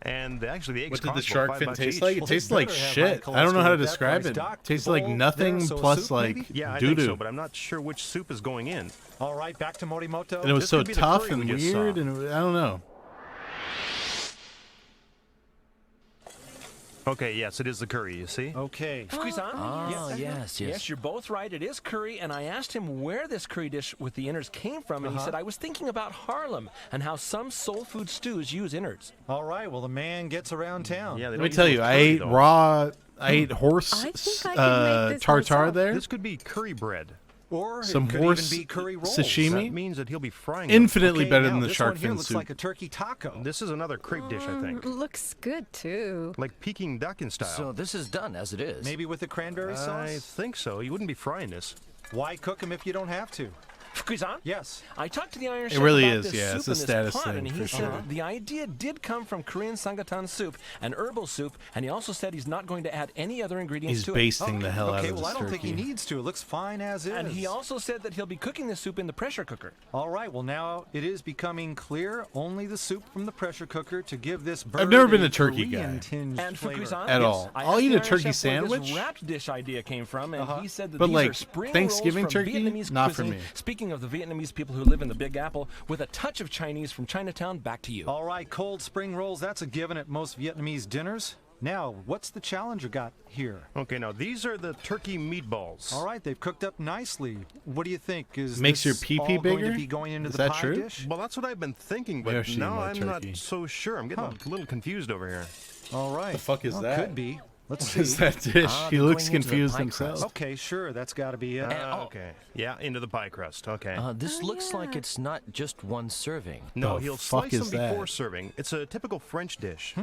And actually, the eggs What did the cost shark about fin $5 taste each. like? It Well, tastes they like better have shit. high I don't know how to cholesterol at that describe price, it. Doc. Tastes The like bowl nothing there, so a plus soup, like maybe? Yeah, I doo think so, doo. but I'm not sure which soup is going in. All right, back to Morimoto. And it was This so could be the tough curry and we just saw. weird, and I don't know. Okay, yes, it is the curry, you see? Okay. Fukusan? Oh, yes. Yes, you're both right. It is curry, and I asked him where this curry dish with the innards came from, and he said, I was thinking about Harlem and how some soul food stews use innards. All right, well, the man gets around town. Yeah, they Let me don't tell use you, those I curry, ate though. raw. I ate horse I think I can make this tartare myself. there. This could be curry bread. Or Some it could horse even be curry rolls. sashimi. That means that he'll be frying them. Infinitely Okay, better now than the this shark one here fin looks soup. like a turkey taco. This is another crepe dish, I think. Looks good too. Like Peking duck in style. So this is done as it is. Maybe with the cranberry sauce? I think so. You wouldn't be frying this. Why cook them if you don't have to? Fukusan? Yes. I talked to the Iron It Chef really about is, this yeah, soup it's a in this status pot, thing, and he for said sure. the idea did come from Korean sangatan soup, an herbal soup, and he also said he's not going to add any other ingredients He's to basting it. the hell out Okay, of well, this I don't think he turkey. needs to. It looks fine as is. And he also said that he'll be cooking this soup in the pressure cooker. All right, well, now it is becoming clear only the soup from the pressure cooker to give this bird I've never been a turkey Korean guy. tinged And flavor. Fukusan? At yes. all. I I'll asked eat the a Iron turkey Chef where sandwich. This wrapped dish idea came from, and he said that But these like are spring Thanksgiving rolls from turkey, Vietnamese not for cuisine. me. Speaking of the Vietnamese people who live in the Big Apple, with a touch of Chinese from Chinatown, back to you. All right, cold spring rolls, that's a given at most Vietnamese dinners. Now, what's the challenger got here? Okay, now these are the turkey meatballs. All right, they've cooked up nicely. What do you think? Is Makes your this pee-pee all going bigger? to be going into Is the that pie true? dish? Well, that's what I've been thinking, Maybe I but should eat now more I'm turkey. not so sure. I'm getting a little confused over here. All right. The fuck is Well, that? Could be. Let's What see. is that dish? He they're looks going into the confused pie himself. crust. Okay, sure, that's got to be it. Okay. Yeah, into the pie crust. Okay. This looks like it's not just one serving. no, the he'll fuck slice them is that? before serving. It's a typical French dish.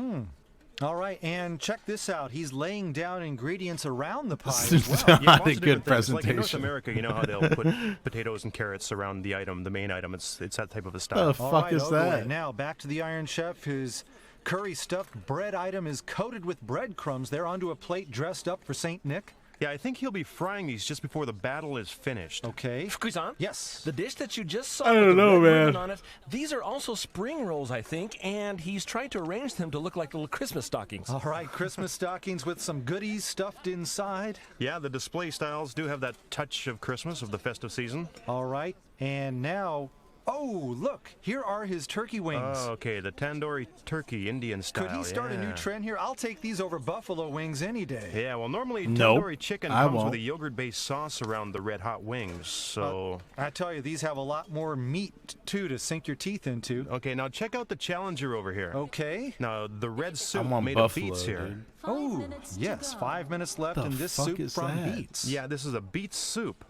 All right, and check this out. He's laying down ingredients around the pie This as is well. not lots a of good different things. Like in North presentation. America, you know how they'll put potatoes and carrots around the item, the main item. It's that type of a style. The fuck is that? Now, back to the Iron Chef. His curry stuffed bread item is coated with breadcrumbs. They're onto a plate dressed up for St. Nick. Yeah, I think he'll be frying these just before the battle is finished. Okay. Fukusan? Yes. The dish that you just saw I with don't the know, red ribbon man. on it, these are also spring rolls, I think, and he's tried to arrange them to look like little Christmas stockings. All right, Christmas stockings with some goodies stuffed inside. Yeah, the display styles do have that touch of Christmas, of the festive season. All right, and now, oh, look, here are his turkey wings. Oh, okay, the tandoori turkey, Indian style. Could he start a new yeah. trend here? I'll take these over buffalo wings any day. Yeah, well, normally Nope, tandoori chicken I comes won't. with a yogurt-based sauce around the red hot wings, so... I tell you, these have a lot more meat, too, to sink your teeth into. Okay, now check out the challenger over here. Okay. Now, the red soup I'm on made buffalo, of beets here. dude. Oh, yes, 5 minutes left The in this fuck soup is from that? Beets. Yeah, this is a beet soup.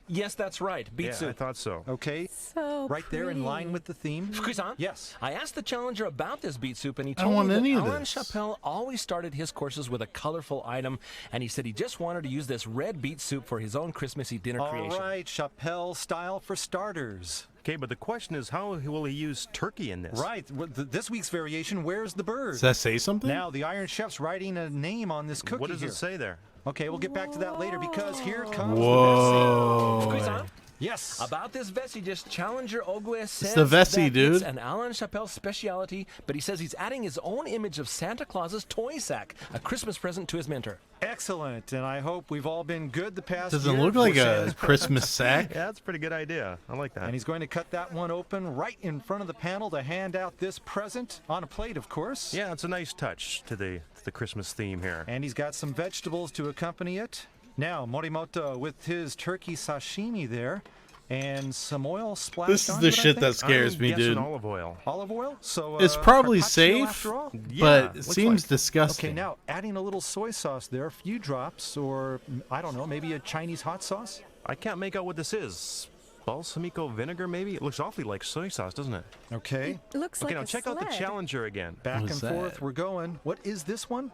Yes, that's right. Beet Yeah, soup. I thought so. Okay. So Right there in line with the theme. Fukusan? Yes. I asked the challenger about this beet soup, and he I don't told want me that any of Alain this. Chappelle always started his courses with a colorful item, and he said he just wanted to use this red beet soup for his own Christmassy dinner All creation. right, Chappelle style for starters. Okay, but the question is, how will he use turkey in this? Right. This week's variation, where's the bird? Does that say something? Now, the Iron Chef's writing a name on this cookie What does here. it say there? Okay, we'll get back to that later because here comes Whoa. the Fukusan? Vessi. Yes. About this Vessi dish, Challenger Ogue says the Vessi, that dude. it's an Alain Chappelle specialty, but he says he's adding his own image of Santa Claus's toy sack, a Christmas present to his mentor. Excellent, and I hope we've all been good the past Doesn't year look for like a Santa's Christmas sack. Yeah, that's a pretty good idea. I like that. And he's going to cut that one open right in front of the panel to hand out this present on a plate, of course. Yeah, it's a nice touch to the Christmas theme here. And he's got some vegetables to accompany it. Now, Morimoto with his turkey sashimi there. And some oil splashed This is onto the it, I shit think. that scares me, dude. Olive oil. Olive oil? So It's probably carpaccio safe, after all? but it looks seems like. disgusting. Okay, now adding a little soy sauce there, a few drops, or I don't know, maybe a Chinese hot sauce? I can't make out what this is. Balsamico vinegar, maybe? It looks awfully like soy sauce, doesn't it? Okay. looks Okay, like now a check out the sled. Challenger again. Back What and is that? forth we're going. What is this one?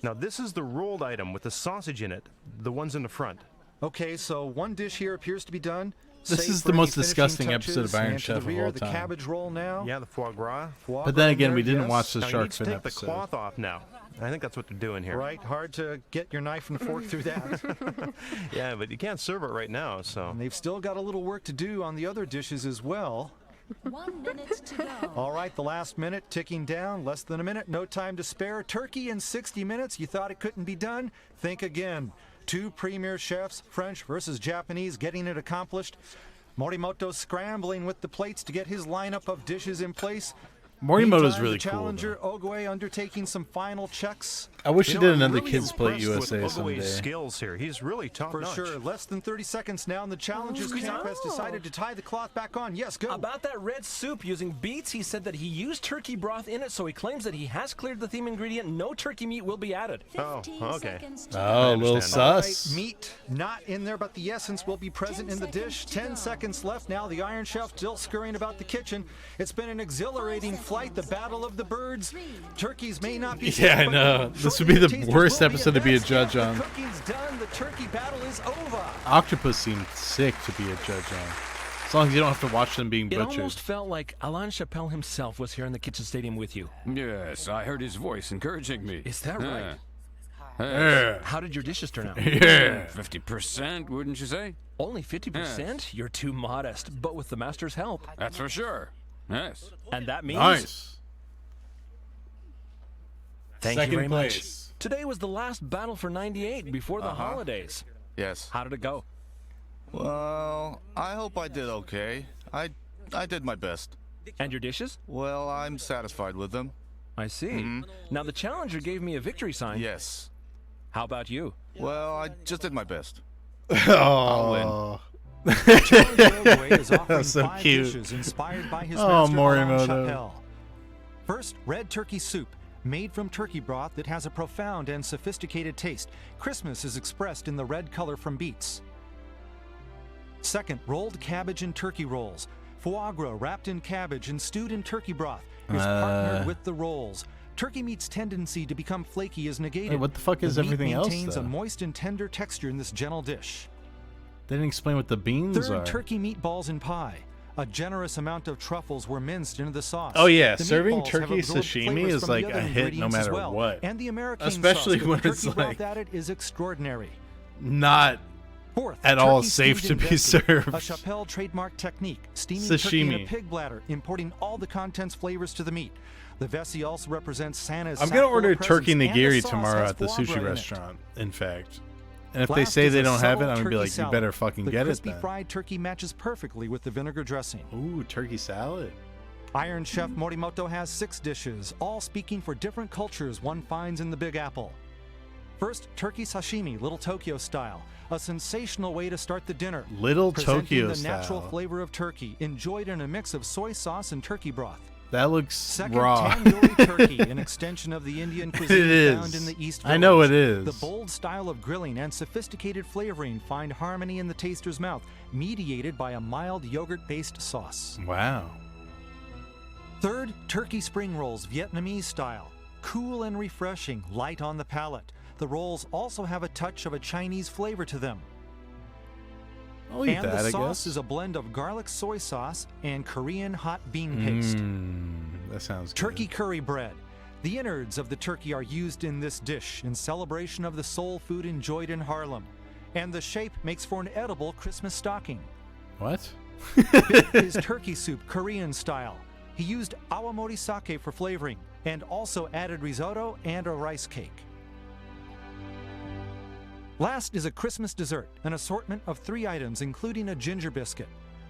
Now, this is the rolled item with the sausage in it, the ones in the front. Okay, so one dish here appears to be done. This Save is for the any most finishing disgusting episode touches, of Iron and to Chef the of rear, all the time. cabbage roll now. Yeah, the foie gras. Foie But gras then in again, there, we didn't yes. watch the Now, you shark need to fin take episode. the cloth off now. I think that's what they're doing here. Right, hard to get your knife and fork through that. Yeah, but you can't serve it right now, so. And they've still got a little work to do on the other dishes as well. 1 minute to go. All right, the last minute ticking down, less than a minute, no time to spare. Turkey in 60 minutes, you thought it couldn't be done? Think again. Two premier chefs, French versus Japanese, getting it accomplished. Morimoto scrambling with the plates to get his lineup of dishes in place. Morimoto's Meantime, really the cool, Challenger Ogue undertaking some final checks. I wish You he know, did I'm another really Kids Play impressed USA with someday. Ogoe's skills here. He's really top For notch. sure, less than 30 seconds now, and the Challenger's camp has decided to tie the cloth back on. Yes, go. About that red soup using beets, he said that he used turkey broth in it, so he claims that he has cleared the theme ingredient. No turkey meat will be added. Oh, okay. Oh, a little understand. All right, sus. meat not in there, but the essence will be present in the dish. 10 seconds left now. The Iron Chef still scurrying about the kitchen. It's been an exhilarating flight, the battle of the birds. Turkeys may not be Yeah, I but know. This would shortly be the tasters worst will be episode to be a advanced. judge The on. cooking's done. The turkey battle is over. Octopus seemed sick to be a judge on. As long as you don't have to watch them being It butchered. almost felt like Alain Chappelle himself was here in the kitchen stadium with you. Yes, I heard his voice encouraging me. Is that right? Yeah. How did your dishes turn out? Yeah. 50%, wouldn't you say? Only 50%? Yes. You're too modest, but with the master's help. That's for sure. Yes. And that means... Nice. Thank Second you very place. much. Today was the last battle for 98 before the holidays. Yes. How did it go? Well, I hope I did okay. I did my best. And your dishes? Well, I'm satisfied with them. I see. Now, the challenger gave me a victory sign. Yes. How about you? Well, I just did my best. Oh. is offering So 5 cute. dishes inspired by his Oh, master Alain Morimoto. Chappelle. First, red turkey soup, made from turkey broth that has a profound and sophisticated taste. Christmas is expressed in the red color from beets. Second, rolled cabbage and turkey rolls. Foie gras wrapped in cabbage and stewed in turkey broth is partnered with the rolls. Turkey meat's tendency to become flaky is negated. Wait, what the fuck is The meat everything else, maintains a though? moist and tender texture in this gentle dish. They didn't explain what the beans Third, are. turkey meatballs and pie. A generous amount of truffles were minced into the sauce. Oh, yeah, The serving meatballs have turkey absorbed sashimi flavors is from the like other a hit no ingredients as matter well. what. And the American Especially sauce when with it's turkey broth like- added is extraordinary. Not Fourth, at all turkey safe stewed to in be Vessi, served. A Chappelle trademark technique, steaming turkey in Sashimi. a pig bladder, importing all the contents flavors to the meat. The Vessi also represents Santa's I'm sack going to full order of turkey presents, and the nigiri sauce tomorrow has at the foie gras sushi in it. restaurant, in fact. And if they Last say is they a don't have it, subtle I'm going to be turkey like, you salad. better fucking the get it crispy then. fried turkey matches perfectly with the vinegar dressing. Ooh, turkey salad. Iron Chef Morimoto has 6 dishes, all speaking for different cultures one finds in the Big Apple. First, turkey sashimi, Little Tokyo style. A sensational way to start the dinner. Little Presenting Tokyo the natural style. flavor of turkey, enjoyed in a mix of soy sauce and turkey broth. That looks Second, raw. tandoori turkey, an extension of the Indian cuisine is. found in the East I know Village. it is. The bold style of grilling and sophisticated flavoring find harmony in the taster's mouth, mediated by a mild yogurt-based sauce. Wow. Third, turkey spring rolls, Vietnamese style. Cool and refreshing, light on the palate. The rolls also have a touch of a Chinese flavor to them. I'll eat And that, the I sauce guess. is a blend of garlic soy sauce and Korean hot bean paste. That sounds good. Turkey curry bread. The innards of the turkey are used in this dish in celebration of the soul food enjoyed in Harlem. And the shape makes for an edible Christmas stocking. What? Fifth is turkey soup, Korean style. He used awamori sake for flavoring and also added risotto and a rice cake. Last is a Christmas dessert, an assortment of 3 items, including a ginger biscuit.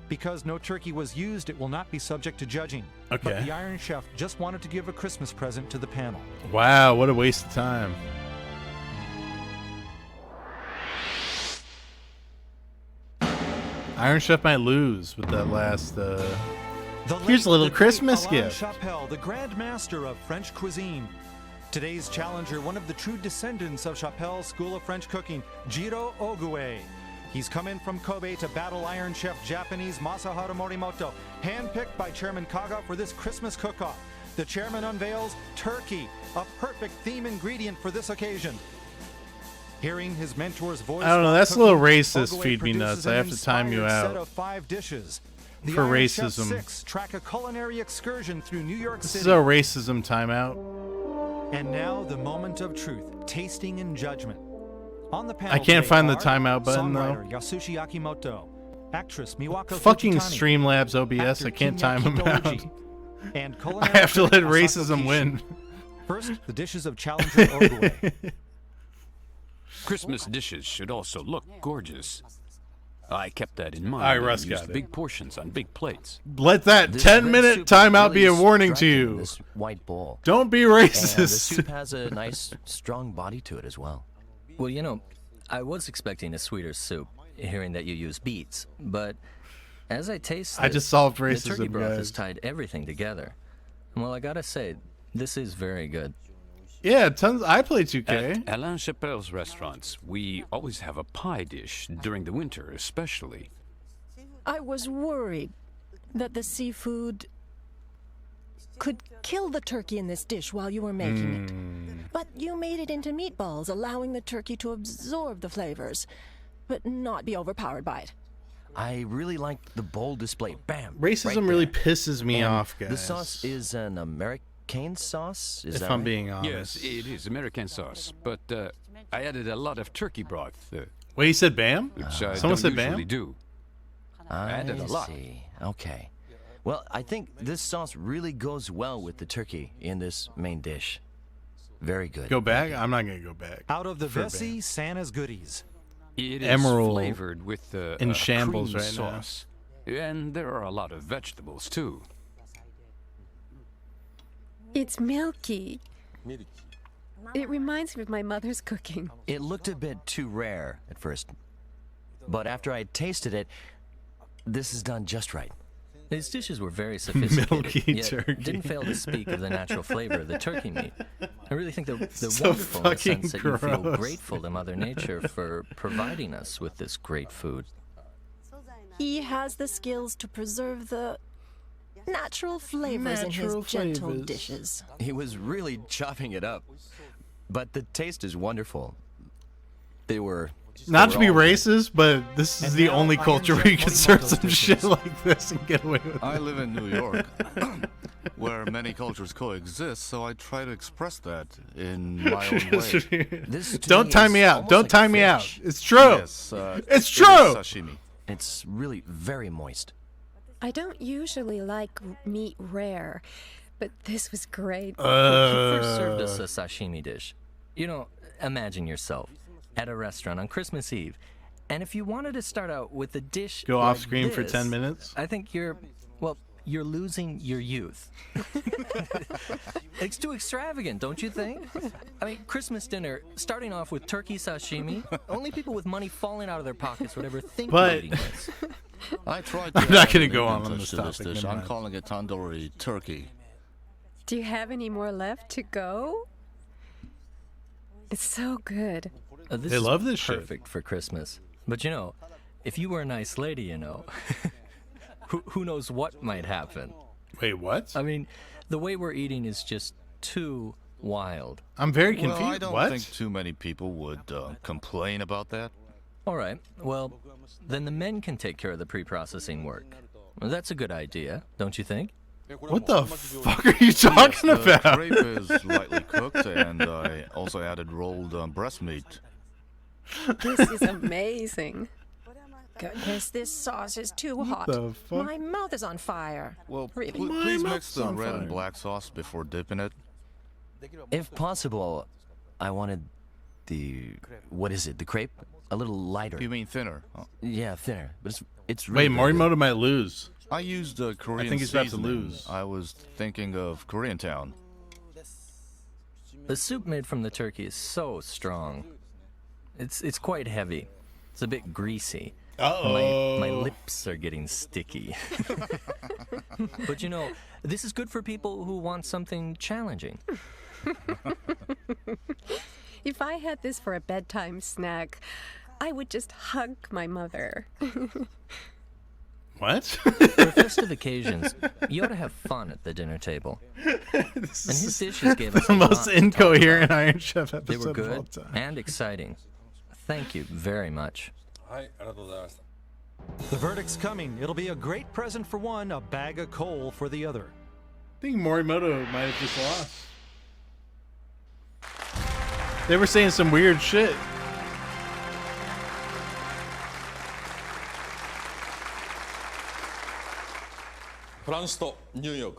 Because no turkey was used, it will not be subject to judging. But Okay. the Iron Chef just wanted to give a Christmas present to the panel. Wow, what a waste of time. Iron Chef might lose with that last. Here's a little Christmas Alain gift. Chapelle, the Grand Master of French cuisine. Today's challenger, one of the true descendants of Chapelle's School of French Cooking, Jiro Ogue. He's come in from Kobe to battle Iron Chef Japanese Masaharu Morimoto, handpicked by Chairman Kaga for this Christmas cook-off. The chairman unveils turkey, a perfect theme ingredient for this occasion. Hearing his mentor's voice, I don't know, while that's a little cooking, racist, Ogue Feed Me produces Nuts. I an have to time you inspired out. set of 5 dishes. The For Iron Chef racism. 6 track a culinary excursion through New York This City. is a racism timeout. And now the moment of truth, tasting and judgment. On the panel I can't today find the are timeout button, songwriter Yasushi Akimoto, actress Miwako Fucking Fujitani, Streamlabs OBS, actor I can't Kinya time him out. Kitoiji, and I culinary have to let critic Asako racism Kishi. win. First, the dishes of challenger Ogue. Christmas dishes should also look gorgeous. I kept that in mind. All right, and Russ used got it. big portions on big plates. Let that This 10-minute red soup timeout really be a is warning to striking in you. This white bowl. Don't be And the racist. soup has a nice, strong body to it as well. Well, you know, I was expecting a sweeter soup, hearing that you use beets, but as I taste I it, just solved the turkey racism, broth guys. has tied everything together. Well, I gotta say, this is very good. Yeah, tons. I play 2K. At Alain Chapelle's restaurants, we always have a pie dish during the winter, especially. I was worried that the seafood could kill the turkey in this dish while you were making it. But you made it into meatballs, allowing the turkey to absorb the flavors, but not be overpowered by it. I really like the bold display. Bam! Racism right really there. pisses me And off, The guys. sauce is an American sauce. Is If that I'm right? being honest. Yes, it is American sauce, but I added a lot of turkey broth. Wait, you said Bam? Which I Someone don't said usually Bam? do. I added a lot. see. Okay. Well, I think this sauce really goes well with the turkey in this main dish. Very good. Go back? I'm not going to go back. Out of the For Vessi Santa's goodies. It is Emerald flavored with in a shambles cream right now. sauce. And there are a lot of vegetables, too. It's milky. It reminds me of my mother's cooking. It looked a bit too rare at first, but after I tasted it, this is done just right. These dishes were very sophisticated, Milky yet turkey. didn't fail to speak of the natural flavor of the turkey meat. I really think they're So wonderful in the fucking sense that you feel gross. grateful to Mother Nature for providing us with this great food. He has the skills to preserve the natural flavors in Natural his gentle flavors. dishes. He was really chopping it up, but the taste is wonderful. They were... Not they to were be all good. racist, but this is And the now only Iron culture Chef where you can serve Morimoto's some shit like this and get away with it. I live in New York, where many cultures coexist, so I try to express that in my own way. This to Don't me time is me out. almost Don't like time me out. fish. It's true. Yes, It's it is true. Sashimi. It's really very moist. I don't usually like meat rare, but this was great. When he first served us a sashimi dish, you know, imagine yourself at a restaurant on Christmas Eve, and if you wanted to start out with a dish Go like off screen for this, 10 minutes? I think you're losing your youth. It's too extravagant, don't you think? I mean, Christmas dinner, starting off with turkey sashimi, only people with money falling out of their pockets would ever think But- of eating this. I tried I'm to not add gonna an go on Indian this touch to topic, dish. never I'm mind. calling it tandoori turkey. Do you have any more left to go? It's so good. This They is love this shit. perfect for Christmas. But you know, if you were a nice lady, you know, who knows what might happen? Wait, what? I mean, the way we're eating is just too wild. I'm very confused. Well, I don't what? think too many people would complain about that. All right, well, then the men can take care of the pre-processing work. Well, that's a good idea, don't you think? What the fuck are you talking Yes, the about? crepe is lightly cooked, and I also added rolled breast meat. This is amazing. Goodness, this sauce is too hot. the fuck? My mouth is on fire. Well, Really? please mix the on red fire. and black sauce before dipping it. If possible, I wanted what is it, the crepe? A little lighter. You mean thinner? Yeah, thinner. But it's Wait, really very good. Morimoto might lose. I used Korean I think he's about to seasoning. lose. I was thinking of Koreatown. The soup made from the turkey is so strong. It's quite heavy. It's a bit greasy. Uh-oh. My lips are getting sticky. But you know, this is good for people who want something challenging. If I had this for a bedtime snack, I would just hug my mother. What? For festive occasions, you ought to have fun at the dinner table. And his dishes gave us the a lot most to talk incoherent about. Iron Chef They episode were of all good time. and exciting. Thank you very much. The verdict's coming. It'll be a great present for one, a bag of coal for the other. I think Morimoto might have just lost. They were saying some weird shit. フランスとニューヨー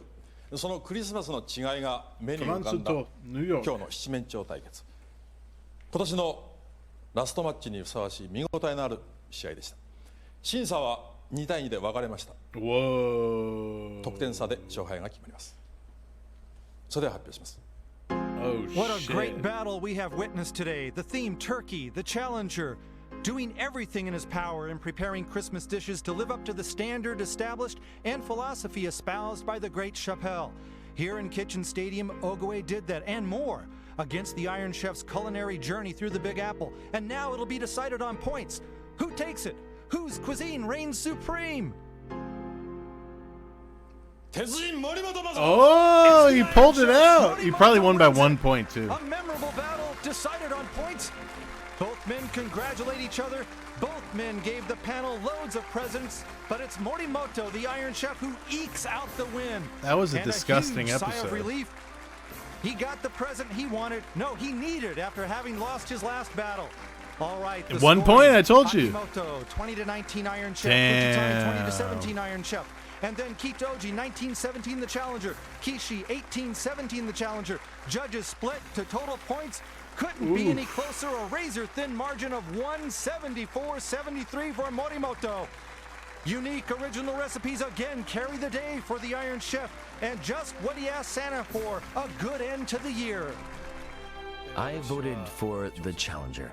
ク、そのクリスマスの違いが目に浮かんだフランスとニューヨーク今日の七面鳥対決。今年のラストマッチにふさわしい見応えのある試合でした。審査は2対2で分かれました。得点差で勝敗が決まります。それでは発表します。 What a great battle we have witnessed today. The theme turkey, the challenger, doing everything in his power in preparing Christmas dishes to live up to the standard established and philosophy espoused by the great Chappelle. Here in Kitchen Stadium, Ogoe did that and more against the Iron Chef's culinary journey through the Big Apple. And now it'll be decided on points. Who takes it? Whose cuisine reigns supreme? Oh, he pulled it out. He probably won by 1 point, too. A memorable battle decided on points. Both men congratulate each other. Both men gave the panel loads of presents, but it's Morimoto, the Iron Chef, who ekes out the win. That was a And disgusting huge sigh episode. of relief. He got the present he wanted. No, he needed after having lost his last battle. All right. the 1 scoring. point, I told you. Hashimoto, 20-19 Iron Chef. Damn. Fujitani, 20-17 Iron Chef. And then Kitoji, 19-17 the challenger. Kishi, 18-17 the challenger. Judges split to total points. Couldn't be Ooh. any closer. A razor-thin margin of 174-73 for Morimoto. Unique original recipes again carry the day for the Iron Chef. And just what he asked Santa for, a good end to the year. I voted for the challenger.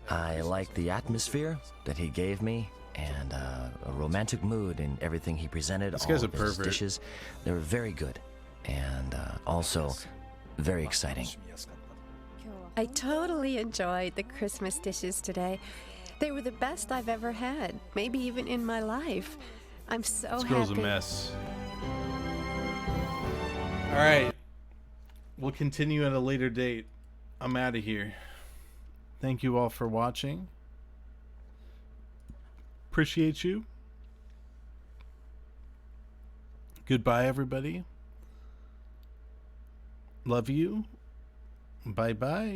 I like the atmosphere that he gave me and a romantic mood in everything he presented. This all guy's a of his pervert. dishes, they were very good and also very exciting. I totally enjoyed the Christmas dishes today. They were the best I've ever had, maybe even in my life. I'm so This happy. girl's a mess. All right. We'll continue at a later date. I'm out of here. Thank you all for watching. Appreciate you. Goodbye, everybody. Love you. Bye-bye.